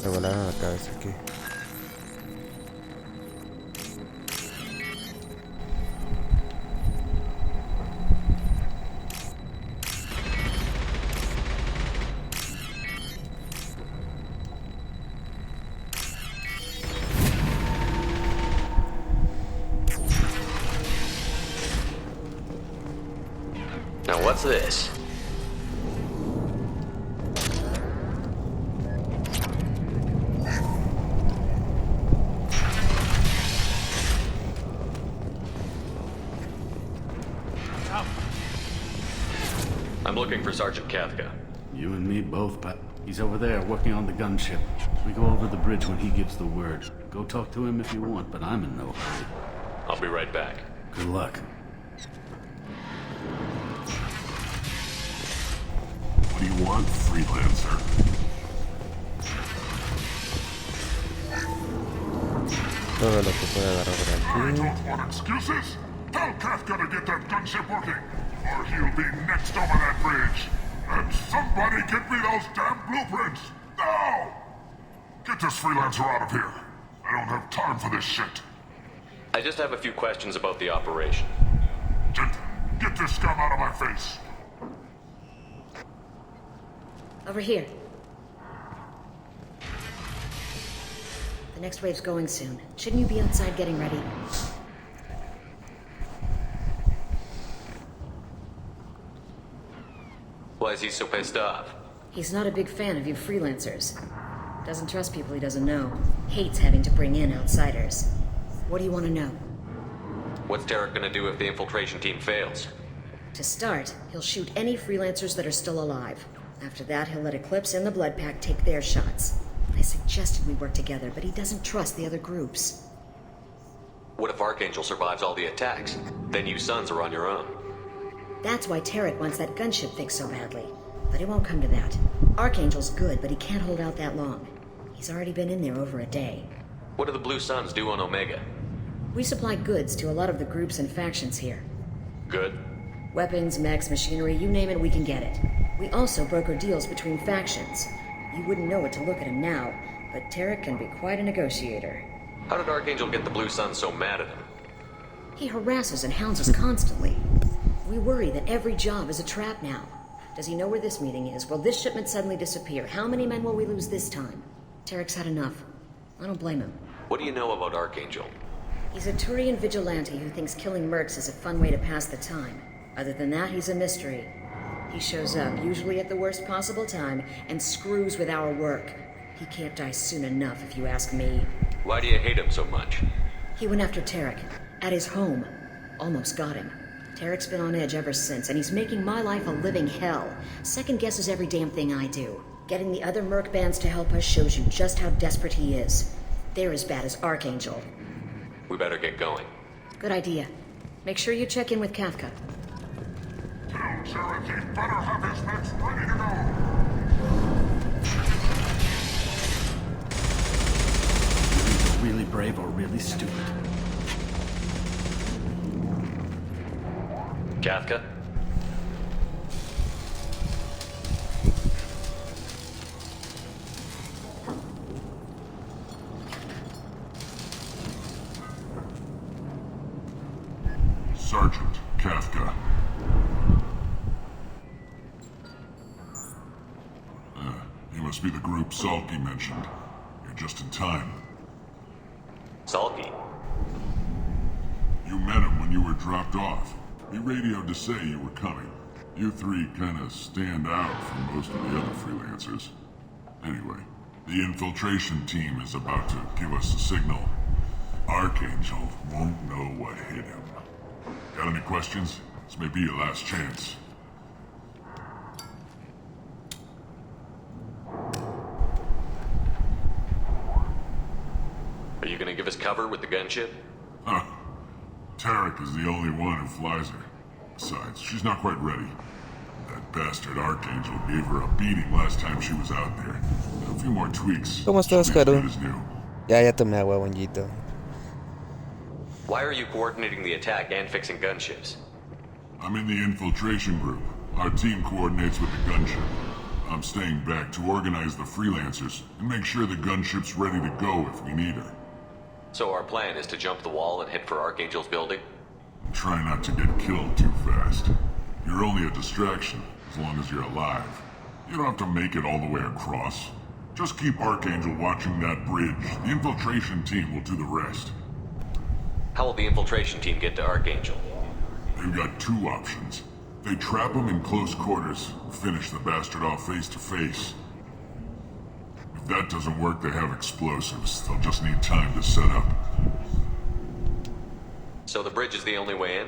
[SPEAKER 1] Me volaron la cabeza aquí.
[SPEAKER 13] Now what's this? I'm looking for Sergeant Kafka.
[SPEAKER 9] You and me both, but he's over there working on the gunship. We go over the bridge when he gives the word. Go talk to him if you want, but I'm in no hurry.
[SPEAKER 13] I'll be right back.
[SPEAKER 9] Good luck.
[SPEAKER 10] What do you want, freelancer?
[SPEAKER 1] Todo lo que pueda agarrar por
[SPEAKER 10] I
[SPEAKER 1] aquí.
[SPEAKER 10] don't want excuses. Tell Kafka to get that gunship working, or he'll be next over that bridge. And somebody get me those damn blueprints! Now! Get this freelancer out of here. I don't have time for this shit.
[SPEAKER 13] I just have a few questions about the operation.
[SPEAKER 10] Get this scum out of my face.
[SPEAKER 3] Over here. The next wave's going soon. Shouldn't you be outside getting ready?
[SPEAKER 13] Why is he so pissed off?
[SPEAKER 3] He's not a big fan of you freelancers. Doesn't trust people he doesn't know. Hates having to bring in outsiders. What do you want to know?
[SPEAKER 13] What's Tarek gonna do if the infiltration team fails?
[SPEAKER 3] To start, he'll shoot any freelancers that are still alive. After that, he'll let Eclipse and the Blood Pack take their shots. I suggested we work together, but he doesn't trust the other groups.
[SPEAKER 13] What if Archangel survives all the attacks? Then you sons are on your own.
[SPEAKER 3] That's why Tarek wants that gunship fixed so badly. But it won't come to that. Archangel's good, but he can't hold out that long. He's already been in there over a day.
[SPEAKER 13] What do the Blue Suns do on Omega?
[SPEAKER 3] We supply goods to a lot of the groups and factions here.
[SPEAKER 13] Good.
[SPEAKER 3] Weapons, mechs, machinery, you name it, we can get it. We also broker deals between factions. You wouldn't know it to look at him now, but Tarek can be quite a negotiator.
[SPEAKER 13] How did Archangel get the Blue Suns so mad at him?
[SPEAKER 3] He harasses and hounds us constantly. We worry that every job is a trap now. Does he know where this meeting is? Will this shipment suddenly disappear? How many men will we lose this time? Tarek's had enough. I don't blame him.
[SPEAKER 13] What do you know about Archangel?
[SPEAKER 3] He's a Turian vigilante who thinks killing mercs is a fun way to pass the time. Other than that, he's a mystery. He shows up, usually at the worst possible time, and screws with our work. He can't die soon enough, if you ask me.
[SPEAKER 13] Why do you hate him so much?
[SPEAKER 3] He went after Tarek, at his home. Almost got him. Tarek's been on edge ever since, and he's making my life a living hell. Second guesses every damn thing I do. Getting the other merc bands to help us shows you just how desperate he is. They're as bad as Archangel.
[SPEAKER 13] We better get going.
[SPEAKER 3] Good idea. Make sure you check in with Kafka.
[SPEAKER 10] Tell Sheriff he better have his mechs ready to go.
[SPEAKER 23] You're either really brave or really stupid.
[SPEAKER 13] Kafka?
[SPEAKER 10] Sergeant Kafka. You must be the group Salky mentioned. You're just in time.
[SPEAKER 13] Salky?
[SPEAKER 10] You met him when you were dropped off. He radioed to say you were coming. You three kinda stand out from most of the other freelancers. Anyway, the infiltration team is about to give us a signal. Archangel won't know what hit him. Got any questions? This may be your last chance.
[SPEAKER 13] Are you gonna give us cover with the gunship?
[SPEAKER 10] Huh. Tarek is the only one who flies her. Besides, she's not quite ready. That bastard Archangel gave her a beating last time she was out there. A few more tweaks.
[SPEAKER 1] ¿Cómo estás, Caro?
[SPEAKER 10] As new.
[SPEAKER 1] Ya tomé agua, bonito.
[SPEAKER 13] Why are you coordinating the attack and fixing gunships?
[SPEAKER 10] I'm in the infiltration group. Our team coordinates with the gunship. I'm staying back to organize the freelancers and make sure the gunship's ready to go if we need her.
[SPEAKER 13] So our plan is to jump the wall and hit for Archangel's building?
[SPEAKER 10] Try not to get killed too fast. You're only a distraction, as long as you're alive. You don't have to make it all the way across. Just keep Archangel watching that bridge. The infiltration team will do the rest.
[SPEAKER 13] How will the infiltration team get to Archangel?
[SPEAKER 10] They've got two options. They trap him in close quarters, finish the bastard off face to face. If that doesn't work, they have explosives. They'll just need time to set up.
[SPEAKER 13] So the bridge is the only way in?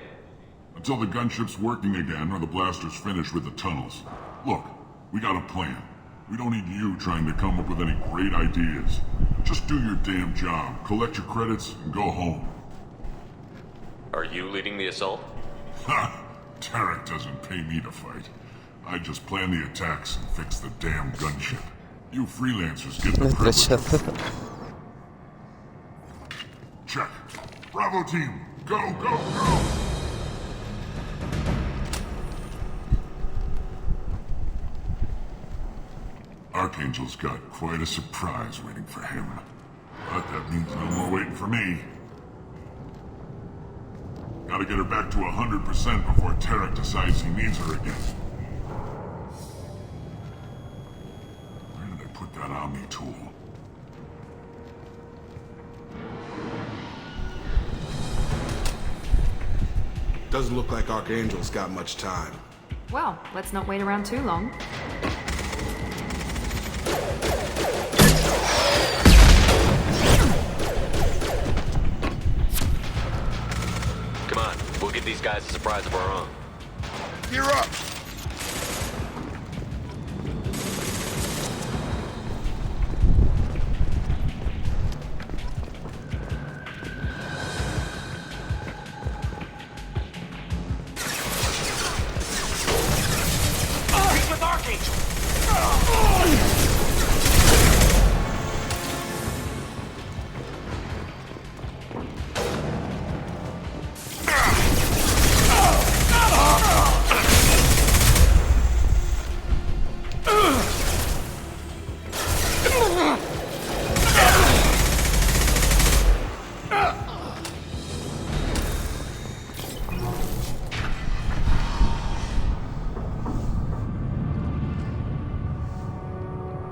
[SPEAKER 10] Until the gunship's working again or the blasters finish with the tunnels. Look, we got a plan. We don't need you trying to come up with any great ideas. Just do your damn job, collect your credits, and go home.
[SPEAKER 13] Are you leading the assault?
[SPEAKER 10] Ha! Tarek doesn't pay me to fight. I just plan the attacks and fix the damn gunship. You freelancers get the privilege. Check. Bravo team, go, go, go! Archangel's got quite a surprise waiting for him. But that means no more waiting for me. Gotta get her back to 100% before Tarek decides he needs her again. dummy tool.
[SPEAKER 12] Doesn't look like Archangel's got much time.
[SPEAKER 2] Well, let's not wait around too long.
[SPEAKER 13] Come on, we'll give these guys a surprise of our own.
[SPEAKER 12] You're up!
[SPEAKER 11] He's with Archangel!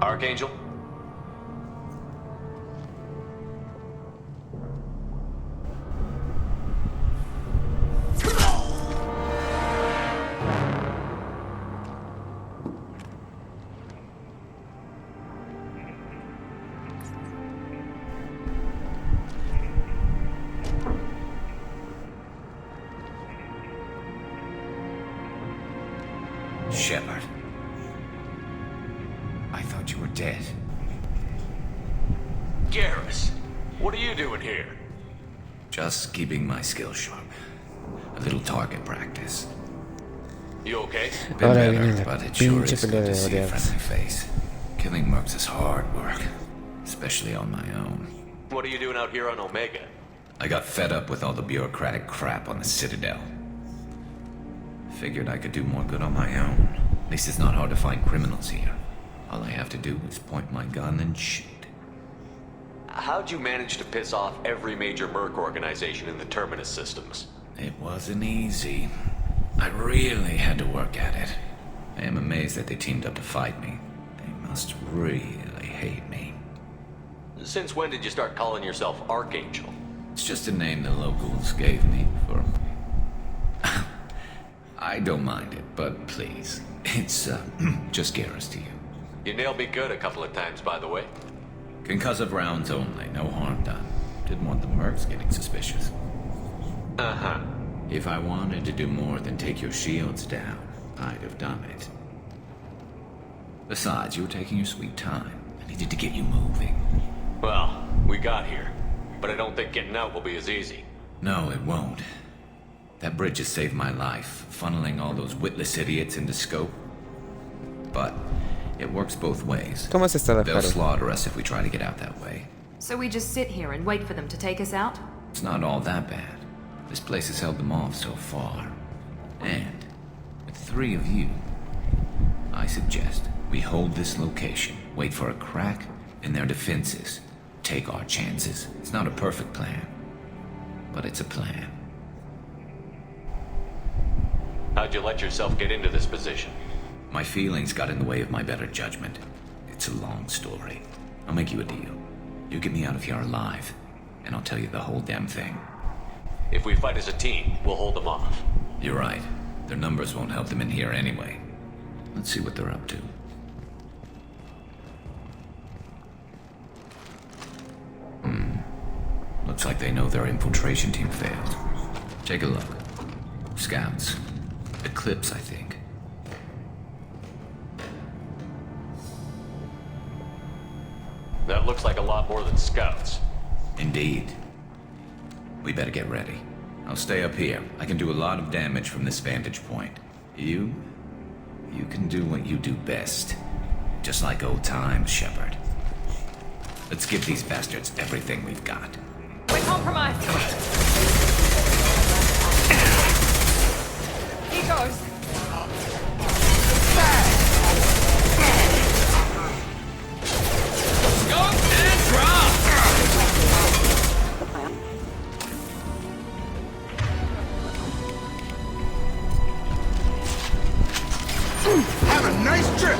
[SPEAKER 13] Archangel?
[SPEAKER 14] Shepard. I thought you were dead.
[SPEAKER 13] Garrus, what are you doing here?
[SPEAKER 14] Just keeping my skills sharp. A little target practice.
[SPEAKER 13] You okay?
[SPEAKER 14] Been better, but it sure is good to see a friendly face. Killing mercs is hard work, especially on my own.
[SPEAKER 13] What are you doing out here on Omega?
[SPEAKER 14] I got fed up with all the bureaucratic crap on the Citadel. Figured I could do more good on my own. At least it's not hard to find criminals here. All I have to do is point my gun and shoot.
[SPEAKER 13] How'd you manage to piss off every major merc organization in the Terminus systems?
[SPEAKER 14] It wasn't easy. I really had to work at it. I am amazed that they teamed up to fight me. They must really hate me.
[SPEAKER 13] Since when did you start calling yourself Archangel?
[SPEAKER 14] It's just a name the locals gave me for... I don't mind it, but please, it's just Garrus to you.
[SPEAKER 13] You nailed me good a couple of times, by the way.
[SPEAKER 14] Concussive rounds only, no harm done. Didn't want the mercs getting suspicious.
[SPEAKER 13] Uh-huh.
[SPEAKER 14] If I wanted to do more than take your shields down, I'd have done it. Besides, you were taking your sweet time. I needed to get you moving.
[SPEAKER 13] Well, we got here, but I don't think getting out will be as easy.
[SPEAKER 14] No, it won't. That bridge has saved my life, funneling all those witless idiots into scope. But it works both ways.
[SPEAKER 1] ¿Cómo se está
[SPEAKER 14] They'll slaughter us if we try to get out that way.
[SPEAKER 2] So we just sit here and wait for them to take us out?
[SPEAKER 14] It's not all that bad. This place has held them off so far. And with 3 of you, I suggest we hold this location, wait for a crack in their defenses, take our chances. It's not a perfect plan, but it's a plan.
[SPEAKER 13] How'd you let yourself get into this position?
[SPEAKER 14] My feelings got in the way of my better judgment. It's a long story. I'll make you a deal. You get me out of here alive, and I'll tell you the whole damn thing.
[SPEAKER 13] If we fight as a team, we'll hold them off.
[SPEAKER 14] You're right. Their numbers won't help them in here anyway. Let's see what they're up to. Looks like they know their infiltration team failed. Take a look. Scouts. Eclipse, I think.
[SPEAKER 13] That looks like a lot more than scouts.
[SPEAKER 14] Indeed. We better get ready. I'll stay up here. I can do a lot of damage from this vantage point. You can do what you do best. Just like old times, Shepard. Let's give these bastards everything we've got.
[SPEAKER 2] We're compromised. He goes.
[SPEAKER 11] Scope and drop!
[SPEAKER 12] Have a nice trip!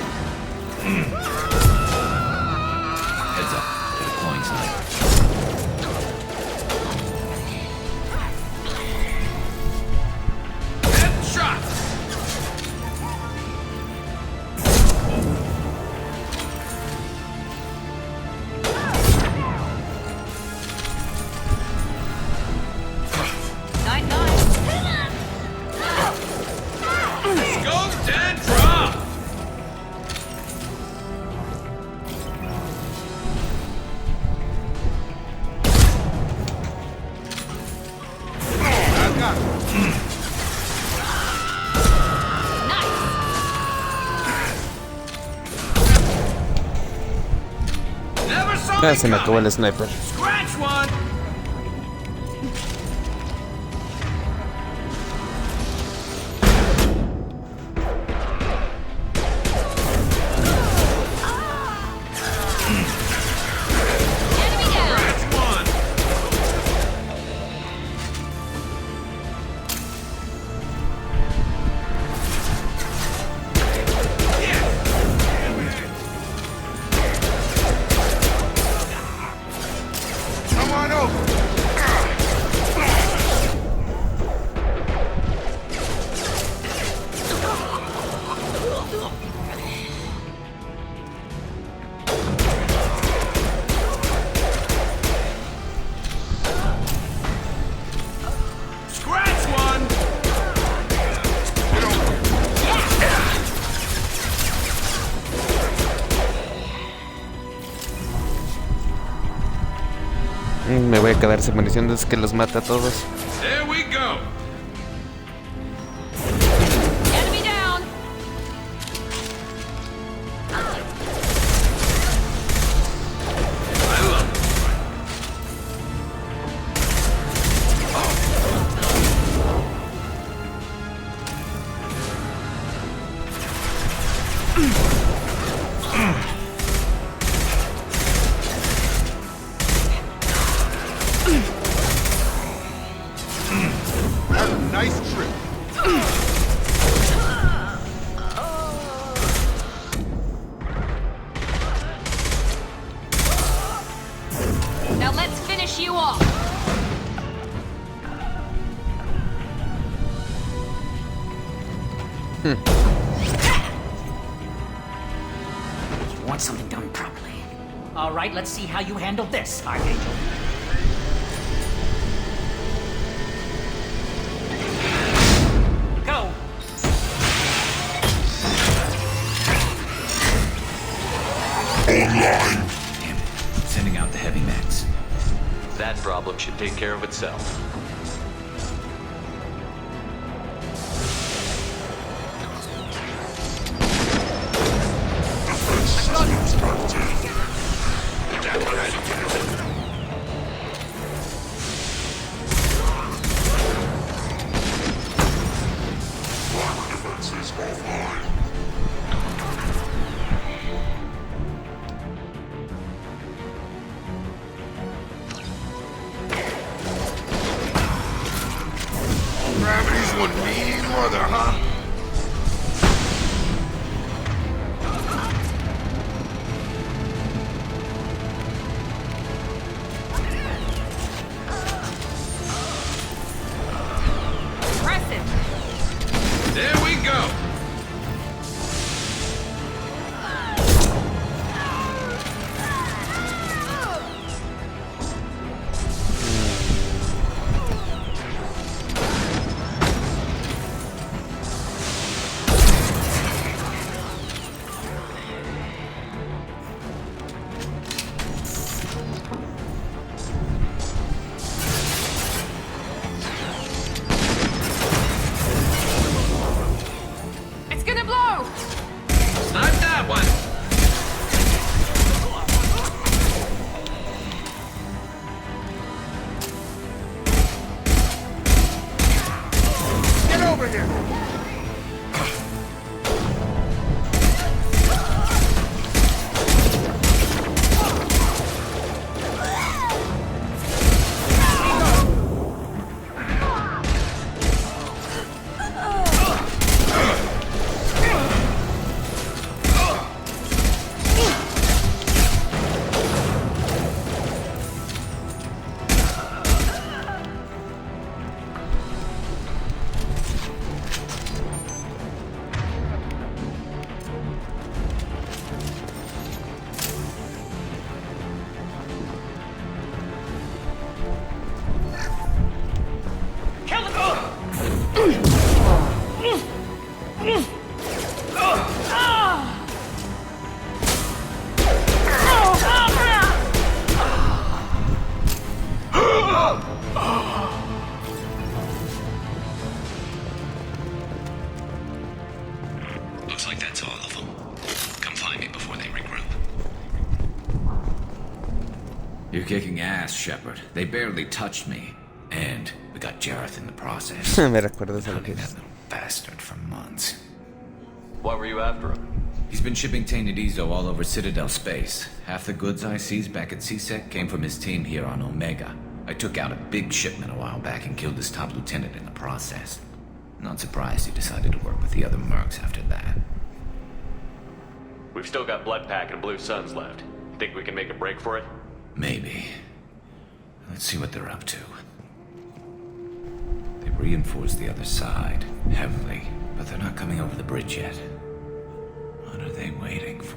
[SPEAKER 1] Ah, se me acabó el sniper.
[SPEAKER 11] Scratch one.
[SPEAKER 1] Me voy a quedar sin munición desde que los mata a todos.
[SPEAKER 20] There we go.
[SPEAKER 5] Enemy down.
[SPEAKER 12] Nice trip.
[SPEAKER 5] Now let's finish you off.
[SPEAKER 8] You want something done properly. All right, let's see how you handle this, Archangel. Go.
[SPEAKER 14] Damn it. Sending out the heavy mechs.
[SPEAKER 13] That problem should take care of itself.
[SPEAKER 12] Gravity's one mean mother, huh?
[SPEAKER 5] Impressive.
[SPEAKER 20] There we go.
[SPEAKER 5] It's gonna blow.
[SPEAKER 11] Not that one.
[SPEAKER 12] Get over here.
[SPEAKER 14] Shepard. They barely touched me. And we got Jareth in the process.
[SPEAKER 1] Me recuerdo esa
[SPEAKER 14] Hunting that little bastard for months.
[SPEAKER 13] Why were you after him?
[SPEAKER 14] He's been shipping tainted Ezo all over Citadel space. Half the goods I seized back at CSEC came from his team here on Omega. I took out a big shipment a while back and killed his top lieutenant in the process. Not surprised he decided to work with the other mercs after that.
[SPEAKER 13] We've still got Bloodpack and Blue Suns left. Think we can make a break for it?
[SPEAKER 14] Maybe. Let's see what they're up to. They've reinforced the other side, heavily, but they're not coming over the bridge yet. What are they waiting for?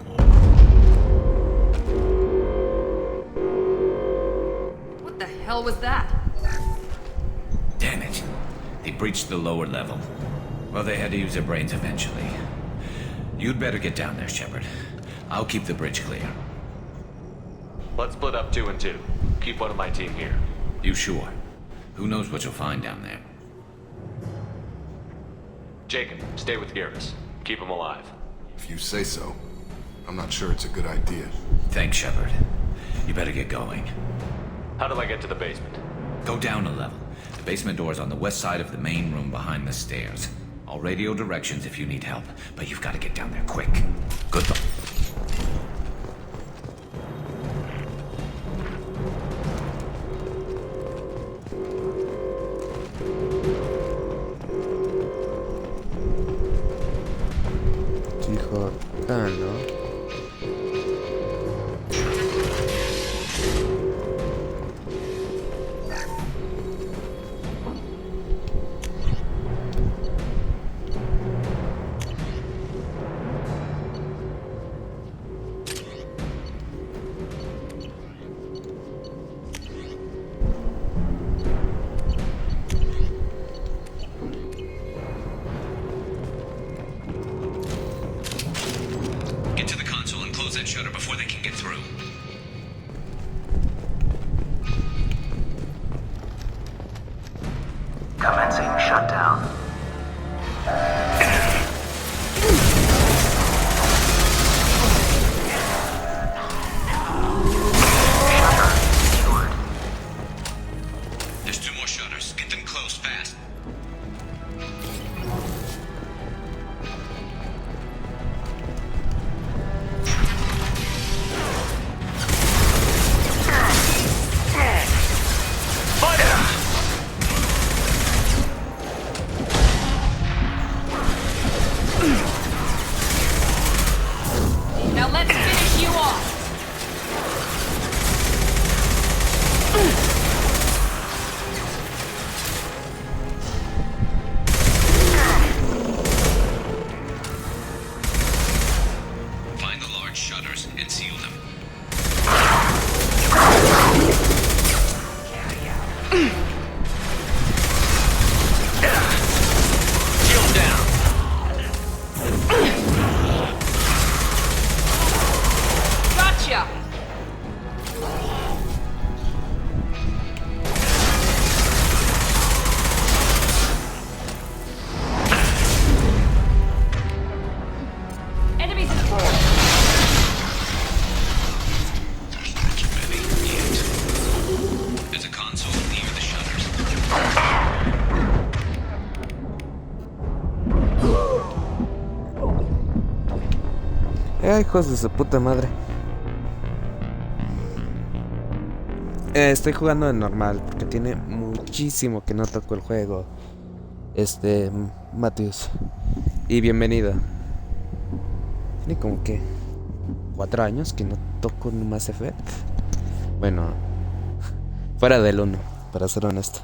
[SPEAKER 2] What the hell was that?
[SPEAKER 14] Damn it. They breached the lower level. Well, they had to use their brains eventually. You'd better get down there, Shepard. I'll keep the bridge clear.
[SPEAKER 13] Let's split up 2 and 2. Keep one of my team here.
[SPEAKER 14] You sure? Who knows what you'll find down there?
[SPEAKER 13] Jacob, stay with Garrus. Keep him alive.
[SPEAKER 12] If you say so. I'm not sure it's a good idea.
[SPEAKER 14] Thanks, Shepard. You better get going.
[SPEAKER 13] How do I get to the basement?
[SPEAKER 14] Go down a level. The basement door is on the west side of the main room behind the stairs. I'll radio directions if you need help, but you've got to get down there quick. Good luck.
[SPEAKER 1] Hijo, ¿no? Hijos de su puta madre. Estoy jugando de normal porque tiene muchísimo que no toco el juego. Matthews. Y bienvenido. Tiene como que 4 años que no toco un Mass Effect. Bueno, fuera del 1, para ser honesto.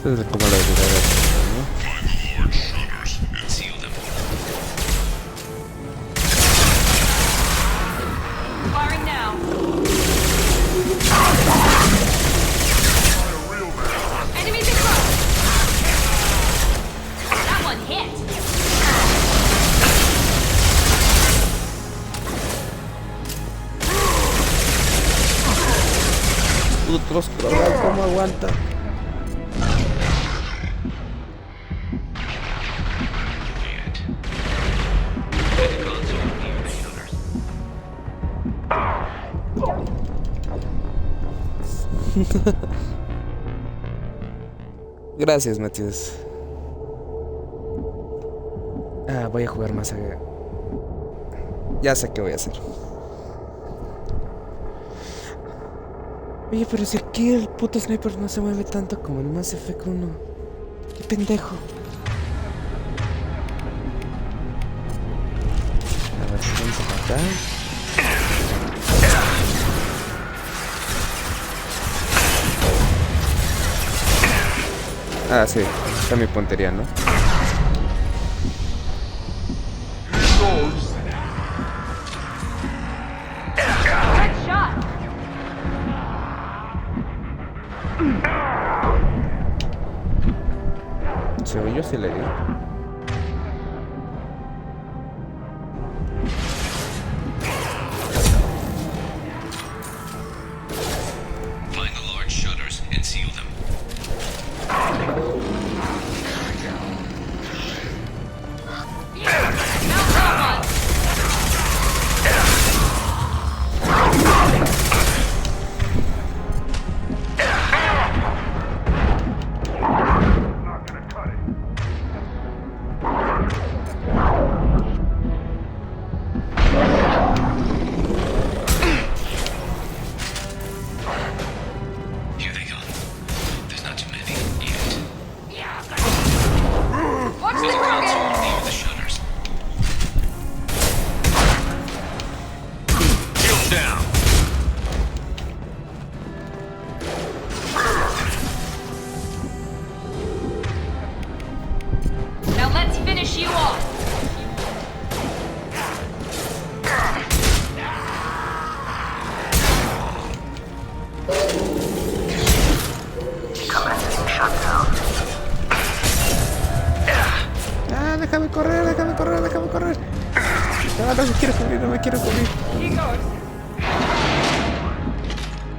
[SPEAKER 1] Esto es como la de putos crogas, ¿cómo aguanta? Gracias, Matías. Voy a jugar más. Ya sé qué voy a hacer. Oye, pero si aquí el puto sniper no se mueve tanto como el Mass Effect 1. Qué pendejo. A ver si vamos a matar. Sí, está mi puntería, ¿no? Según yo sí le di.
[SPEAKER 14] Find the large shutters and seal them.
[SPEAKER 1] Déjame correr. No me quiero cubrir, no me quiero cubrir.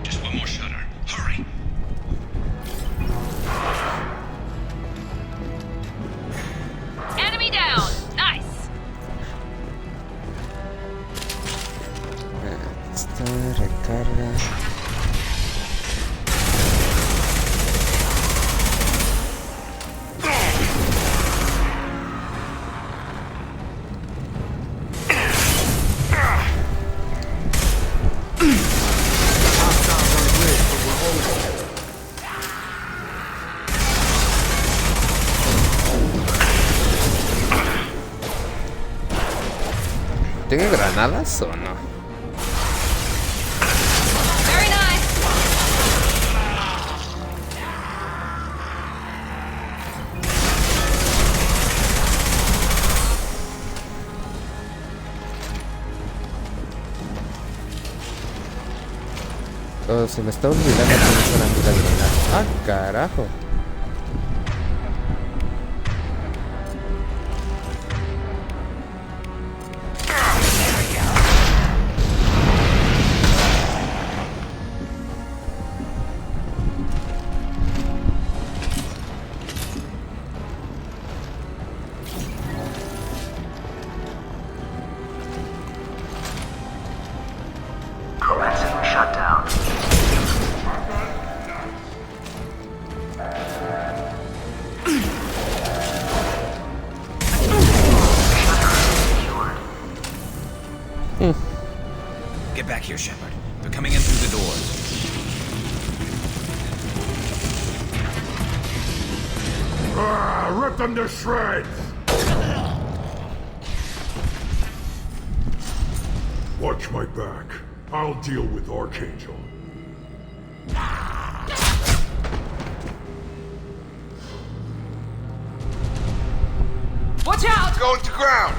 [SPEAKER 14] Just one more shutter. Hurry.
[SPEAKER 2] Enemy down. Nice.
[SPEAKER 1] Esta recarga. ¿Tengo granadas o no?
[SPEAKER 2] Very nice.
[SPEAKER 1] Oh, se me está olvidando que no son amigas de granadas. ¡Ah, carajo!
[SPEAKER 14] Get back here, Shepard. They're coming in through the doors.
[SPEAKER 10] Rip them to shreds! Watch my back. I'll deal with Archangel.
[SPEAKER 2] Watch out!
[SPEAKER 12] Going to ground!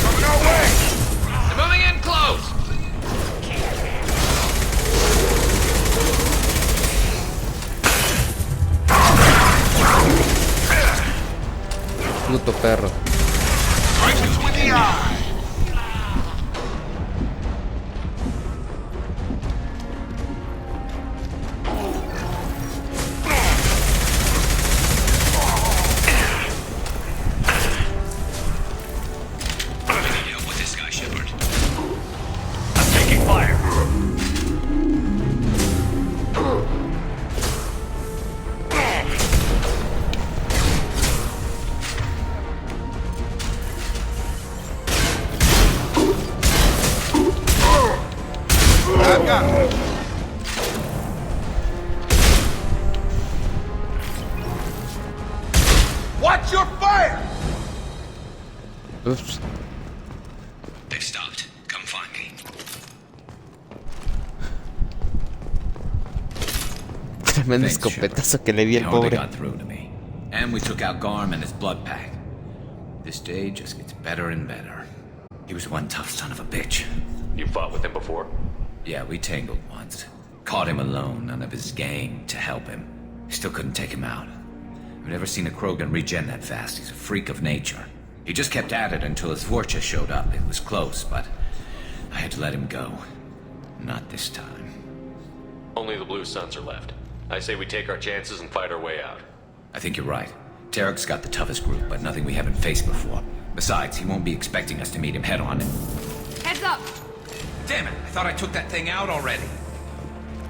[SPEAKER 12] Coming our way!
[SPEAKER 14] They're moving in close!
[SPEAKER 1] Puto perro.
[SPEAKER 12] Right Die! Watch your fire!
[SPEAKER 1] Oops.
[SPEAKER 14] They've stopped. Come find me.
[SPEAKER 1] Tremendo escopetazo que le di al pobre.
[SPEAKER 14] Got through to me. And we took out Garm and his blood pack. This day just gets better and better. He was one tough son of a bitch.
[SPEAKER 13] You fought with him before?
[SPEAKER 14] Yeah, we tangled once. Caught him alone, none of his gang to help him. Still couldn't take him out. I've never seen a Krogan regen that fast. He's a freak of nature. He just kept at it until his Vorcha showed up. It was close, but I had to let him go. Not this time.
[SPEAKER 13] Only the Blue Suns are left. I say we take our chances and fight our way out.
[SPEAKER 14] I think you're right. Tarek's got the toughest group, but nothing we haven't faced before. Besides, he won't be expecting us to meet him head-on.
[SPEAKER 2] Heads up!
[SPEAKER 14] Damn it! I thought I took that thing out already.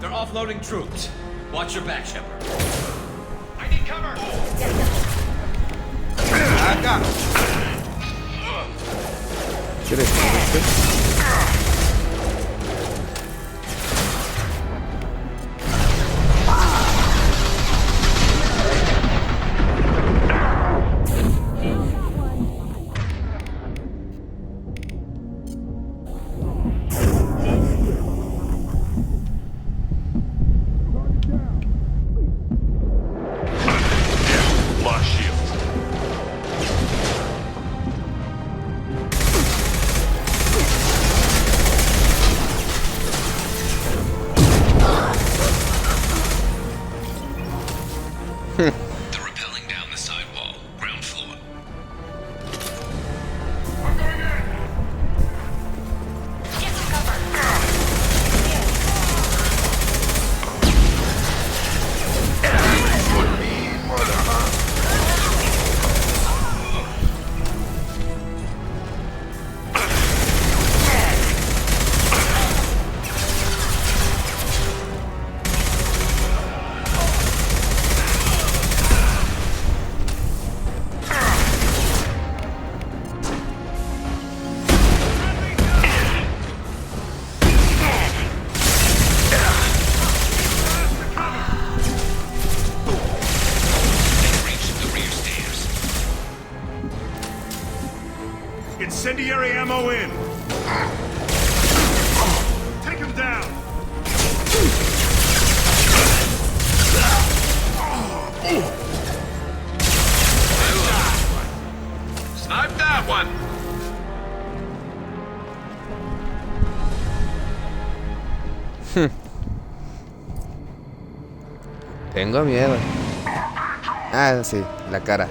[SPEAKER 14] They're offloading troops. Watch your back, Shepard. I need cover!
[SPEAKER 12] I got him.
[SPEAKER 14] They're rappelling down the side wall, ground floor.
[SPEAKER 12] I'm going in!
[SPEAKER 2] Get to cover!
[SPEAKER 12] Put me in, mother, huh?
[SPEAKER 4] Incendiary ammo in! Take him down!
[SPEAKER 20] Snipe that one!
[SPEAKER 1] Tengo miedo. Ah, sí, la cara.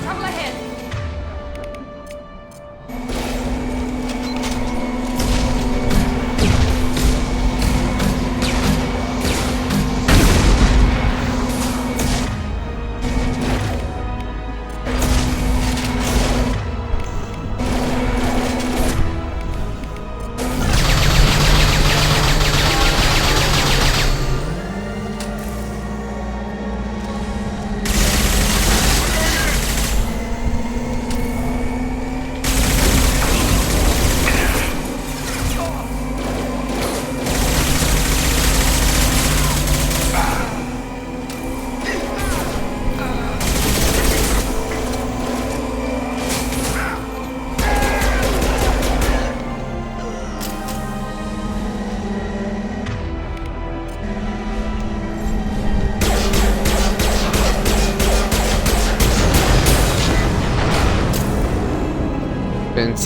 [SPEAKER 2] Trouble ahead!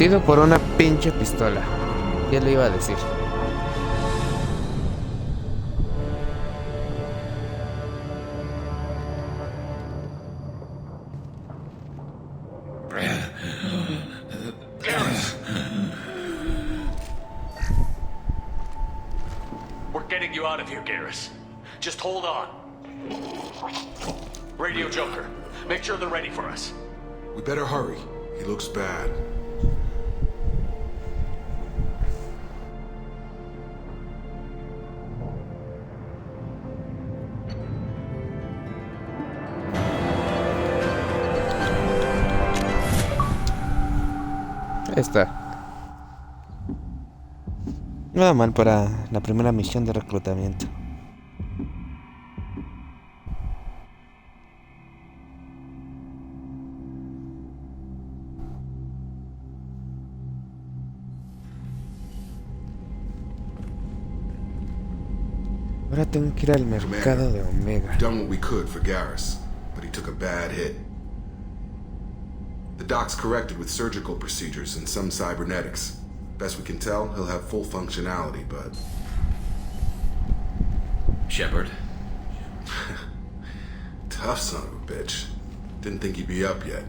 [SPEAKER 1] Vencido por una pinche pistola. Ya le iba a decir.
[SPEAKER 13] We're getting you out of here, Garrus. Just hold on. Radio Joker, make sure they're ready for us.
[SPEAKER 12] We better hurry. He looks bad.
[SPEAKER 1] Ahí está. Nada mal para la primera misión de reclutamiento. Ahora tengo que ir al mercado de Omega.
[SPEAKER 12] We've done what we could for Garrus, but he took a bad hit. The doc's corrected with surgical procedures and some cybernetics. Best we can tell, he'll have full functionality, but...
[SPEAKER 14] Shepard?
[SPEAKER 12] Tough son of a bitch. Didn't think he'd be up yet.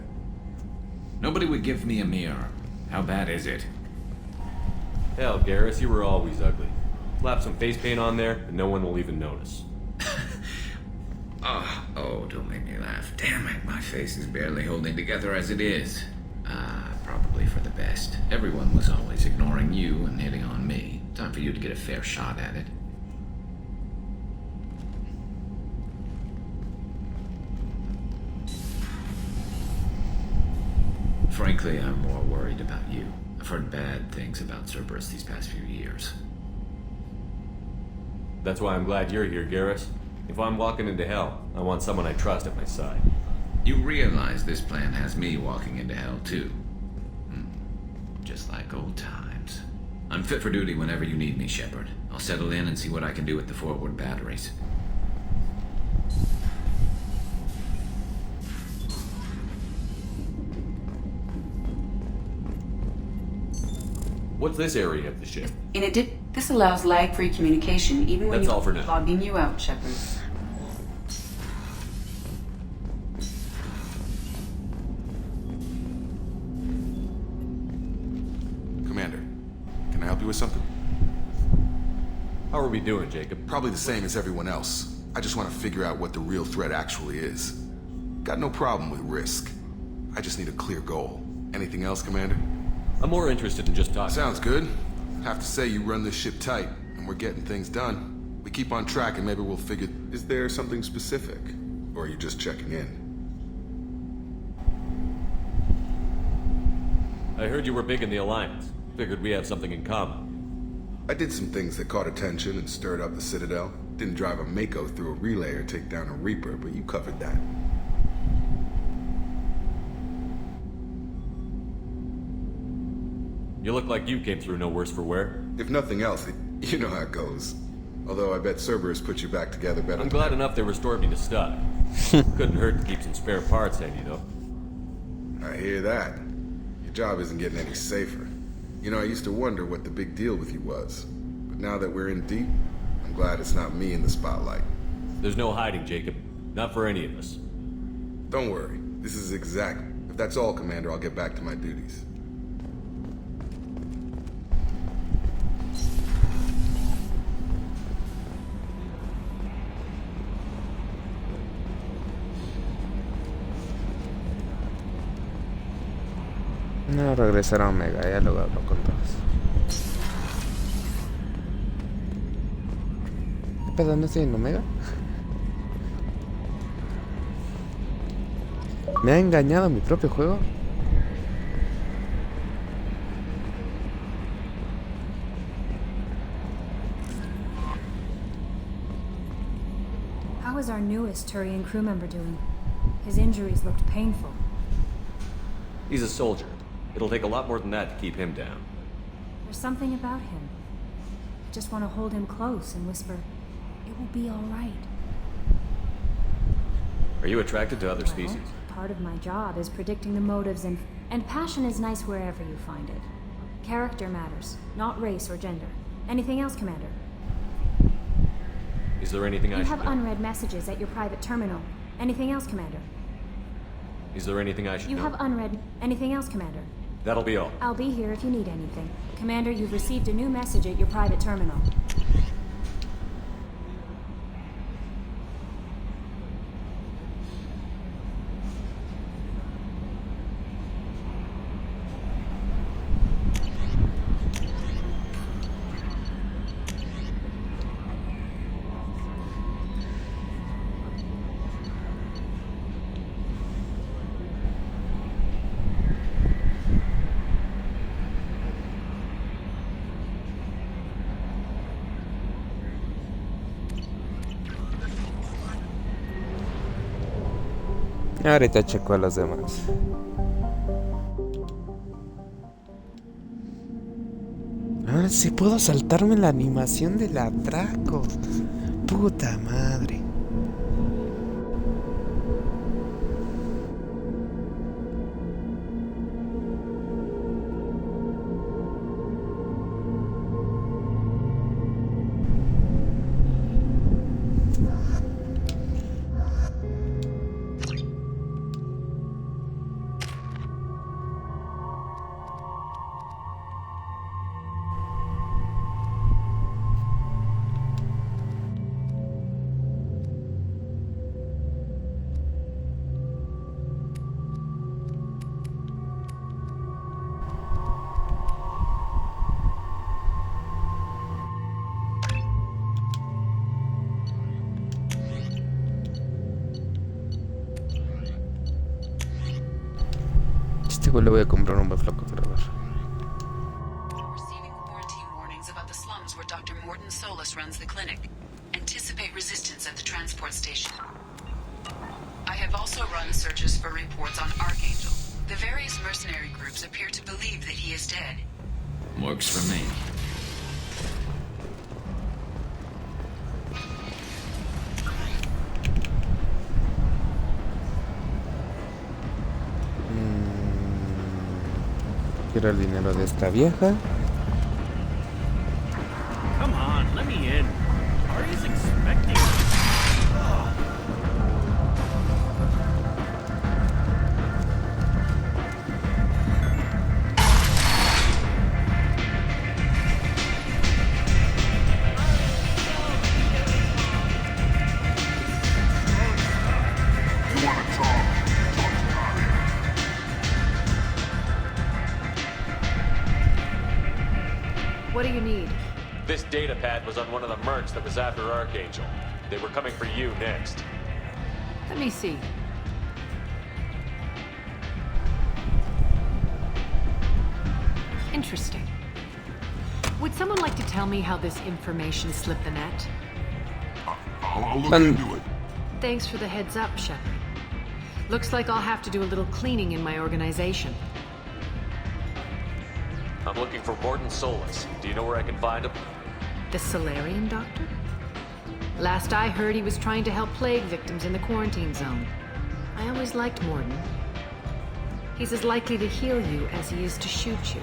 [SPEAKER 14] Nobody would give me a mirror. How bad is it?
[SPEAKER 13] Hell, Garrus, you were always ugly. Slap some face paint on there, and no one will even notice.
[SPEAKER 14] Oh, don't make me laugh. Damn it, my face is barely holding together as it is. Probably for the best. Everyone was always ignoring you and hitting on me. Time for you to get a fair shot at it. Frankly, I'm more worried about you. I've heard bad things about Cerberus these past few years.
[SPEAKER 13] That's why I'm glad you're here, Garrus. If I'm walking into hell, I want someone I trust at my side.
[SPEAKER 14] You realize this plan has me walking into hell, too. Just like old times. I'm fit for duty whenever you need me, Shepard. I'll settle in and see what I can do with the forward batteries.
[SPEAKER 13] What's this area of the ship?
[SPEAKER 6] This allows lag-free communication even when
[SPEAKER 13] That's all for now.
[SPEAKER 6] Logging you out, Shepard.
[SPEAKER 12] Commander, can I help you with something?
[SPEAKER 13] How are we doing, Jacob?
[SPEAKER 12] Probably the same as everyone else. I just want to figure out what the real threat actually is. Got no problem with risk. I just need a clear goal. Anything else, Commander?
[SPEAKER 13] I'm more interested in just talking.
[SPEAKER 12] Sounds good. Have to say you run this ship tight, and we're getting things done. We keep on track and maybe we'll figure... Is there something specific? Or are you just checking in?
[SPEAKER 13] I heard you were big in the Alliance. Figured we have something in common.
[SPEAKER 12] I did some things that caught attention and stirred up the Citadel. Didn't drive a Mako through a relay or take down a Reaper, but you covered that.
[SPEAKER 13] You look like you came through no worse for wear.
[SPEAKER 12] If nothing else, you know how it goes. Although I bet Cerberus put you back together better.
[SPEAKER 13] I'm glad enough they restored me to stock. Couldn't hurt to keep some spare parts handy, though.
[SPEAKER 12] I hear that. Your job isn't getting any safer. You know, I used to wonder what the big deal with you was. But now that we're in deep, I'm glad it's not me in the spotlight.
[SPEAKER 13] There's no hiding, Jacob. Not for any of us.
[SPEAKER 12] Don't worry. This is exact. If that's all, Commander, I'll get back to my duties.
[SPEAKER 1] No, regresar a Omega, ya luego hablo con todos. ¿Qué pedo? ¿No estoy en Omega? ¿Me ha engañado mi propio juego?
[SPEAKER 18] How is our newest Turian crew member doing? His injuries looked painful.
[SPEAKER 13] He's a soldier. It'll take a lot more than that to keep him down.
[SPEAKER 18] There's something about him. I just want to hold him close and whisper, "It will be all right."
[SPEAKER 13] Are you attracted to other species?
[SPEAKER 18] Part of my job is predicting the motives and And passion is nice wherever you find it. Character matters, not race or gender. Anything else, Commander?
[SPEAKER 13] Is there anything I should
[SPEAKER 18] You have unread messages at your private terminal. Anything else, Commander?
[SPEAKER 13] Is there anything I should
[SPEAKER 18] You
[SPEAKER 13] know?
[SPEAKER 18] have unread... Anything else, Commander?
[SPEAKER 13] That'll be all.
[SPEAKER 18] I'll be here if you need anything. Commander, you've received a new message at your private terminal.
[SPEAKER 1] Ahorita checo a los demás. Ahora sí puedo saltarme la animación del atraco. Puta madre. Le voy a comprar un bafloco para ver.
[SPEAKER 6] Receiving quarantine warnings about the slums where Dr. Morton Solus runs the clinic. Anticipate resistance at the transport station. I have also run searches for reports on Archangel. The various mercenary groups appear to believe that he is dead.
[SPEAKER 14] Works for me.
[SPEAKER 1] Quiero el dinero de esta vieja.
[SPEAKER 11] Come on, let me in. Arya's expecting.
[SPEAKER 7] What do you need?
[SPEAKER 13] This data pad was on one of the mercs that was after Archangel. They were coming for you next.
[SPEAKER 7] Let me see. Interesting. Would someone like to tell me how this information slipped the net?
[SPEAKER 10] I'll look into it.
[SPEAKER 7] Thanks for the heads up, Shepard. Looks like I'll have to do a little cleaning in my organization.
[SPEAKER 13] I'm looking for Morton Solus. Do you know where I can find him?
[SPEAKER 7] The Solarian doctor? Last I heard, he was trying to help plague victims in the quarantine zone. I always liked Morton. He's as likely to heal you as he is to shoot you.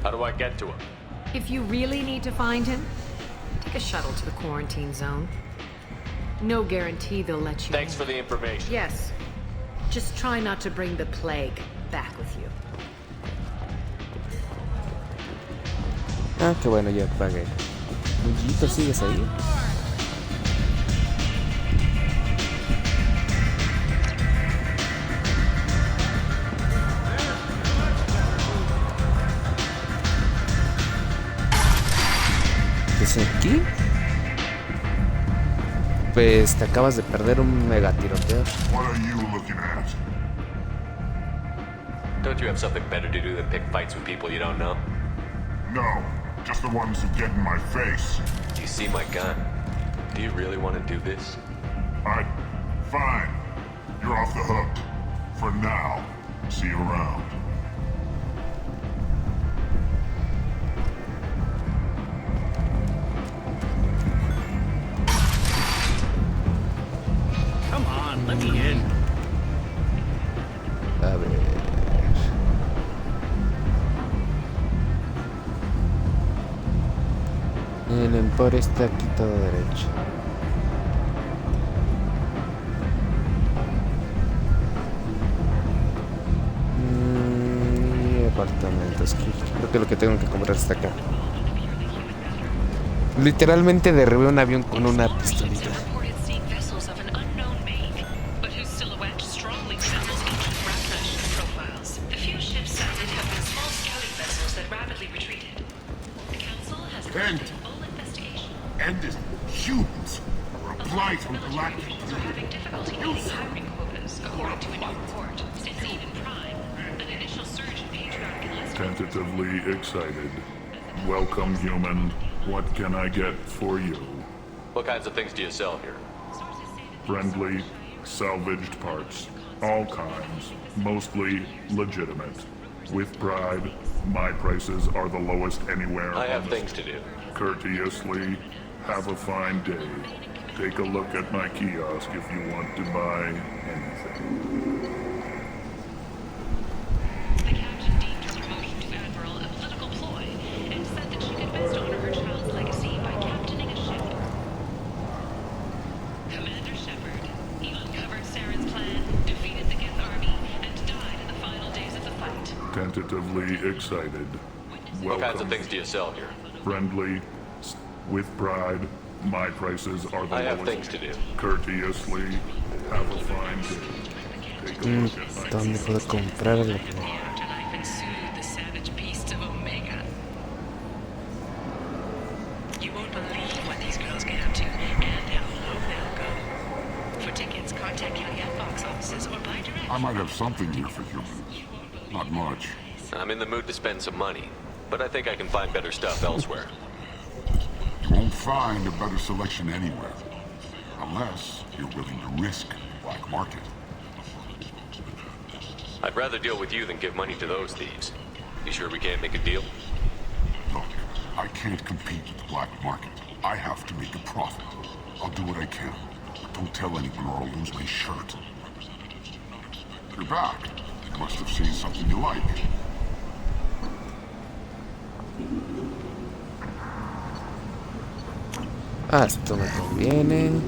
[SPEAKER 13] How do I get to him?
[SPEAKER 7] If you really need to find him, take a shuttle to the quarantine zone. No guarantee they'll let you
[SPEAKER 13] Thanks
[SPEAKER 7] in.
[SPEAKER 13] for the information.
[SPEAKER 7] Yes. Just try not to bring the plague back with you.
[SPEAKER 1] Ah, qué bueno, ya pagué. Muñito, ¿sigues ahí? ¿Qué es aquí? Pues te acabas de perder un mega tiroteo.
[SPEAKER 10] What are you looking at?
[SPEAKER 13] Don't you have something better to do than pick fights with people you don't know?
[SPEAKER 10] No, just the ones who get in my face.
[SPEAKER 13] You see my gun. Do you really want to do this?
[SPEAKER 10] Fine. You're off the hook. For now. See you around.
[SPEAKER 16] Come on, let me in.
[SPEAKER 1] A ver. El Empore está aquí todo derecho. Y apartamentos. Creo que lo que tengo que comprar está acá. Literalmente derribé un avión con una pistolita.
[SPEAKER 10] End is humans. Or a blight from galactic.
[SPEAKER 2] Having difficulty meeting hiring quotas, according to a new report. It's even prime. An initial surge in patriarch enlistment.
[SPEAKER 10] Tentatively excited. Welcome, human. What can I get for you?
[SPEAKER 13] What kinds of things do you sell here?
[SPEAKER 10] Friendly, salvaged parts. All kinds. Mostly legitimate. With pride, my prices are the lowest anywhere.
[SPEAKER 13] I have things to do.
[SPEAKER 10] Courteously, have a fine day. Take a look at my kiosk if you want to buy anything.
[SPEAKER 2] The captain deemed his promotion to admiral a political ploy and said that she could best honor her child's legacy by captaining a ship. Commander Shepard, he uncovered Saren's plan, defeated the Geth army, and died in the final days of the fight.
[SPEAKER 10] Tentatively excited.
[SPEAKER 13] What kinds of things do you sell here?
[SPEAKER 10] Friendly, with pride, my prices are the lowest.
[SPEAKER 13] I have things to do.
[SPEAKER 10] Courteously, have a fine day. Take a look at my
[SPEAKER 1] ¿Dónde puedo comprar lo que
[SPEAKER 2] Afterlife ensued the savage beasts of Omega. You won't believe what these girls get up to and how low they'll go. For tickets, contact Caveat box offices or buy direct.
[SPEAKER 10] I might have something here for humans. Not much.
[SPEAKER 13] I'm in the mood to spend some money, but I think I can find better stuff elsewhere.
[SPEAKER 10] You won't find a better selection anywhere. Unless you're willing to risk the black market.
[SPEAKER 13] I'd rather deal with you than give money to those thieves. You sure we can't make a deal?
[SPEAKER 10] Look, I can't compete with the black market. I have to make a profit. I'll do what I can. But don't tell anyone or I'll lose my shirt. You're back. You must have seen something you like.
[SPEAKER 1] Ah, esto me conviene.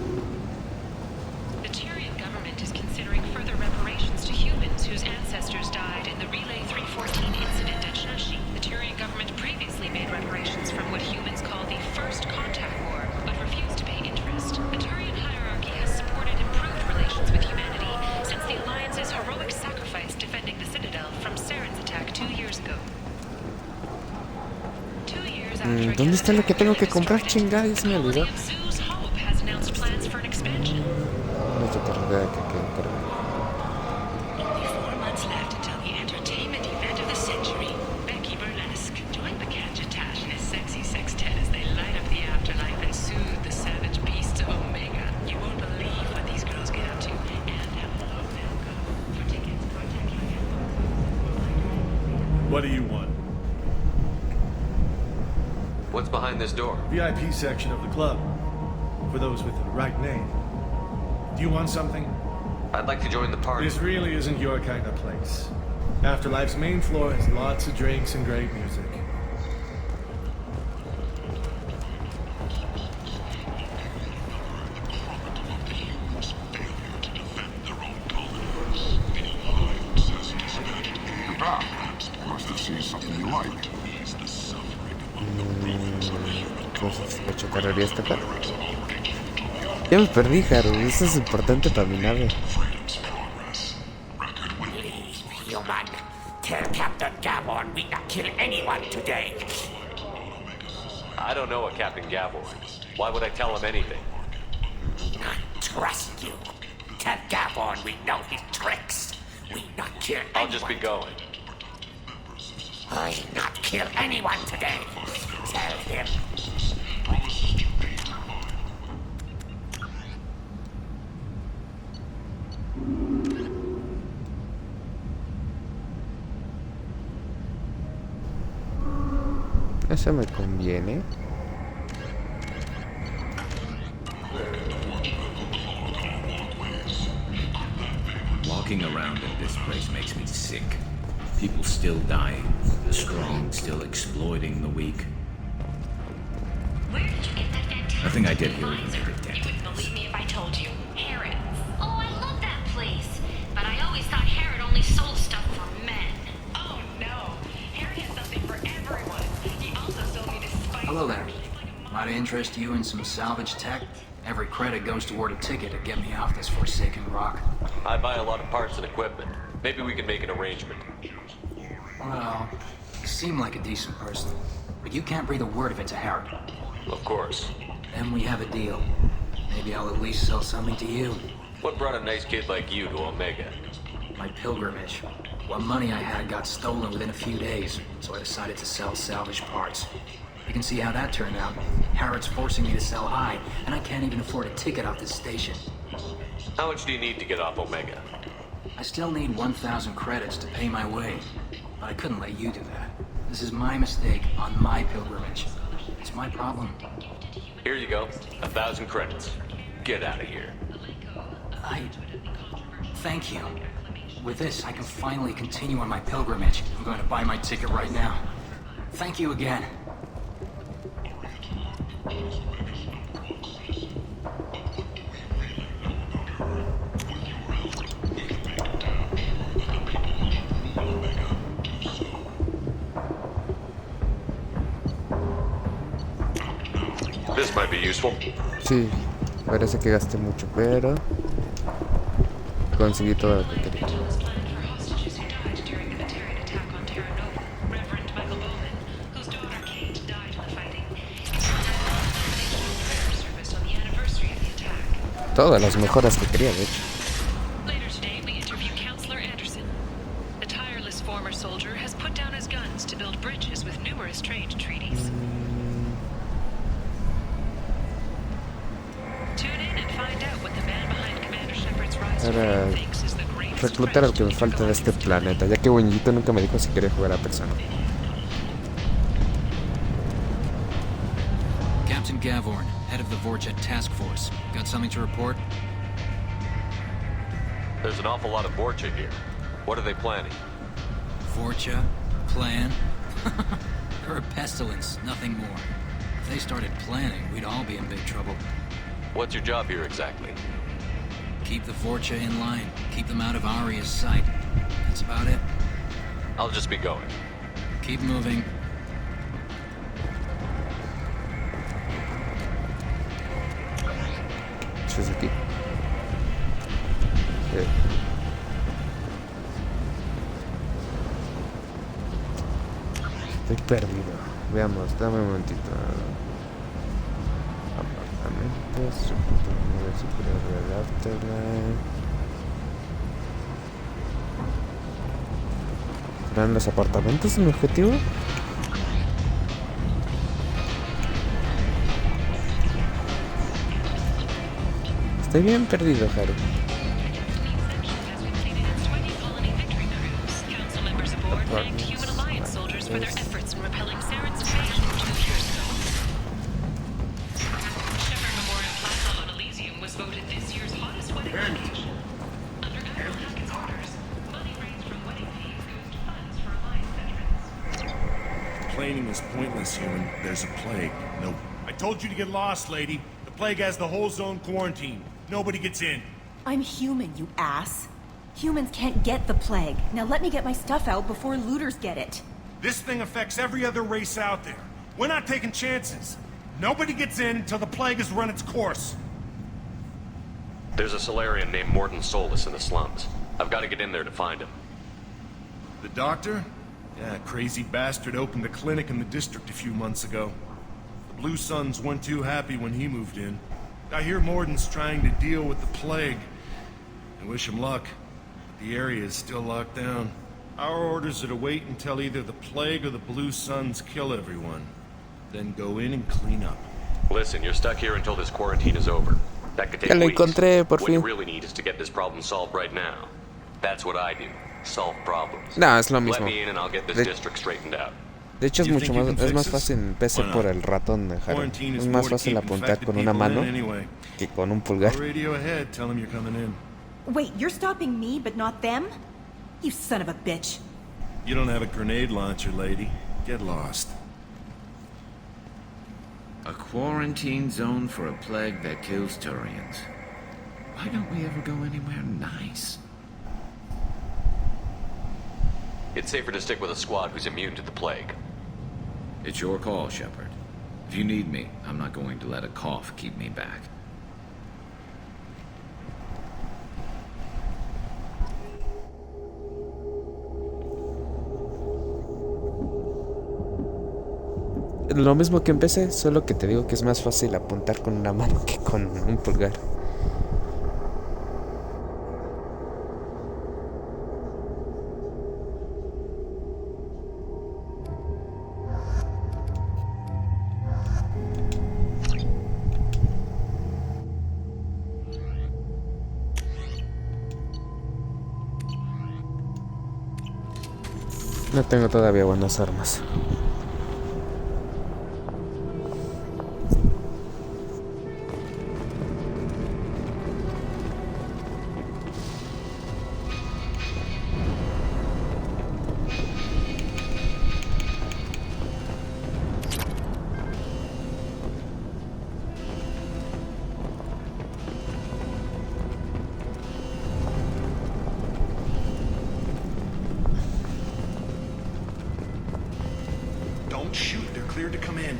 [SPEAKER 2] The Tyrian government is considering further reparations to humans whose ancestors died in the Relay 314 incident at Shashi. The Tyrian government previously made reparations from what humans call the First Contact War, but refused to pay interest. The Tyrian hierarchy has supported improved relations with humanity since the Alliance's heroic sacrifice defending the Citadel from Saren's attack 2 years ago.
[SPEAKER 1] ¿Dónde está lo que tengo que comprar? Chingada, ya se me olvidó. No te carga que carga.
[SPEAKER 2] Only 4 months left until the entertainment event of the century, Becky Burlesque. Join the Kanjatash and his sexy sextet as they light up the afterlife and soothe the savage beasts of Omega. You won't believe what these girls get up to and how low they'll go. For tickets, contact Caveat box.
[SPEAKER 4] What do you want?
[SPEAKER 13] What's behind this door?
[SPEAKER 4] VIP section of the club. For those with the right name. Do you want something?
[SPEAKER 13] I'd like to join the party.
[SPEAKER 4] This really isn't your kind of place. Afterlife's main floor has lots of drinks and great music.
[SPEAKER 10] You're back. You must have seen something you like.
[SPEAKER 1] No sospecho que haría este par. Ya me perdí, Haru. Eso es importante para mi nave.
[SPEAKER 15] Human, tell Captain Gavon we not kill anyone today.
[SPEAKER 13] I don't know a Captain Gavon. Why would I tell him anything?
[SPEAKER 15] Not trust you. Tell Gavon we know his tricks. We not kill anyone.
[SPEAKER 13] I'll just be going.
[SPEAKER 15] I not kill anyone today. Tell him.
[SPEAKER 1] Eso me conviene.
[SPEAKER 14] Walking around in this place makes me sick. People still dying, the strong still exploiting the weak.
[SPEAKER 17] Where did you get that fantastic
[SPEAKER 14] Nothing I did here would make a dent.
[SPEAKER 17] You wouldn't believe me if I told you. Harrod. Oh, I love that place. But I always thought Harrod only sold stuff for men. Oh, no. Harrod has something for everyone. He also sold me this spice.
[SPEAKER 19] Hello there. Might I interest you in some salvage tech? Every credit goes toward a ticket to get me off this forsaken rock.
[SPEAKER 13] I buy a lot of parts and equipment. Maybe we can make an arrangement.
[SPEAKER 19] Well, you seem like a decent person, but you can't breathe a word of it to Harrod.
[SPEAKER 13] Of course.
[SPEAKER 19] Then we have a deal. Maybe I'll at least sell something to you.
[SPEAKER 13] What brought a nice kid like you to Omega?
[SPEAKER 19] My pilgrimage. What money I had got stolen within a few days, so I decided to sell salvage parts. You can see how that turned out. Harrod's forcing me to sell high, and I can't even afford a ticket off this station.
[SPEAKER 13] How much do you need to get off Omega?
[SPEAKER 19] I still need 1,000 credits to pay my way, but I couldn't let you do that. This is my mistake on my pilgrimage. It's my problem.
[SPEAKER 13] Here you go. 1,000 credits. Get out of here.
[SPEAKER 19] Thank you. With this, I can finally continue on my pilgrimage. I'm going to buy my ticket right now. Thank you again.
[SPEAKER 13] This might be useful.
[SPEAKER 1] Sí, parece que gasté mucho, pero conseguí todo lo que quería. Todas las mejoras que quería, de hecho.
[SPEAKER 7] Later today, we interview Counselor Anderson. The tireless former soldier has put down his guns to build bridges with numerous trade treaties. Tune in and find out what the man behind Commander Shepard's rise
[SPEAKER 1] Ahora
[SPEAKER 7] thinks is the greatest
[SPEAKER 1] reclutar al que me falta de este planeta, ya que Buñito nunca me dijo si quería jugar a persona.
[SPEAKER 19] Captain Gavorn, head of the Vorjet Task Force. Got something to report?
[SPEAKER 13] There's an awful lot of Vorcha here. What are they planning?
[SPEAKER 19] Vorcha? Plan? They're a pestilence, nothing more. If they started planning, we'd all be in big trouble.
[SPEAKER 13] What's your job here exactly?
[SPEAKER 19] Keep the Vorcha in line. Keep them out of Aria's sight. That's about it.
[SPEAKER 13] I'll just be going.
[SPEAKER 19] Keep moving.
[SPEAKER 1] ¿Qué es aquí? Estoy perdido. Veamos, dame un momentito. Apartamentos, nivel superior del Afterlife. ¿Serán los apartamentos mi objetivo? Estoy bien perdido, Haru.
[SPEAKER 24] Complaining is pointless, human. There's a plague. Nope. I told you to get lost, lady. The plague has the whole zone quarantined. Nobody gets in.
[SPEAKER 25] I'm human, you ass. Humans can't get the plague. Now let me get my stuff out before looters get it.
[SPEAKER 24] This thing affects every other race out there. We're not taking chances. Nobody gets in until the plague has run its course.
[SPEAKER 13] There's a Solarian named Morton Solus in the slums. I've got to get in there to find him.
[SPEAKER 24] The doctor? Yeah, crazy bastard opened a clinic in the district a few months ago. The Blue Suns weren't too happy when he moved in. I hear Morton's trying to deal with the plague. I wish him luck, but the area is still locked down. Our orders are to wait until either the plague or the Blue Suns kill everyone. Then go in and clean up.
[SPEAKER 13] Listen, you're stuck here until this quarantine is over. That could take weeks. What you really need is to get this problem solved right now. That's what I do. Solve problems.
[SPEAKER 1] No, es lo mismo.
[SPEAKER 13] Let me in and I'll get this district straightened out.
[SPEAKER 1] De hecho es más fácil en PC por el ratón de Harold. Es más fácil apuntar con una mano que con un pulgar.
[SPEAKER 25] Wait, you're stopping me but not them? You son of a bitch.
[SPEAKER 24] You don't have a grenade launcher, lady. Get lost.
[SPEAKER 14] A quarantine zone for a plague that kills Turians. Why don't we ever go anywhere nice?
[SPEAKER 13] It's safer to stick with a squad who's immune to the plague.
[SPEAKER 14] It's your call, Shepard. If you need me, I'm not going to let a cough keep me back.
[SPEAKER 1] Lo mismo que empecé, solo que te digo que es más fácil apuntar con una mano que con un pulgar. No tengo todavía buenas armas.
[SPEAKER 24] Don't shoot. They're cleared to come in.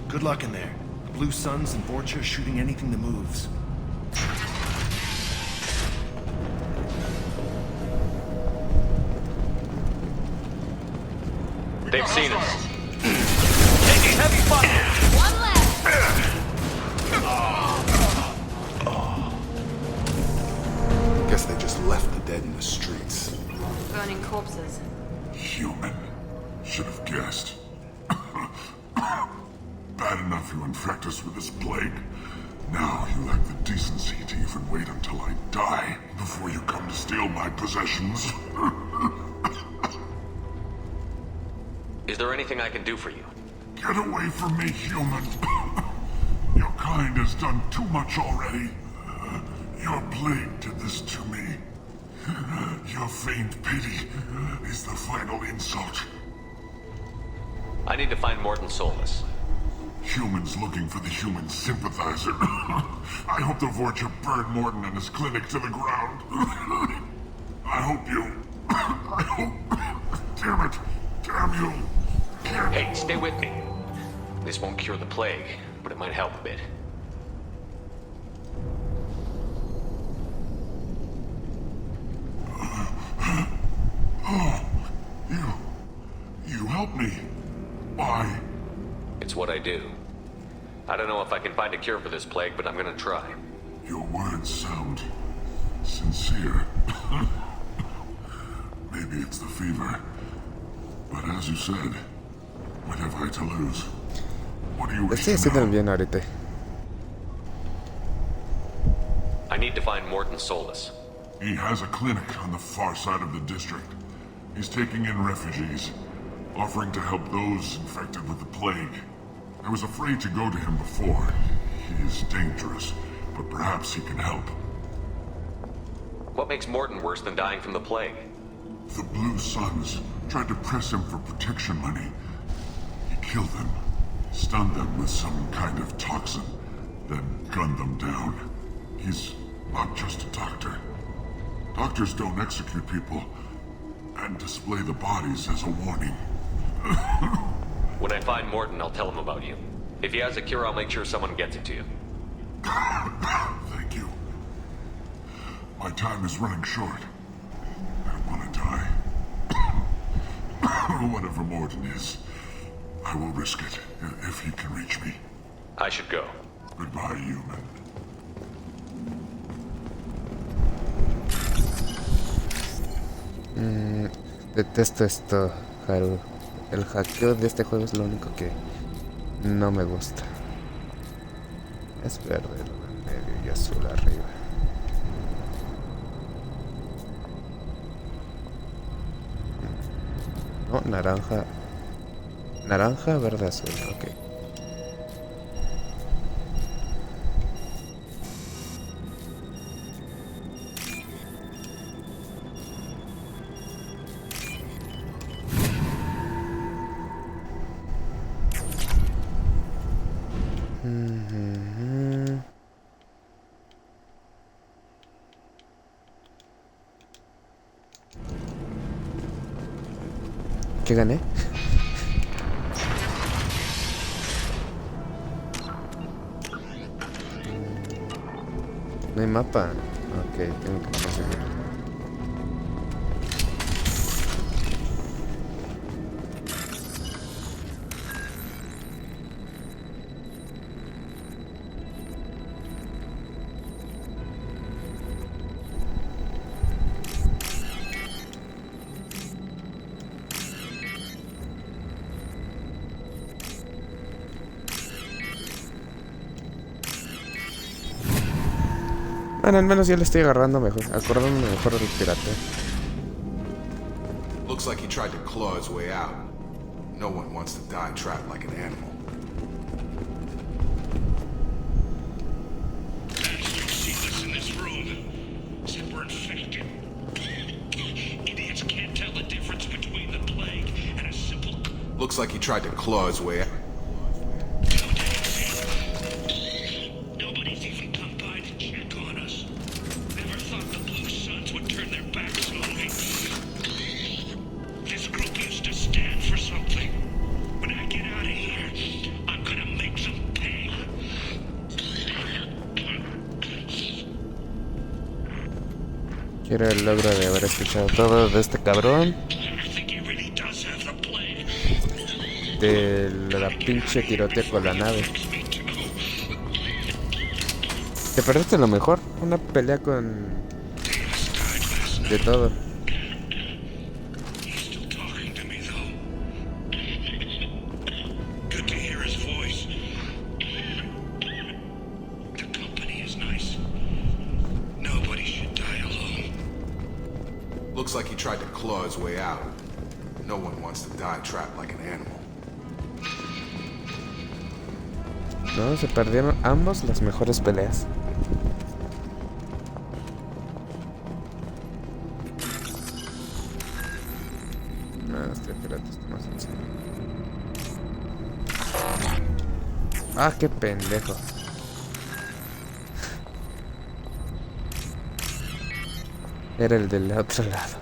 [SPEAKER 24] Good luck in there. The Blue Suns and Vorcha shooting anything that moves.
[SPEAKER 13] They've seen us.
[SPEAKER 15] Taking heavy fire.
[SPEAKER 17] One left.
[SPEAKER 12] Guess they just left the dead in the streets.
[SPEAKER 2] Burning corpses.
[SPEAKER 10] Human. Should have guessed. Bad enough you infect us with this plague. Now you lack the decency to even wait until I die before you come to steal my possessions.
[SPEAKER 13] Is there anything I can do for you?
[SPEAKER 10] Get away from me, human. Your kind has done too much already. Your plague did this to me. Your feigned pity is the final insult.
[SPEAKER 13] I need to find Morton Solus.
[SPEAKER 10] Humans looking for the human sympathizer. I hope the Vorcha burned Morton and his clinic to the ground. I hope you... I hope... Damn it. Damn you.
[SPEAKER 13] Hey, stay with me. This won't cure the plague, but it might help a bit.
[SPEAKER 10] Oh, you help me. Why?
[SPEAKER 13] It's what I do. I don't know if I can find a cure for this plague, but I'm gonna try.
[SPEAKER 10] Your words sound sincere. Maybe it's the fever. But as you said, what have I to lose? What do you wish
[SPEAKER 1] Estoy haciendo el bien ahorita.
[SPEAKER 13] I need to find Morton Solus.
[SPEAKER 10] He has a clinic on the far side of the district. He's taking in refugees, offering to help those infected with the plague. I was afraid to go to him before. He is dangerous, but perhaps he can help.
[SPEAKER 13] What makes Morton worse than dying from the plague?
[SPEAKER 10] The Blue Suns tried to press him for protection money. He killed them, stunned them with some kind of toxin, then gunned them down. He's not just a doctor. Doctors don't execute people and display the bodies as a warning.
[SPEAKER 13] When I find Morton, I'll tell him about you. If he has a cure, I'll make sure someone gets it to you.
[SPEAKER 10] Thank you. My time is running short. I want to die. Whatever Morton is, I will risk it if he can reach me.
[SPEAKER 13] I should go.
[SPEAKER 10] Goodbye, human.
[SPEAKER 1] Detesto esto, Haru. El hackeo de este juego es lo único que no me gusta. Es verde en medio y azul arriba. No, naranja. Naranja, verde, azul, ok. ¿Qué gané? No hay mapa. Ok, tengo que conseguirlo. Bueno, al menos ya le estoy agarrando mejor, acordándome mejor del pirata.
[SPEAKER 12] Looks like he tried to claw his way out. No one wants to die trapped like an animal.
[SPEAKER 15] See this in this room. Said we're infected. Idiots can't tell the difference between the plague and a simple...
[SPEAKER 12] Looks like he tried to claw his way out.
[SPEAKER 1] Quiero el logro de haber escuchado todo de este cabrón. De la pinche tiroteo con la nave. Te perdiste lo mejor. Una pelea con... de todo.
[SPEAKER 12] Looks like he tried to claw his way out. No one wants to die trapped like an animal.
[SPEAKER 1] No, se perdieron ambos las mejores peleas. No, este pirata está más sencillo. Ah, qué pendejo. Era el del otro lado.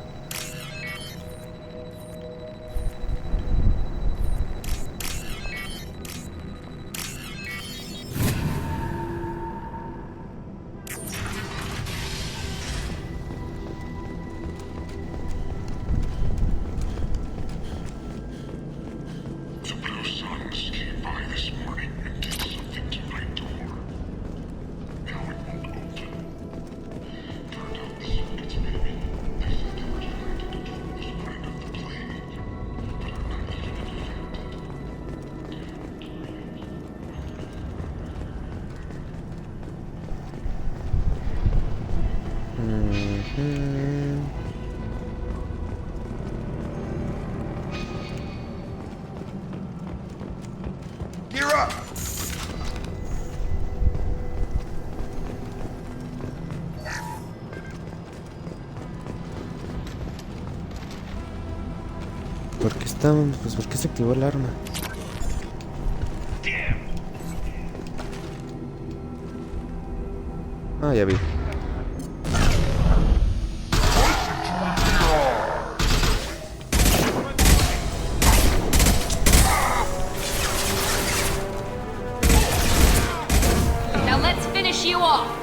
[SPEAKER 1] ¿Por qué están? Pues ¿por qué se activó el arma? Ah, ya vi.
[SPEAKER 2] Now let's finish you off.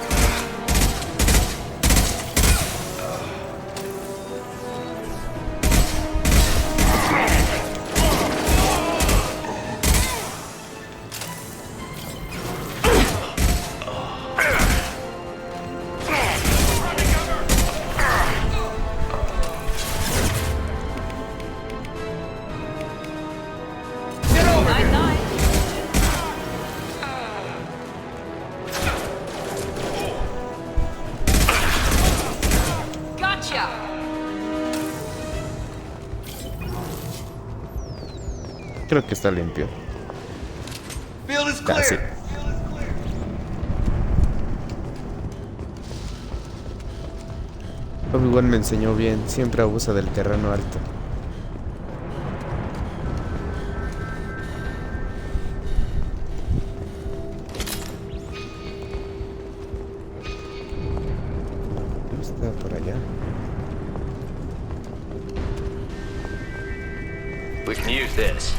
[SPEAKER 1] Creo que está limpio. Casi. Obi-Wan me enseñó bien, siempre abusa del terreno alto. Está por allá.
[SPEAKER 3] We can use this.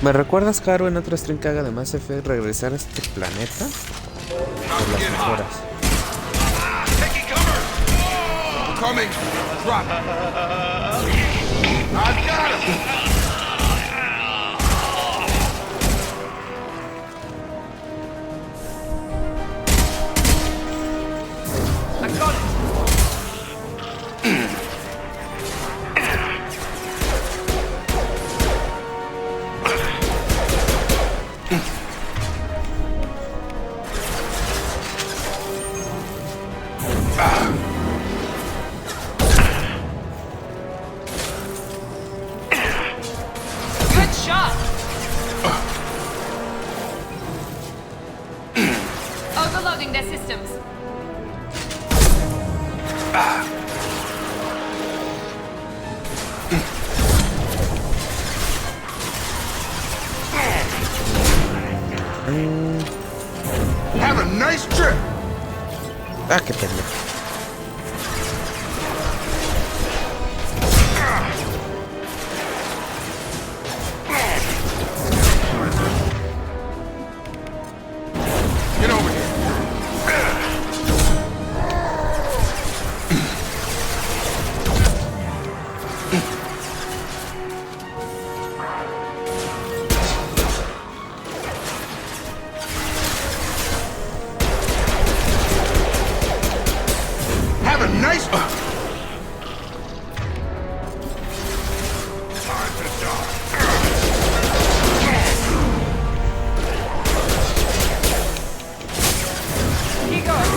[SPEAKER 1] ¿Me recuerdas, Haru, en otro stream que haga de Mass Effect regresar a este planeta? Por las mejoras.
[SPEAKER 12] Coming! Drop! I've got him!
[SPEAKER 11] I got it!
[SPEAKER 2] Overloading their systems.
[SPEAKER 12] Have a nice trip!
[SPEAKER 1] Ah, qué pendejo.
[SPEAKER 12] Get over here. Have a nice... Time to die.
[SPEAKER 2] Here goes.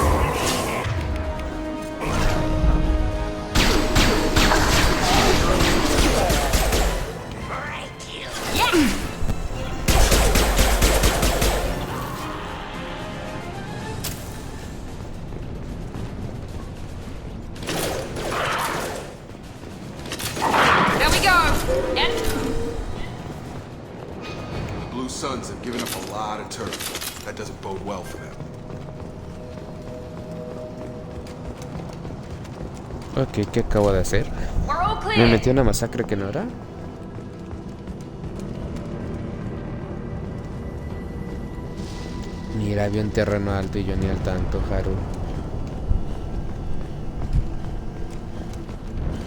[SPEAKER 2] There we go. And
[SPEAKER 12] The Blue Suns have given up a lot of turf. That doesn't bode well for them.
[SPEAKER 1] Ok, ¿qué acabo de hacer?
[SPEAKER 2] we're all
[SPEAKER 1] ¿Me
[SPEAKER 2] clear.
[SPEAKER 1] metí en una masacre que no era? Mira, había un terreno alto y yo ni al tanto, Haru.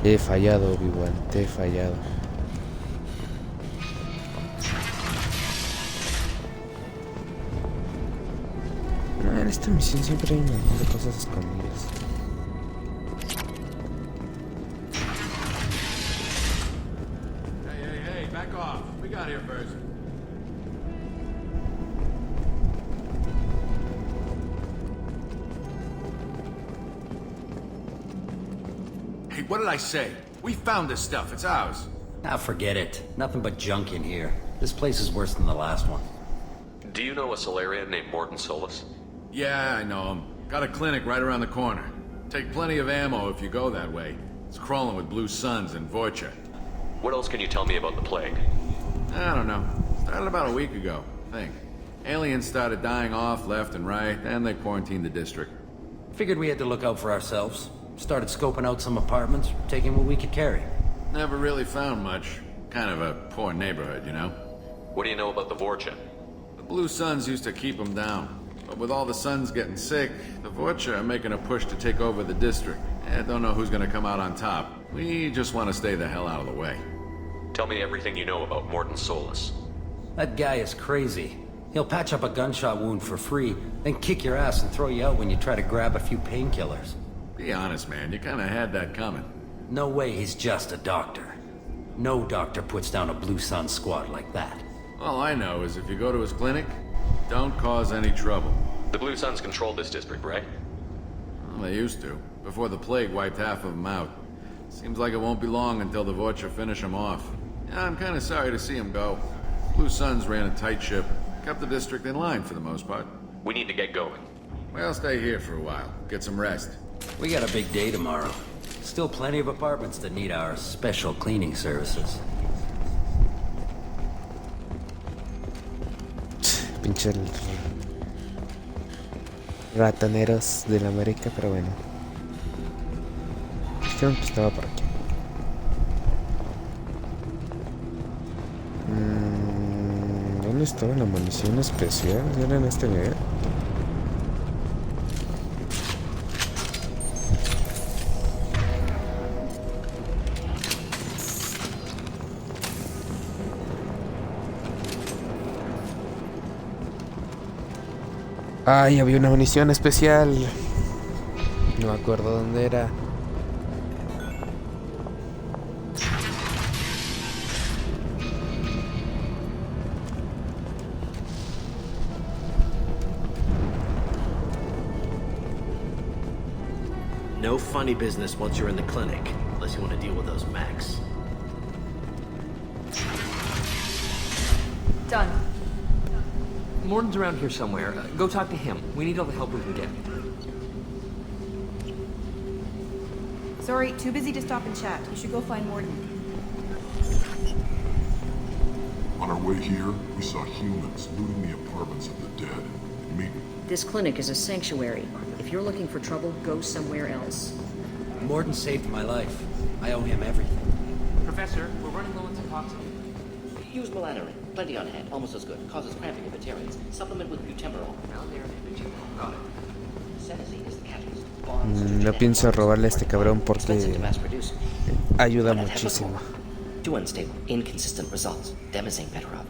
[SPEAKER 1] Te he fallado, Obi-Wan, te he fallado. No, en esta misión siempre hay un montón de cosas escondidas.
[SPEAKER 20] Hey, back off. We got here first.
[SPEAKER 12] Hey, what did I say? We found this stuff. It's ours.
[SPEAKER 3] Ah, forget it. Nothing but junk in here. This place is worse than the last one.
[SPEAKER 13] Do you know a Solarian named Morton Solus?
[SPEAKER 12] Yeah, I know him. Got a clinic right around the corner.
[SPEAKER 8] Take plenty of ammo if you go that way. It's crawling with blue suns and Vorcha.
[SPEAKER 13] What else can you tell me about the plague?
[SPEAKER 8] I don't know. Started about a week ago, I think. Aliens started dying off left and right, and they quarantined the district.
[SPEAKER 3] Figured we had to look out for ourselves. Started scoping out some apartments, taking what we could carry.
[SPEAKER 8] Never really found much. Kind of a poor neighborhood, you know?
[SPEAKER 13] What do you know about the Vorcha?
[SPEAKER 8] The blue suns used to keep them down. But with all the suns getting sick, the Vorcha are making a push to take over the district. I don't know who's gonna come out on top. We just want to stay the hell out of the way.
[SPEAKER 13] Tell me everything you know about Morton Solus.
[SPEAKER 3] That guy is crazy. He'll patch up a gunshot wound for free, then kick your ass and throw you out when you try to grab a few painkillers.
[SPEAKER 8] Be honest, man. You kind of had that coming.
[SPEAKER 3] No way he's just a doctor. No doctor puts down a Blue Sun squad like that.
[SPEAKER 8] All I know is if you go to his clinic, don't cause any trouble.
[SPEAKER 13] The Blue Suns control this district, right?
[SPEAKER 8] Well, they used to, before the plague wiped half of them out. Seems like it won't be long until the Vorcha finish them off. Yeah, I'm kind of sorry to see him go. Blue Suns ran a tight ship, kept the district in line for the most part.
[SPEAKER 13] We need to get going.
[SPEAKER 8] Well, stay here for a while, get some rest.
[SPEAKER 3] We got a big day tomorrow. Still plenty of apartments that need our special cleaning services.
[SPEAKER 1] Pinche ratoneros de la América, pero bueno. Creo que estaba por aquí. ¿Dónde estaba la munición especial? ¿Ya era en este nivel? Ay, había una munición especial. No me acuerdo dónde era.
[SPEAKER 9] No funny business once you're in the clinic, unless you want to deal with those mechs.
[SPEAKER 11] Done. Morton's around here somewhere. Go talk to him. We need all the help we can get.
[SPEAKER 25] Sorry, too busy to stop and chat. You should go find Morton.
[SPEAKER 10] On our way here, we saw humans looting the apartments of the dead.
[SPEAKER 21] This clinic is a sanctuary. If you're looking for trouble, go somewhere else.
[SPEAKER 3] Morton saved my life. I owe him everything.
[SPEAKER 11] Professor, we're running low on Suboxone.
[SPEAKER 22] Use melanorin. Plenty on hand. Almost as good. Causes cramping in vegetarians. Supplement with butemurol.
[SPEAKER 11] Got it.
[SPEAKER 22] Senesine is the catalyst.
[SPEAKER 1] No pienso robarle a este cabrón porque ayuda muchísimo.
[SPEAKER 22] Too unstable. Inconsistent results. Them is ain't better off.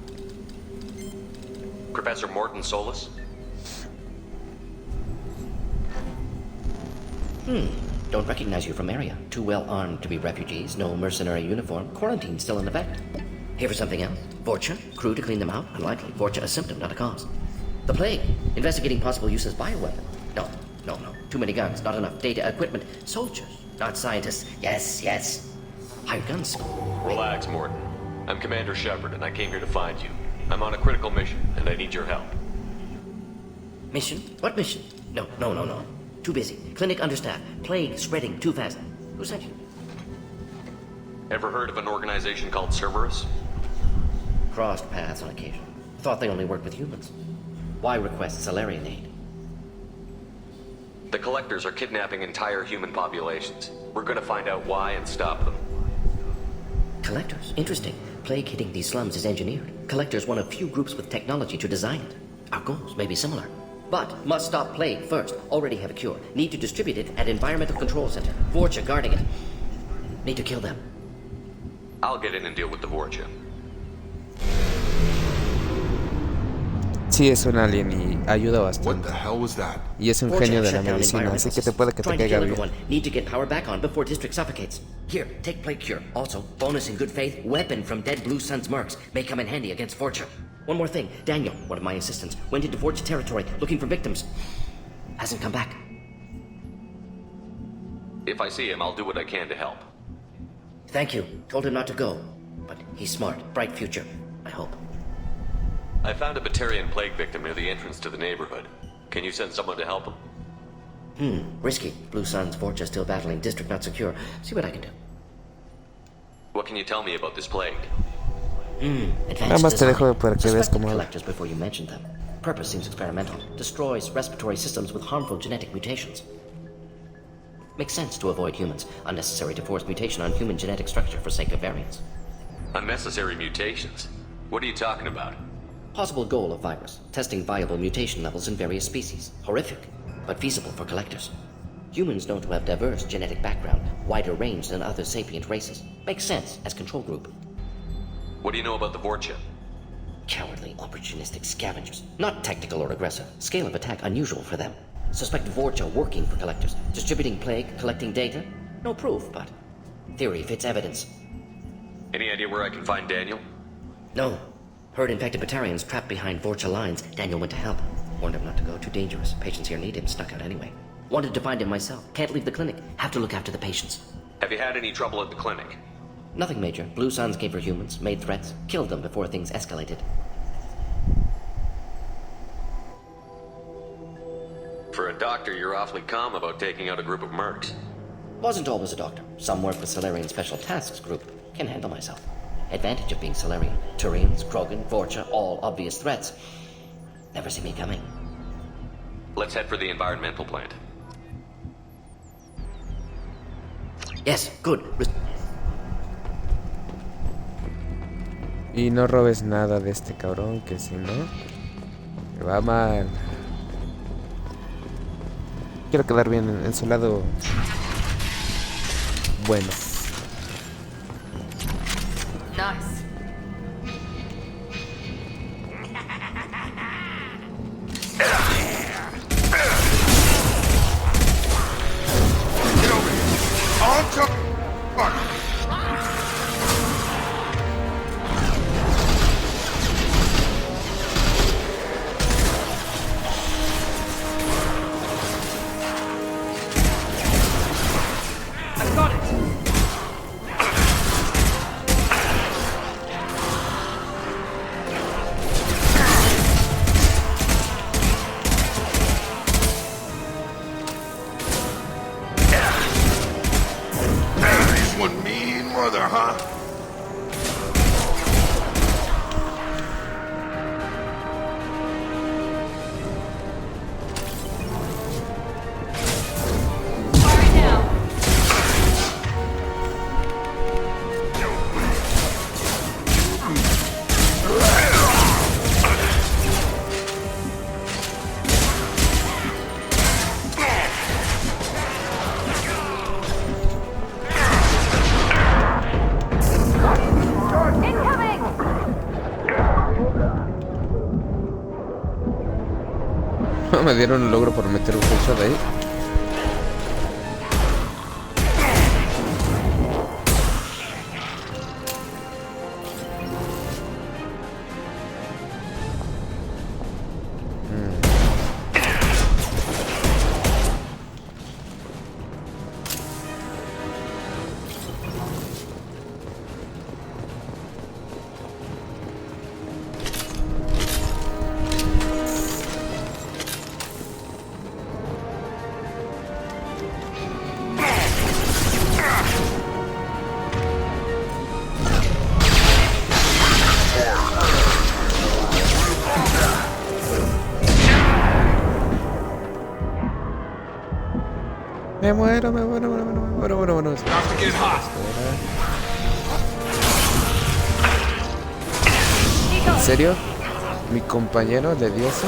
[SPEAKER 13] Professor Morton Solus?
[SPEAKER 22] Don't recognize you from area. Too well armed to be refugees. No mercenary uniform. Quarantine still in effect. Here for something else? Vorcha? Crew to clean them out? Unlikely. Vorcha a symptom, not a cause. The plague? Investigating possible use as bioweapon? No. Too many guns, not enough data, equipment. Soldiers, not scientists. Yes. Hired guns.
[SPEAKER 13] Relax, Morton. I'm Commander Shepard, and I came here to find you. I'm on a critical mission, and I need your help.
[SPEAKER 22] Mission? What mission? No. Too busy. Clinic understaffed. Plague spreading too fast. Who sent you?
[SPEAKER 13] Ever heard of an organization called Cerberus?
[SPEAKER 22] Crossed paths on occasion. Thought they only worked with humans. Why request Salarian aid?
[SPEAKER 13] The Collectors are kidnapping entire human populations. We're gonna find out why and stop them.
[SPEAKER 22] Collectors? Interesting. Plague hitting these slums is engineered. Collectors one of few groups with technology to design it. Our goals may be similar. But must stop plague first. Already have a cure. Need to distribute it at Environmental Control Center. Vorcha guarding it. Need to kill them.
[SPEAKER 13] I'll get in and deal with the Vorcha.
[SPEAKER 1] Sí, es un alien y ayuda bastante.
[SPEAKER 12] What the hell was that?
[SPEAKER 1] Y es un genio de la medicina, así que te puede que te caiga bien.
[SPEAKER 22] Need to get power back on before district suffocates. Here, take plague cure. Also, bonus in good faith, weapon from dead Blue Sun's mercs. May come in handy against Vorcha. One more thing. Daniel, one of my assistants, went into Vorcha territory looking for victims. Hasn't come back.
[SPEAKER 13] If I see him, I'll do what I can to help.
[SPEAKER 22] Thank you. Told him not to go. But he's smart. Bright future. I hope.
[SPEAKER 13] I found a Batarian plague victim near the entrance to the neighborhood. Can you send someone to help him?
[SPEAKER 22] Risky. Blue Suns, Vorcha still battling, district not secure. See what I can do.
[SPEAKER 13] What can you tell me about this plague?
[SPEAKER 1] Nada más te dejo para que veas cómo.
[SPEAKER 22] Collectors before you mentioned them. Purpose seems experimental. Destroys respiratory systems with harmful genetic mutations. Makes sense to avoid humans. Unnecessary to force mutation on human genetic structure for sake of variance.
[SPEAKER 13] Unnecessary mutations? What are you talking about?
[SPEAKER 22] Possible goal of virus. Testing viable mutation levels in various species. Horrific, but feasible for collectors. Humans known to have diverse genetic background, wider range than other sapient races. Makes sense as control group.
[SPEAKER 13] What do you know about the Vorcha?
[SPEAKER 22] Cowardly, opportunistic scavengers. Not tactical or aggressive. Scale of attack unusual for them. Suspect Vorcha working for collectors. Distributing plague, collecting data. No proof, but theory fits evidence.
[SPEAKER 13] Any idea where I can find Daniel?
[SPEAKER 22] No. Heard infected Batarians trapped behind Vorcha lines. Daniel went to help. Warned him not to go. Too dangerous. Patients here need him. Snuck out anyway. Wanted to find him myself. Can't leave the clinic. Have to look after the patients.
[SPEAKER 13] Have you had any trouble at the clinic?
[SPEAKER 22] Nothing major. Blue Suns came for humans, made threats, killed them before things escalated.
[SPEAKER 13] For a doctor, you're awfully calm about taking out a group of mercs.
[SPEAKER 22] Wasn't always a doctor. Some work with Solarian Special Tasks Group. Can handle myself. Advantage of being Solarian. Turians, Krogan, Vorcha, all obvious threats. Never see me coming.
[SPEAKER 13] Let's head for the environmental plant.
[SPEAKER 22] Yes, good.
[SPEAKER 1] Y no robes nada de este cabrón, que si no, te va mal. Quiero quedar bien en su lado bueno.
[SPEAKER 2] Nice.
[SPEAKER 12] Get over here. On top.
[SPEAKER 11] I got it.
[SPEAKER 12] One mean mother, huh?
[SPEAKER 1] Me dieron un logro por meter un headshot ahí. Me muero. ¿En serio? ¿Mi compañero le dio eso?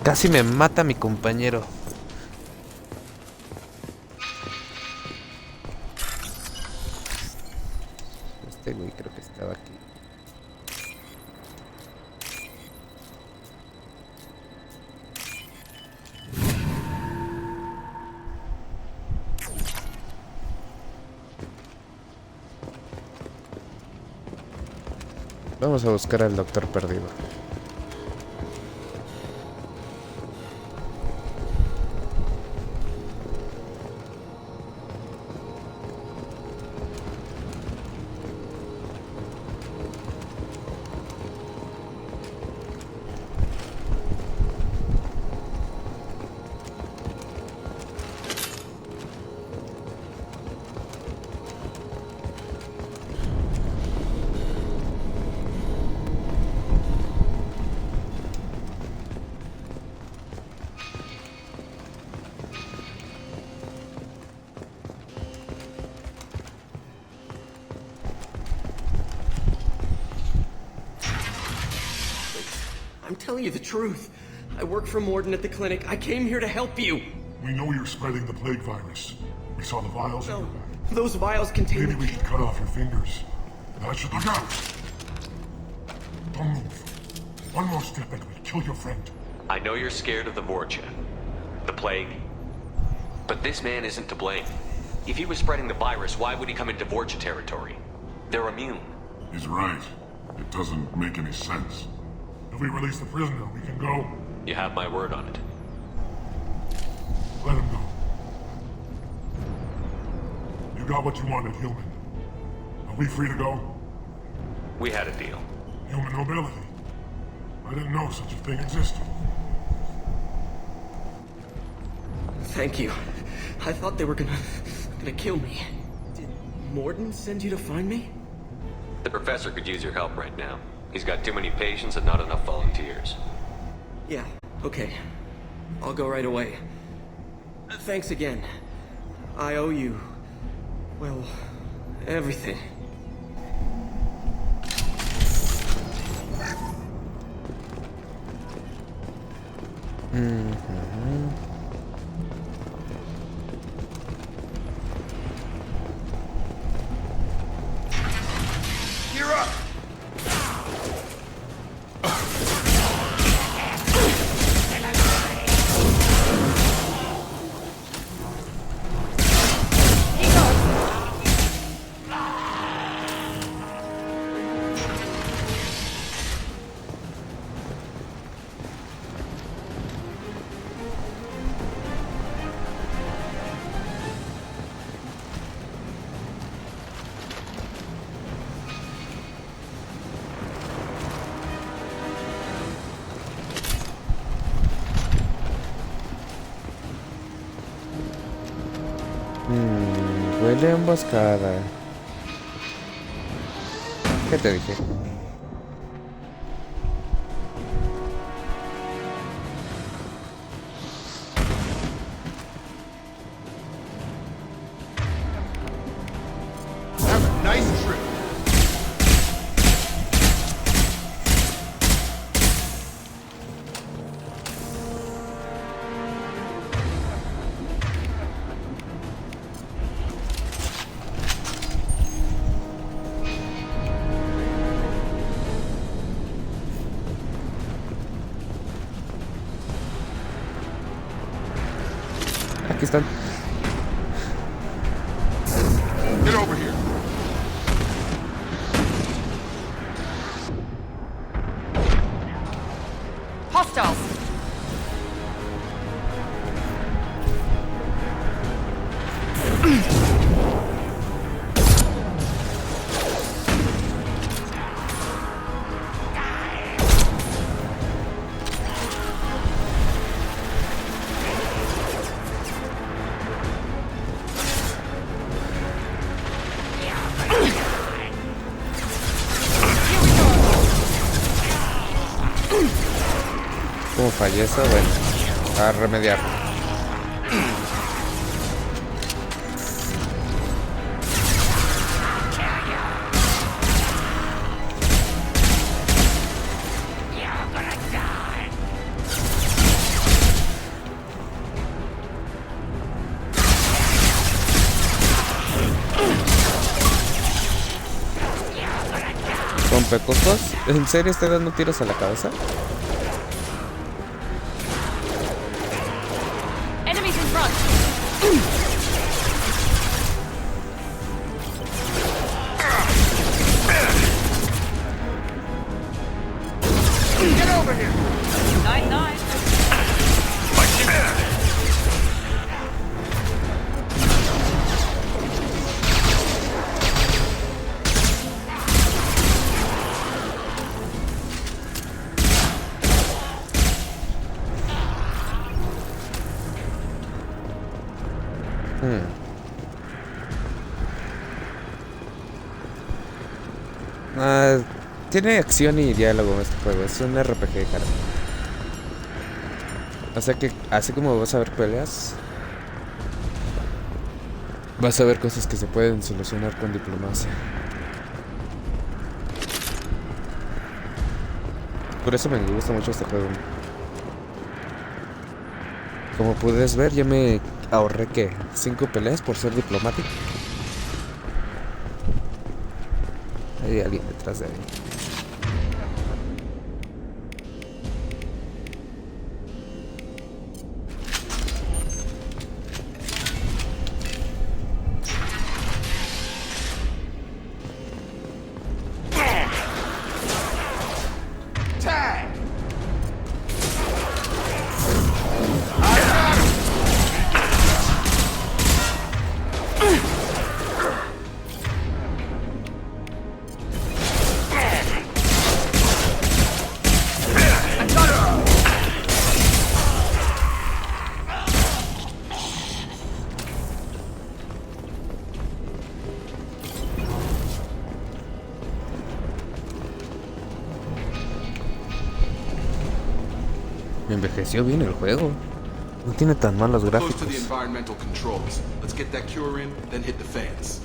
[SPEAKER 1] Casi me mata mi compañero. Este güey creo que estaba aquí. Vamos a buscar al doctor perdido.
[SPEAKER 5] I'm telling you the truth. I work for Morden at the clinic. I came here to help you.
[SPEAKER 6] We know you're spreading the plague virus. We saw the vials in your bag.
[SPEAKER 5] Those vials contain...
[SPEAKER 6] Maybe we should cut off your fingers. That should look out! Don't move. One more step and we'll kill your friend.
[SPEAKER 13] I know you're scared of the Vorcha, the plague. But this man isn't to blame. If he was spreading the virus, why would he come into Vorcha territory? They're immune.
[SPEAKER 6] He's right. It doesn't make any sense. If we release the prisoner, we can go.
[SPEAKER 13] You have my word on it.
[SPEAKER 6] Let him go. You got what you wanted, human. Are we free to go?
[SPEAKER 13] We had a deal.
[SPEAKER 6] Human nobility. I didn't know such a thing existed.
[SPEAKER 5] Thank you. I thought they were gonna kill me. Did Morden send you to find me?
[SPEAKER 13] The professor could use your help right now. He's got too many patients and not enough volunteers.
[SPEAKER 5] Yeah, okay. I'll go right away. Thanks again. I owe you... well, everything.
[SPEAKER 12] You're up!
[SPEAKER 1] Huele a emboscada. ¿Qué te dije?
[SPEAKER 12] Have a nice trip.
[SPEAKER 1] Aquí están.
[SPEAKER 12] Get over here.
[SPEAKER 16] Hostiles!
[SPEAKER 1] Como fallé eso, bueno, a remediar. ¿Rompecocos? ¿En serio estoy dando tiros a la cabeza?
[SPEAKER 16] Enemies in front!
[SPEAKER 12] Get over here!
[SPEAKER 16] 9-9.
[SPEAKER 1] Tiene acción y diálogo este juego, es un RPG, cara. O sea que así como vas a ver peleas, vas a ver cosas que se pueden solucionar con diplomacia. Por eso me gusta mucho este juego. Como puedes ver, ya me ahorré que 5 peleas por ser diplomático. Hay alguien detrás de ahí. Me envejeció bien el juego. No tiene tan malos gráficos.
[SPEAKER 12] Close to the environmental controls. Let's get that cure in, then hit the fans.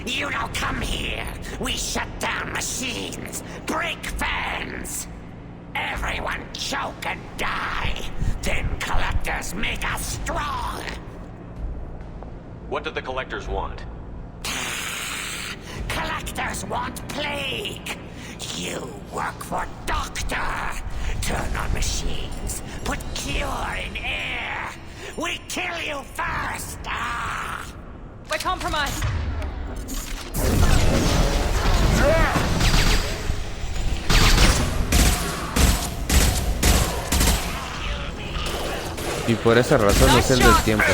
[SPEAKER 15] You don't come here. We shut down machines, break fans. Everyone choke and die. Then collectors make us strong.
[SPEAKER 13] What did the collectors want?
[SPEAKER 15] Collectors want plague. You work for Doctor. Turn on machines. Put cure in air. We kill you first.
[SPEAKER 16] We're compromised.
[SPEAKER 1] Y por esa razón es el del tiempo.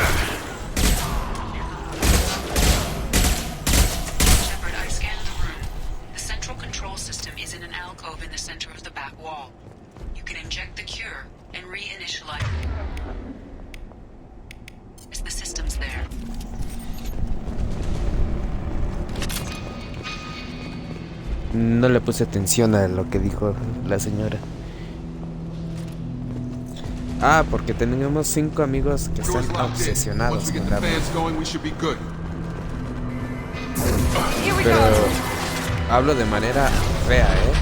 [SPEAKER 1] No le puse atención a lo que dijo la señora. Ah, porque tenemos 5 amigos que están obsesionados con la... Pero hablo de manera fea, ¿eh?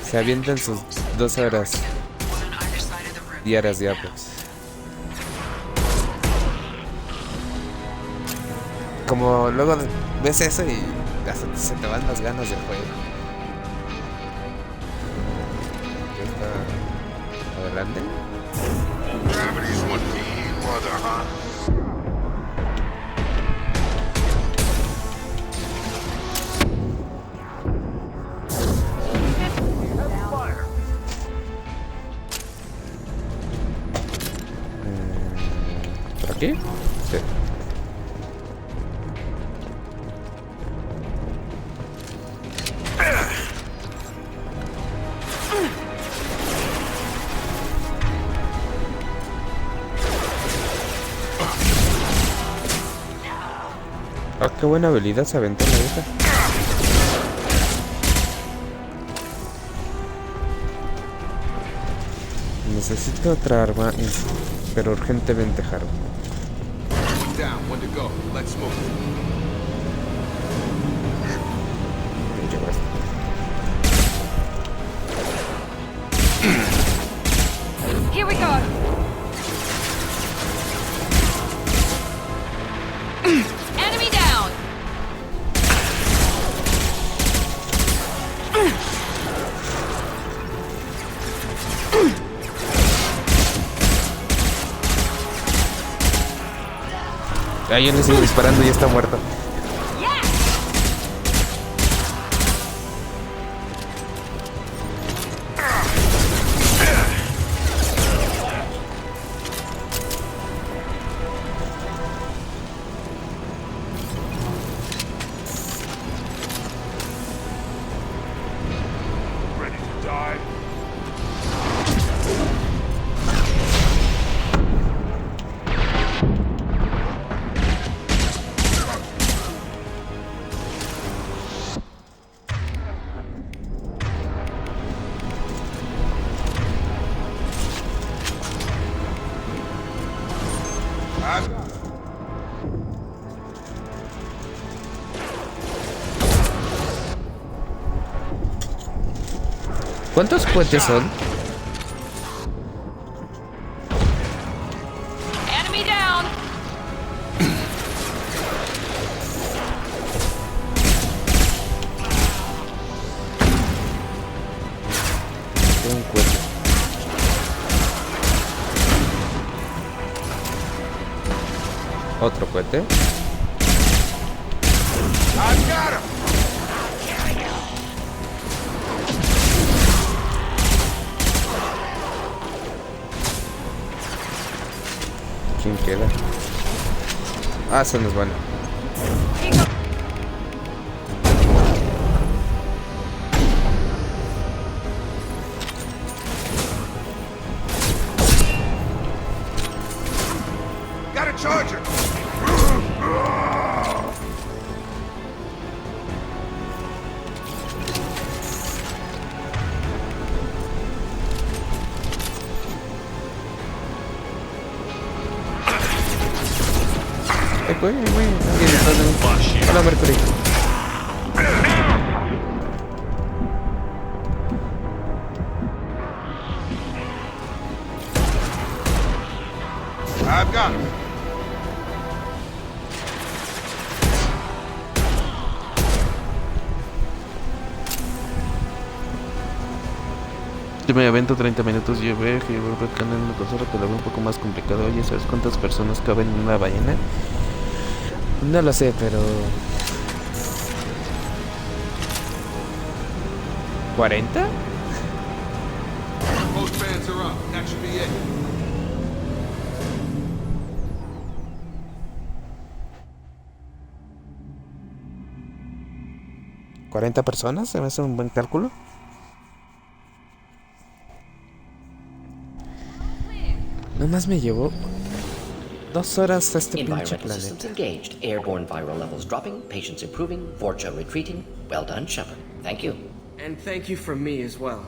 [SPEAKER 1] Se avientan sus 2 horas diarias de Apex. Como luego ves eso y hasta se te van las ganas del juego. ¿Está adelante? ¿Por aquí? Sí. Ah, qué buena habilidad se aventó la vieja. Necesito otra arma, pero urgentemente, Haru.
[SPEAKER 16] Here we go. Enemy down.
[SPEAKER 1] Ah, yo le sigo disparando y ya está muerto. ¿Cuántos cohetes son?
[SPEAKER 16] Enemy down.
[SPEAKER 1] Un cohete. Otro cohete.
[SPEAKER 12] I've got him!
[SPEAKER 1] ¿Quién queda? Ah, se nos van.
[SPEAKER 12] Got a charger!
[SPEAKER 1] Güey, alguien está dando... Hola, Mercury.
[SPEAKER 12] I've got him.
[SPEAKER 1] Yo me avento 30 minutos, yo veo que vuelvo al canal en la consola, que lo veo un poco más complicado. Oye, ¿sabes cuántas personas caben en una ballena? No lo sé, pero... ¿40?
[SPEAKER 12] Most fans are up. That should be it.
[SPEAKER 1] ¿40 personas? ¿Se me hace un buen cálculo? Nomás me llevó 2 horas a este pinche
[SPEAKER 22] Environmental systems engaged. Airborne viral levels dropping. Patients improving. Vorcha retreating. Well done, Shepard. Thank you.
[SPEAKER 5] And thank you from me as well.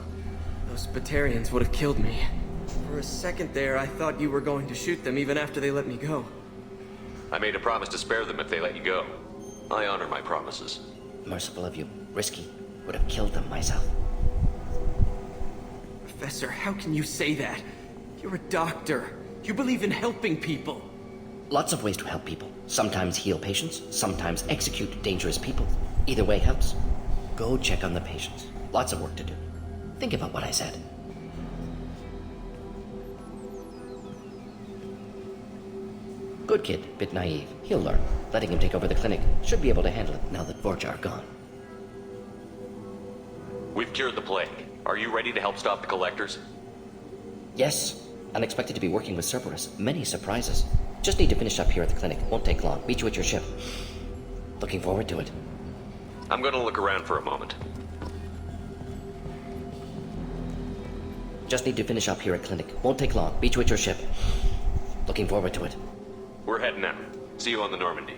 [SPEAKER 5] Those Batarians would have killed me. For a second there, I thought you were going to shoot them even after they let me go.
[SPEAKER 13] I made a promise to spare them if they let you go. I honor my promises.
[SPEAKER 22] Merciful of you. Risky. Would have killed them myself.
[SPEAKER 5] Professor, how can you say that? You're a doctor. You believe in helping people.
[SPEAKER 22] Lots of ways to help people. Sometimes heal patients, sometimes execute dangerous people. Either way helps. Go check on the patients. Lots of work to do. Think about what I said. Good kid, bit naive. He'll learn. Letting him take over the clinic. Should be able to handle it now that Vorcha are gone.
[SPEAKER 13] We've cured the plague. Are you ready to help stop the collectors?
[SPEAKER 22] Yes. Unexpected to be working with Cerberus. Many surprises. Just need to finish up here at the clinic. Won't take long. Meet you at your ship. Looking forward to it.
[SPEAKER 13] I'm gonna look around for a moment.
[SPEAKER 22] Just need to finish up here at clinic. Won't take long. Meet you at your ship. Looking forward to it.
[SPEAKER 13] We're heading out. See you on the Normandy.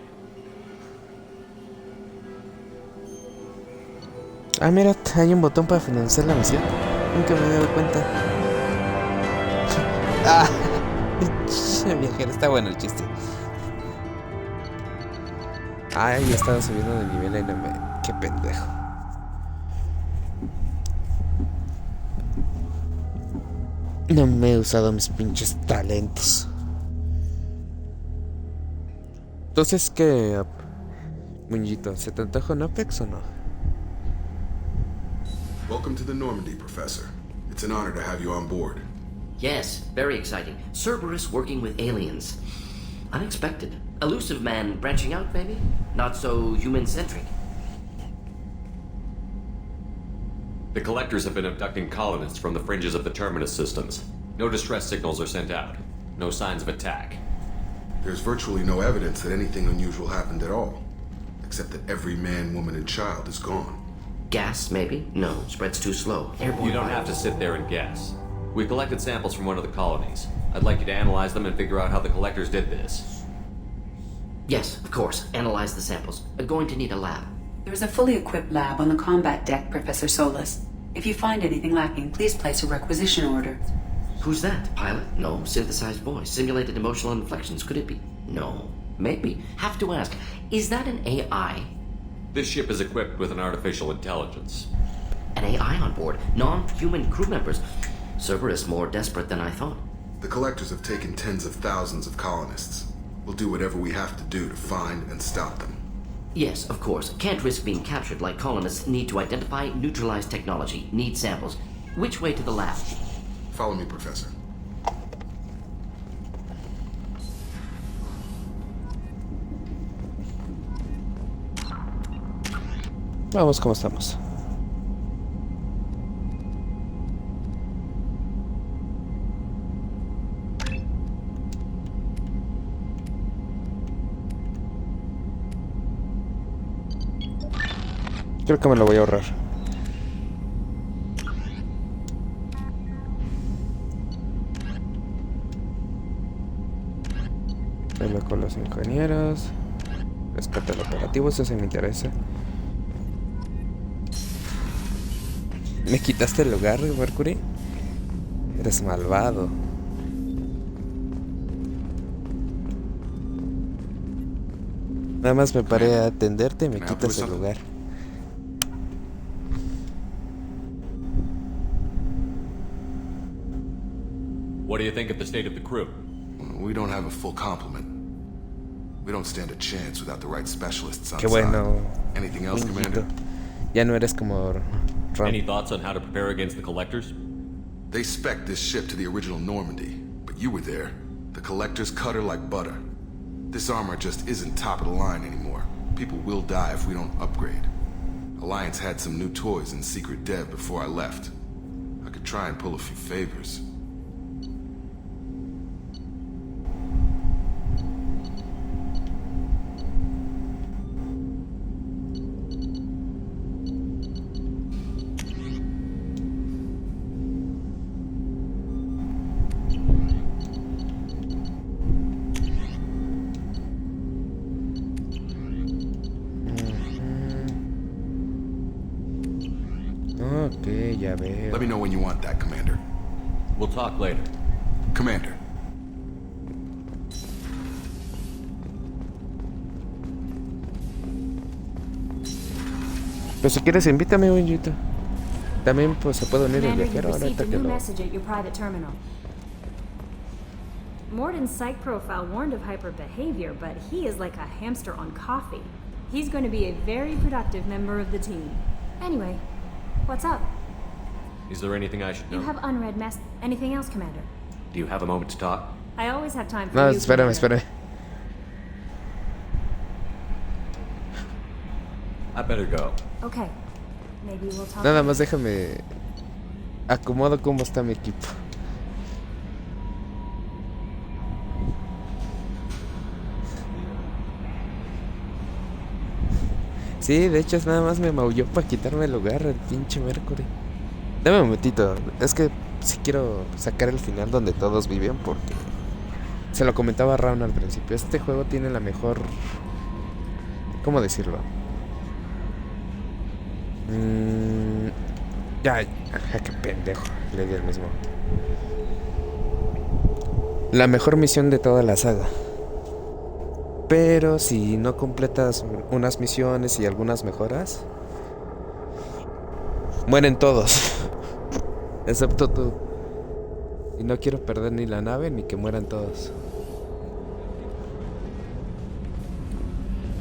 [SPEAKER 1] Ah, mira, hay un botón para financiar la misión. Nunca me he dado cuenta. Ah, viajero, está bueno el chiste. Ay, ya estaba subiendo de nivel y no me... Qué pendejo. No me he usado mis pinches talentos. Entonces, ¿qué? Muñito, ¿se te antoja un Apex o no?
[SPEAKER 12] Welcome to the Normandy, Professor. It's an honor to have you on board.
[SPEAKER 22] Yes, very exciting. Cerberus working with aliens. Unexpected. Elusive man branching out, maybe? Not so human-centric.
[SPEAKER 13] The collectors have been abducting colonists from the fringes of the Terminus systems. No distress signals are sent out. No signs of attack.
[SPEAKER 12] There's virtually no evidence that anything unusual happened at all. Except that every man, woman, and child is gone.
[SPEAKER 22] Gas, maybe? No, spreads too slow. Airborne
[SPEAKER 13] You don't have to sit there and guess. We collected samples from one of the colonies. I'd like you to analyze them and figure out how the collectors did this.
[SPEAKER 22] Yes, of course. Analyze the samples. Going to need a lab.
[SPEAKER 4] There's a fully equipped lab on the combat deck, Professor Solis. If you find anything lacking, please place a requisition order.
[SPEAKER 22] Who's that? Pilot? No. Synthesized voice. Simulated emotional inflections. Could it be? No. Maybe. Have to ask. Is that an AI?
[SPEAKER 13] This ship is equipped with an artificial intelligence.
[SPEAKER 22] an AI on board, non-human crew members. Cerberus more desperate than I thought.
[SPEAKER 12] The Collectors have taken tens of thousands of colonists. We'll do whatever we have to do to find and stop them.
[SPEAKER 22] Yes, of course. Can't risk being captured like colonists. Need to identify, neutralize technology. Need samples. Which way to the lab?
[SPEAKER 12] Follow me, Professor.
[SPEAKER 1] Vamos como estamos. Creo que me lo voy a ahorrar. Vengo con los ingenieros. Rescata el operativo, eso sí me interesa. ¿Me quitaste el lugar, Mercury? Eres malvado. Nada más me paré a atenderte y me quitas el lugar.
[SPEAKER 13] What do you think of the state of the crew?
[SPEAKER 12] We don't have a full complement. We don't stand a chance without the right specialists on
[SPEAKER 1] Qué bueno.
[SPEAKER 12] Anything else, Commander?
[SPEAKER 1] Ya no eres como Ron.
[SPEAKER 13] Any thoughts on how to prepare against the Collectors?
[SPEAKER 12] They spec'd this ship to the original Normandy, but you were there. The Collectors cut her like butter. This armor just isn't top of the line anymore. People will die if we don't upgrade. Alliance had some new toys in secret dev before I left. I could try and pull a few favors.
[SPEAKER 1] Ok, ya veo.
[SPEAKER 12] Let me know when you want that, Commander.
[SPEAKER 13] We'll talk later.
[SPEAKER 12] Commander.
[SPEAKER 1] Pues si quieres invítame, Winjito. También pues se puede unir el viajero ahorita que lo...
[SPEAKER 7] Morden's psych profile warned of hyper behavior, but he is like a hamster on coffee. He's going to be a very productive member of the team. Anyway, what's up?
[SPEAKER 13] Is there anything I should know?
[SPEAKER 7] You have unread Anything else, Commander?
[SPEAKER 13] Do you have a moment to talk?
[SPEAKER 7] I always have time for
[SPEAKER 1] No,
[SPEAKER 7] you,
[SPEAKER 1] espérame.
[SPEAKER 13] I better go.
[SPEAKER 7] Okay. Maybe we'll talk.
[SPEAKER 1] Nada más déjame... Acomodo cómo está mi equipo. Sí, de hecho nada más me maulló para quitarme el lugar el pinche Mercury. Dame un momentito, es que si quiero sacar el final donde todos vivían porque... Se lo comentaba a Raun al principio, este juego tiene la mejor... ¿Cómo decirlo? Ya, qué pendejo, le di el mismo. La mejor misión de toda la saga. Pero si no completas unas misiones y algunas mejoras, mueren todos. Excepto tú. Y no quiero perder ni la nave ni que mueran todos.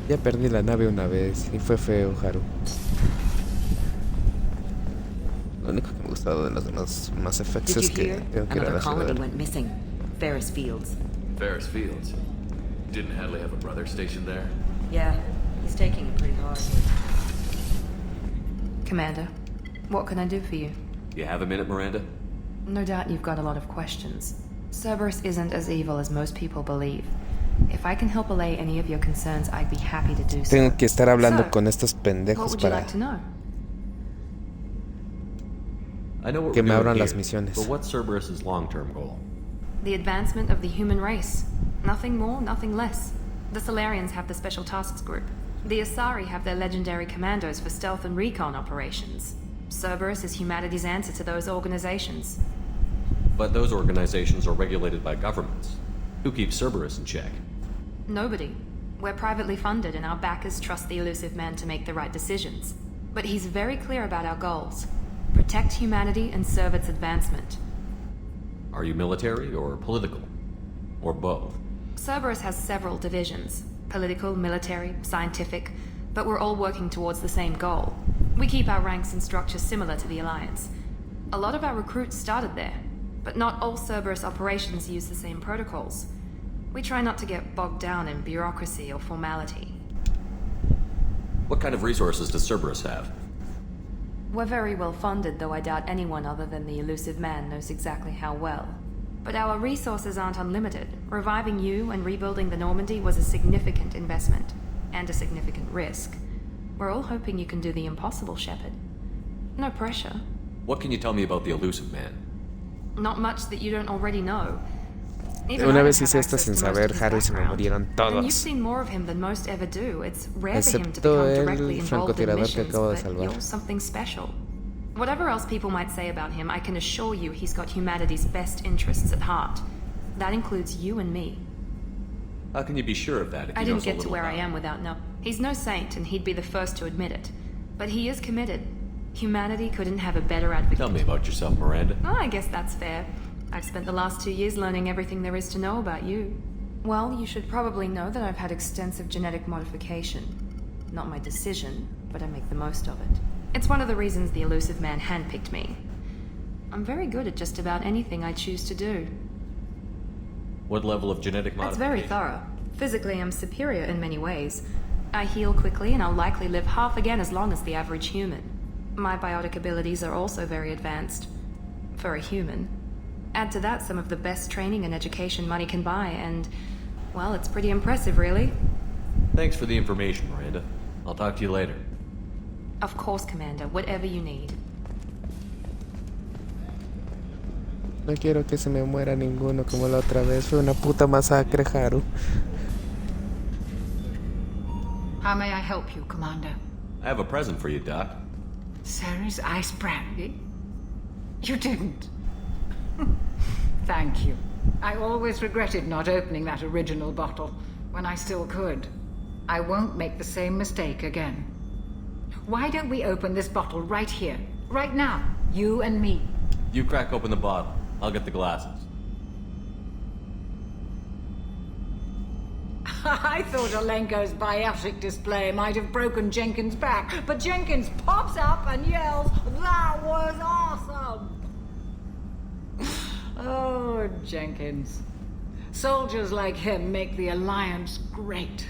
[SPEAKER 1] Ya perdí la nave una vez y fue feo, Haru. Lo único que me ha gustado de los demás Mass Effects es que tengo que ir a la ciudad.
[SPEAKER 21] Ferris Fields.
[SPEAKER 8] Ferris Fields. Didn't Hadley have a brother stationed there?
[SPEAKER 21] Yeah, he's taking it pretty hard.
[SPEAKER 2] Commander, what can I do for you?
[SPEAKER 13] You have a minute, Miranda?
[SPEAKER 2] No doubt you've got a lot of questions. Cerberus isn't as evil as most people believe. If I can help allay any of your concerns, I'd be happy to do so.
[SPEAKER 1] Tengo que estar hablando con estos pendejos para que me abran las misiones.
[SPEAKER 13] But what's Cerberus's long-term goal?
[SPEAKER 2] The advancement of the human race. Nothing more, nothing less. The Solarians have the Special Tasks Group. The Asari have their legendary commandos for stealth and recon operations. Cerberus is humanity's answer to those organizations.
[SPEAKER 13] But those organizations are regulated by governments. Who keeps Cerberus in check?
[SPEAKER 2] Nobody. We're privately funded and our backers trust the elusive man to make the right decisions. But he's very clear about our goals. protect humanity and serve its advancement.
[SPEAKER 13] Are you military or political? Or both?
[SPEAKER 2] Cerberus has several divisions. Political, military, scientific, but we're all working towards the same goal. We keep our ranks and structure similar to the Alliance. A lot of our recruits started there, but not all Cerberus operations use the same protocols. We try not to get bogged down in bureaucracy or formality.
[SPEAKER 13] What kind of resources does Cerberus have?
[SPEAKER 2] We're very well funded, though I doubt anyone other than the elusive man knows exactly how well. But our resources aren't unlimited. Reviving you and rebuilding the Normandy was a significant investment, and a significant risk. We're all hoping you can do the impossible, Shepard. No pressure.
[SPEAKER 13] What can you tell me about the elusive man?
[SPEAKER 2] Not much that you don't already know.
[SPEAKER 1] Una vez hice esto sin saber, Harry, y se me murieron todos. Excepto el francotirador que acabo de salvar.
[SPEAKER 2] Whatever else people might say about him, I can assure you he's got humanity's best interests at heart. That includes you and me.
[SPEAKER 13] How can you be sure of that if you know so little?
[SPEAKER 2] I didn't get to where I am without knowing. He's no saint, and he'd be the first to admit it. But he is committed. Humanity couldn't have a better advocate.
[SPEAKER 13] Tell me about yourself, Miranda.
[SPEAKER 2] Oh, I guess that's fair. I've spent the last 2 years learning everything there is to know about you. Well, you should probably know that I've had extensive genetic modification. Not my decision, but I make the most of it. It's one of the reasons the elusive man handpicked me. I'm very good at just about anything I choose to do.
[SPEAKER 13] What level of genetic modification?
[SPEAKER 2] That's very thorough. Physically, I'm superior in many ways. I heal quickly, and I'll likely live half again as long as the average human. My biotic abilities are also very advanced. For a human. Add to that some of the best training and education money can buy, and, well, it's pretty impressive, really.
[SPEAKER 13] Thanks for the information, Miranda. I'll talk to you later.
[SPEAKER 2] Of course, Commander. Whatever you need.
[SPEAKER 1] No quiero que se me muera ninguno como la otra vez. Fue una puta masacre, Haru.
[SPEAKER 14] How may I help you, Commander?
[SPEAKER 13] I have a present for you, Doc.
[SPEAKER 14] Sarah's ice brandy? You didn't. Thank you. I always regretted not opening that original bottle when I still could. I won't make the same mistake again. Why don't we open this bottle right here, right now, you and me?
[SPEAKER 13] You crack open the bottle. I'll get the glasses.
[SPEAKER 14] I thought Alenko's biotic display might have broken Jenkins' back, but Jenkins pops up and yells, "That was awesome!" Oh, Jenkins. Soldiers like him make the Alliance great.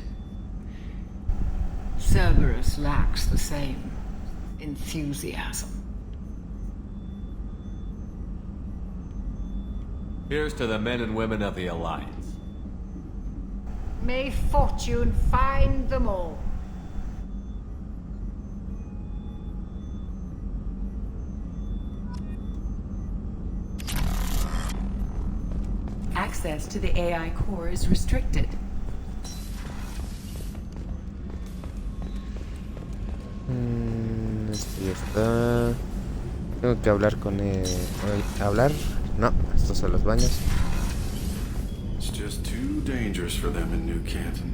[SPEAKER 14] Cerberus lacks the same enthusiasm.
[SPEAKER 13] Here's to the men and women of the Alliance.
[SPEAKER 14] May fortune find them all.
[SPEAKER 4] Access to the AI core is restricted.
[SPEAKER 1] Esto ya está. Tengo que hablar con él. ¿Hablar? No, estos son los baños.
[SPEAKER 18] It's just too dangerous for them in New Canton.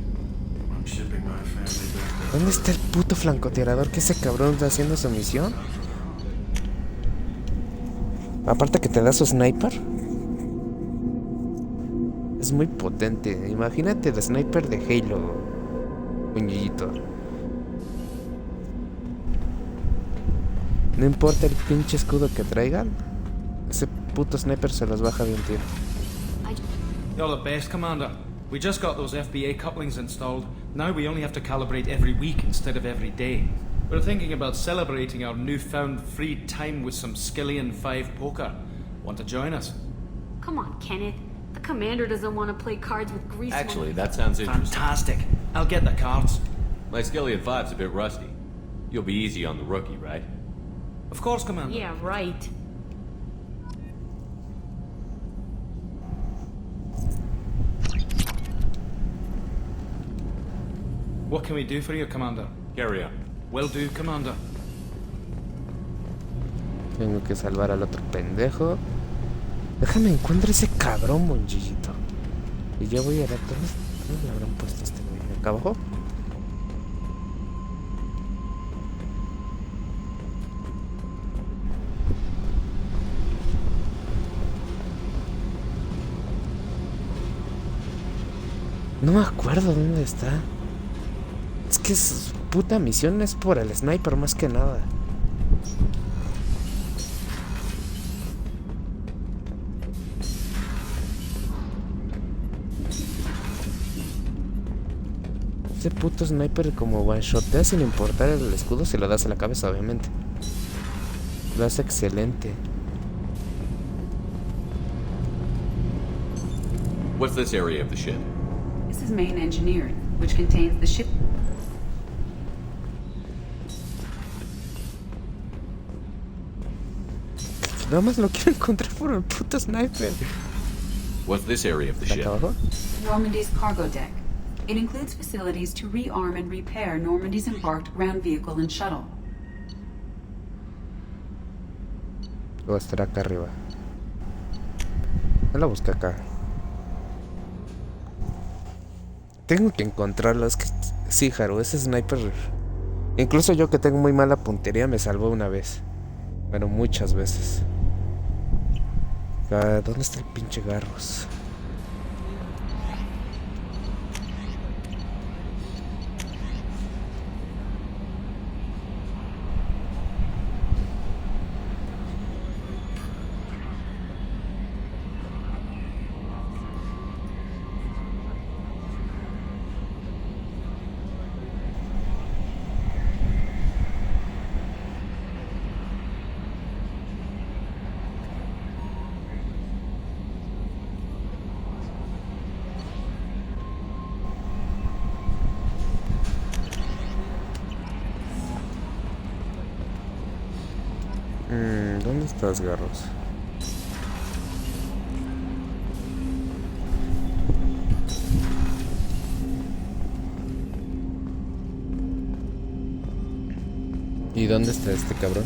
[SPEAKER 18] I'm shipping my family back to...
[SPEAKER 1] ¿Dónde está el puto francotirador que ese cabrón está haciendo su misión? Aparte que te da su sniper. Es muy potente. Imagínate el sniper de Halo. Puñillito. No importa el pinche escudo que traigan. Ese puto sniper se los baja bien tiro.
[SPEAKER 19] You're the best, Commander. We just got those FBA couplings installed. Now we only have to calibrate every week instead of every day. We're thinking about celebrating our newfound free time with some Skillian 5 poker. Want to join us?
[SPEAKER 7] Come on, Kenneth. The Commander doesn't want to play cards with grease.
[SPEAKER 13] Actually, that sounds interesting.
[SPEAKER 19] Fantastic. I'll get the cards.
[SPEAKER 13] My Skillian 5's a bit rusty. You'll be easy on the rookie, right?
[SPEAKER 19] Of course, Commander.
[SPEAKER 7] Yeah, right.
[SPEAKER 19] What can we do for you, Commander?
[SPEAKER 13] Carry on.
[SPEAKER 19] Will do, Commander.
[SPEAKER 1] Tengo que salvar al otro pendejo. Déjame encuentro ese cabrón, monjillito. Y yo voy a ver ¿dónde le habrán puesto este güey? ¿Acá abajo? No me acuerdo dónde está. Es que su puta misión es por el sniper más que nada. Ese puto sniper como one-shotea sin importar el escudo si lo das a la cabeza, obviamente. Lo hace excelente.
[SPEAKER 13] What's this area of the ship?
[SPEAKER 4] This is main engineering, which contains the ship.
[SPEAKER 1] Nada más lo quiero encontrar por el puto sniper.
[SPEAKER 13] What's this area of the ship?
[SPEAKER 4] Normandy's cargo deck. It includes facilities to rearm and repair Normandy's embarked ground vehicle and shuttle.
[SPEAKER 1] O estará acá arriba. No la busca acá. Tengo que encontrarlo. Es que sí, Haru, ese sniper. Incluso yo que tengo muy mala puntería me salvó una vez. Bueno, muchas veces. ¿Dónde está el pinche Garros? ¿Dónde estás, Garros? ¿Y dónde está este cabrón?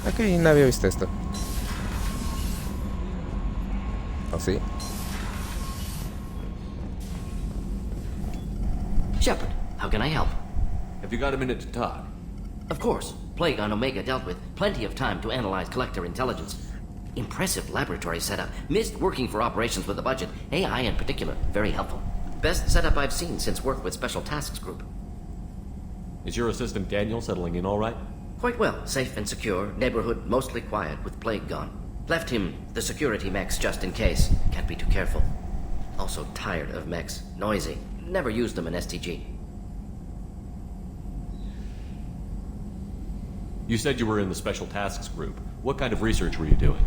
[SPEAKER 1] Ok, no había visto esto. ¿Oh, sí?
[SPEAKER 22] Shepard, how can I help?
[SPEAKER 13] Have you got a minute to talk?
[SPEAKER 22] Of course. Plague on Omega dealt with. Plenty of time to analyze collector intelligence. Impressive laboratory setup. Missed working for operations with a budget. AI in particular. Very helpful. Best setup I've seen since work with Special Tasks Group.
[SPEAKER 13] Is your assistant Daniel settling in all right?
[SPEAKER 22] Quite well. Safe and secure. Neighborhood mostly quiet with Plague gone. Left him the security mechs just in case. Can't be too careful. Also tired of mechs. Noisy. Never used them in STG.
[SPEAKER 13] You said you were in the Special Tasks Group. What kind of research were you doing?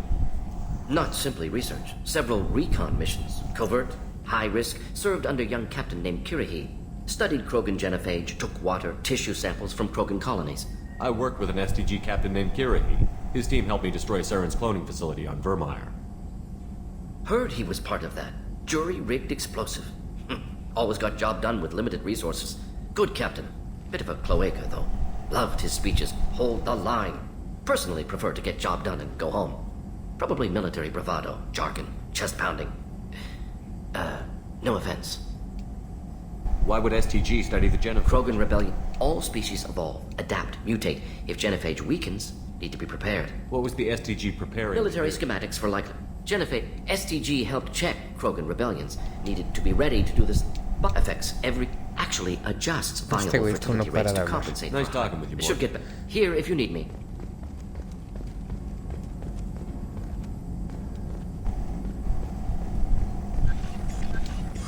[SPEAKER 22] Not simply research. Several recon missions. Covert, high risk, served under a young captain named Kirihi. Studied Krogan genophage, took water, tissue samples from Krogan colonies.
[SPEAKER 13] I worked with an STG captain named Kirihi. His team helped me destroy Saren's cloning facility on Vermeer.
[SPEAKER 22] Heard he was part of that. Jury-rigged explosive. Always got job done with limited resources. Good captain. Bit of a cloaca, though. Loved his speeches. Hold the line. Personally prefer to get job done and go home. Probably military bravado, jargon, chest pounding. No offense.
[SPEAKER 13] Why would STG study the genophage?
[SPEAKER 22] Krogan rebellion. All species evolve, adapt, mutate. If genophage weakens, need to be prepared.
[SPEAKER 13] What was the STG preparing?
[SPEAKER 22] Military schematics for likely. Genophage. STG helped check Krogan rebellions. Needed to be ready to do this. Affects every. Actually adjusts viable fertility rates to compensate.
[SPEAKER 13] Nice talking with you, boy.
[SPEAKER 22] Should get back. Here if you need me.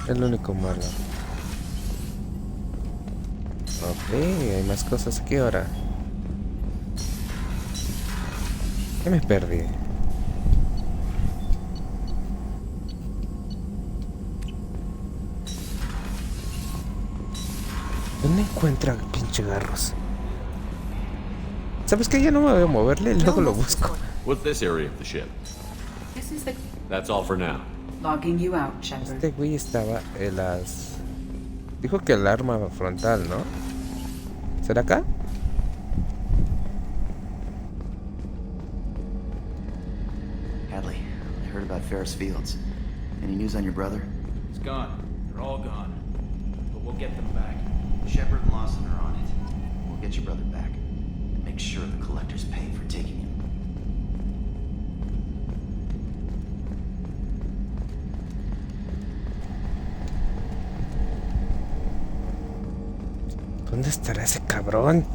[SPEAKER 1] El único malo. Ok, hay más cosas aquí ahora. ¿Qué me perdí? ¿Dónde encuentra pinche Garros? ¿Sabes qué? Ya no me voy a moverle y luego lo busco.
[SPEAKER 13] What's this area of the ship?
[SPEAKER 4] This is the...
[SPEAKER 13] That's all for now.
[SPEAKER 4] Logging you out, Shepard.
[SPEAKER 1] Este güey estaba en las... Dijo que el arma frontal, ¿no? ¿Será acá?
[SPEAKER 9] Hadley, I heard about Ferris Fields. Any news on your brother?
[SPEAKER 19] He's gone. They're all gone. But we'll get them back.
[SPEAKER 9] Shepard and Lawson are on it. We'll get your brother back. Make sure the collectors pay for taking him.
[SPEAKER 1] ¿Dónde estará ese cabrón?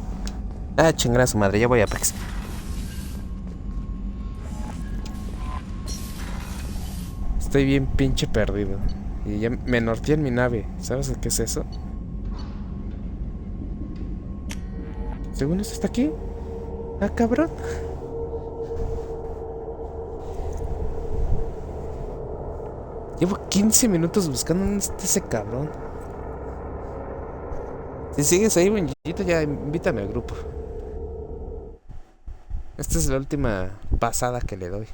[SPEAKER 1] Ah, chingada su madre, ya voy a Apex. Estoy bien pinche perdido. Y ya me norteé en mi nave. ¿Sabes qué es eso? Según esto está aquí. Ah, cabrón. Llevo 15 minutos buscando dónde está ese cabrón. Si sigues ahí, buenito, ya invítame al grupo. Esta es la última pasada que le doy.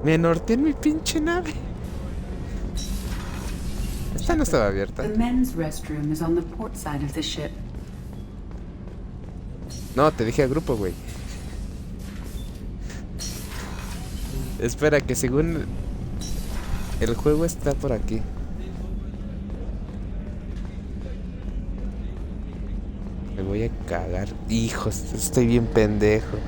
[SPEAKER 1] Me norteé en mi pinche nave. Esta no estaba abierta.
[SPEAKER 4] The men's restroom is on the port side of the ship.
[SPEAKER 1] No, te dije al grupo, güey. Espera, que según el juego está por aquí. Me voy a cagar. Hijos, estoy bien pendejo.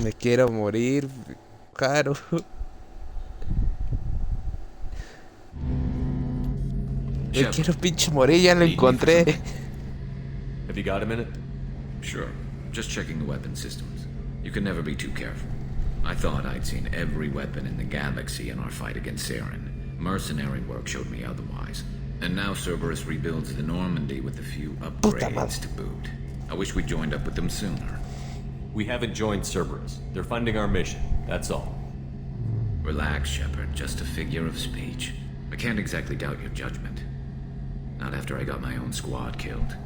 [SPEAKER 1] Me quiero morir, Jaro. Me quiero pinche morir, ya lo encontré.
[SPEAKER 13] Have you got a minute?
[SPEAKER 17] Sure. Just checking the weapon systems. You can never be too careful. I thought I'd seen every weapon in the galaxy in our fight against Saren. Mercenary work showed me otherwise. And now Cerberus rebuilds the Normandy with a few upgrades to boot. I wish we joined up with them sooner.
[SPEAKER 13] We haven't joined Cerberus. They're funding our mission, that's all.
[SPEAKER 17] Relax, Shepard. Just a figure of speech. I can't exactly doubt your judgment. Not after I got my own squad killed.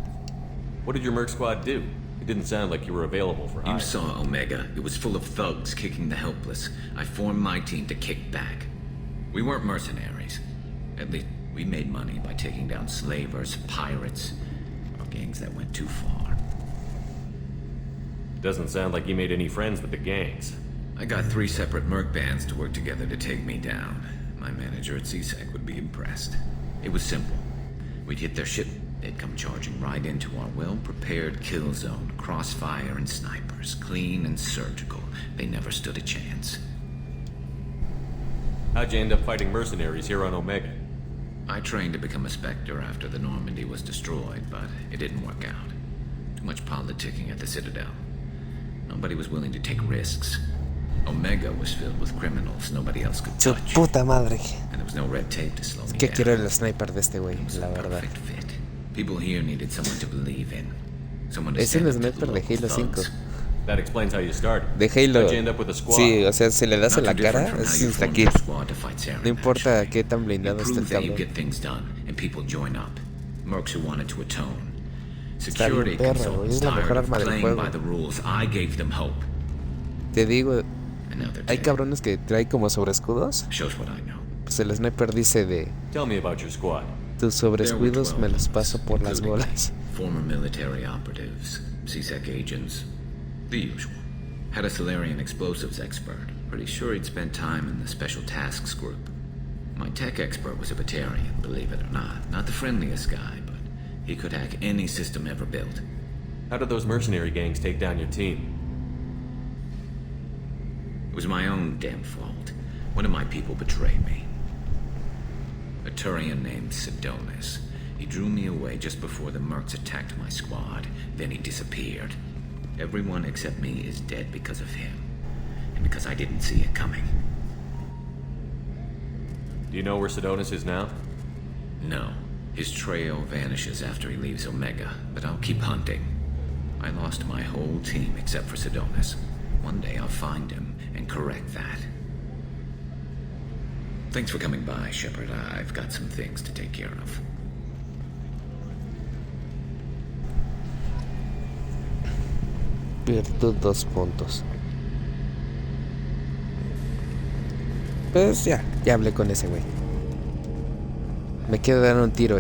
[SPEAKER 13] What did your merc squad do? It didn't sound like you were available for hire.
[SPEAKER 17] You saw Omega. It was full of thugs kicking the helpless. I formed my team to kick back. We weren't mercenaries. At least, we made money by taking down slavers, pirates, or gangs that went too far.
[SPEAKER 13] Doesn't sound like you made any friends with the gangs.
[SPEAKER 17] I got 3 separate merc bands to work together to take me down. My manager at CSEC would be impressed. It was simple. We'd hit their ship, they'd come charging right into our well-prepared kill zone. Crossfire and snipers, clean and surgical. They never stood a chance.
[SPEAKER 13] How'd you end up fighting mercenaries here on Omega?
[SPEAKER 17] I trained to become a Spectre after the Normandy was destroyed, but it didn't work out. Too much politicking at the Citadel. Nobody was willing to take risks. Omega was filled with criminals nobody else could
[SPEAKER 1] Su
[SPEAKER 17] touch.
[SPEAKER 1] puta madre.
[SPEAKER 17] And there was no red tape to slow me
[SPEAKER 1] Que
[SPEAKER 17] down.
[SPEAKER 1] quiero el sniper de este güey, la verdad.
[SPEAKER 17] People here needed someone to believe in. Someone to
[SPEAKER 1] Es el
[SPEAKER 17] stand up to
[SPEAKER 1] sniper
[SPEAKER 17] the
[SPEAKER 1] de
[SPEAKER 17] local
[SPEAKER 1] Halo 5.
[SPEAKER 17] thugs.
[SPEAKER 13] That explains how you started.
[SPEAKER 1] De Halo.
[SPEAKER 13] How'd you end up with a squad?
[SPEAKER 1] Sí, o sea, si le das en la
[SPEAKER 17] Not too
[SPEAKER 1] cara,
[SPEAKER 17] different from
[SPEAKER 1] es
[SPEAKER 17] how you formed your
[SPEAKER 1] insta-kill.
[SPEAKER 17] squad to fight Cerberus,
[SPEAKER 1] No importa qué tan blindado esté el
[SPEAKER 17] Prove that you
[SPEAKER 1] cabrón.
[SPEAKER 17] get things done, and people join up. Mercs who wanted to atone.
[SPEAKER 1] Está
[SPEAKER 17] Security
[SPEAKER 1] bien perra, güey.
[SPEAKER 17] consultants
[SPEAKER 1] Es la
[SPEAKER 17] tired
[SPEAKER 1] mejor
[SPEAKER 17] of
[SPEAKER 1] arma del
[SPEAKER 17] playing
[SPEAKER 1] juego.
[SPEAKER 17] by the rules. I gave them hope.
[SPEAKER 1] Te digo,
[SPEAKER 17] And now they're
[SPEAKER 1] hay
[SPEAKER 17] dead.
[SPEAKER 1] cabrones que traen como sobreescudos.
[SPEAKER 17] Shows what I know.
[SPEAKER 1] Pues el sniper dice de
[SPEAKER 13] Tell me about your squad.
[SPEAKER 1] tus sobreescudos me los paso por las
[SPEAKER 17] including
[SPEAKER 1] bolas.
[SPEAKER 17] Former military operatives, CSEC agents, the usual. Had a Solarian explosives expert. Pretty sure he'd spent time in the Special Tasks Group. My tech expert was a Batarian, believe it or not. Not the friendliest guy, but he could hack any system ever built.
[SPEAKER 13] How did those mercenary gangs take down your team?
[SPEAKER 17] It was my own damn fault. One of my people betrayed me. A Turian named Sidonus. He drew me away just before the mercs attacked my squad. Then he disappeared. Everyone except me is dead because of him. And because I didn't see it coming.
[SPEAKER 13] Do you know where Sidonus is now?
[SPEAKER 17] No. His trail vanishes after he leaves Omega, but I'll keep hunting. I lost my whole team except for Sidonus. One day I'll find him and correct that. Thanks for coming by, Shepard. I've got some things to take care of.
[SPEAKER 1] Virtud 2 puntos. Pues ya hablé con ese güey. Me quiero dar un tiro,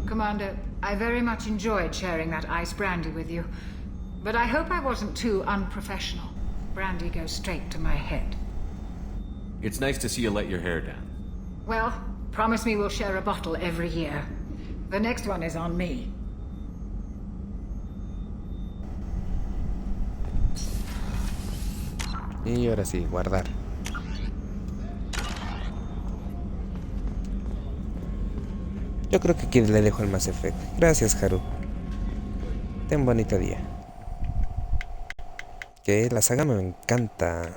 [SPEAKER 14] Commander, I very much enjoyed sharing that ice brandy with you. But I hope I wasn't too unprofessional. Brandy goes straight to my head.
[SPEAKER 13] It's nice to see you let your hair down.
[SPEAKER 14] Well, promise me we'll share a bottle every year. The next one is on me.
[SPEAKER 1] Y ahora sí, guardar. Yo creo que aquí le dejo el Mass Effect. Gracias, Haru. Ten bonito día. Que la saga me encanta.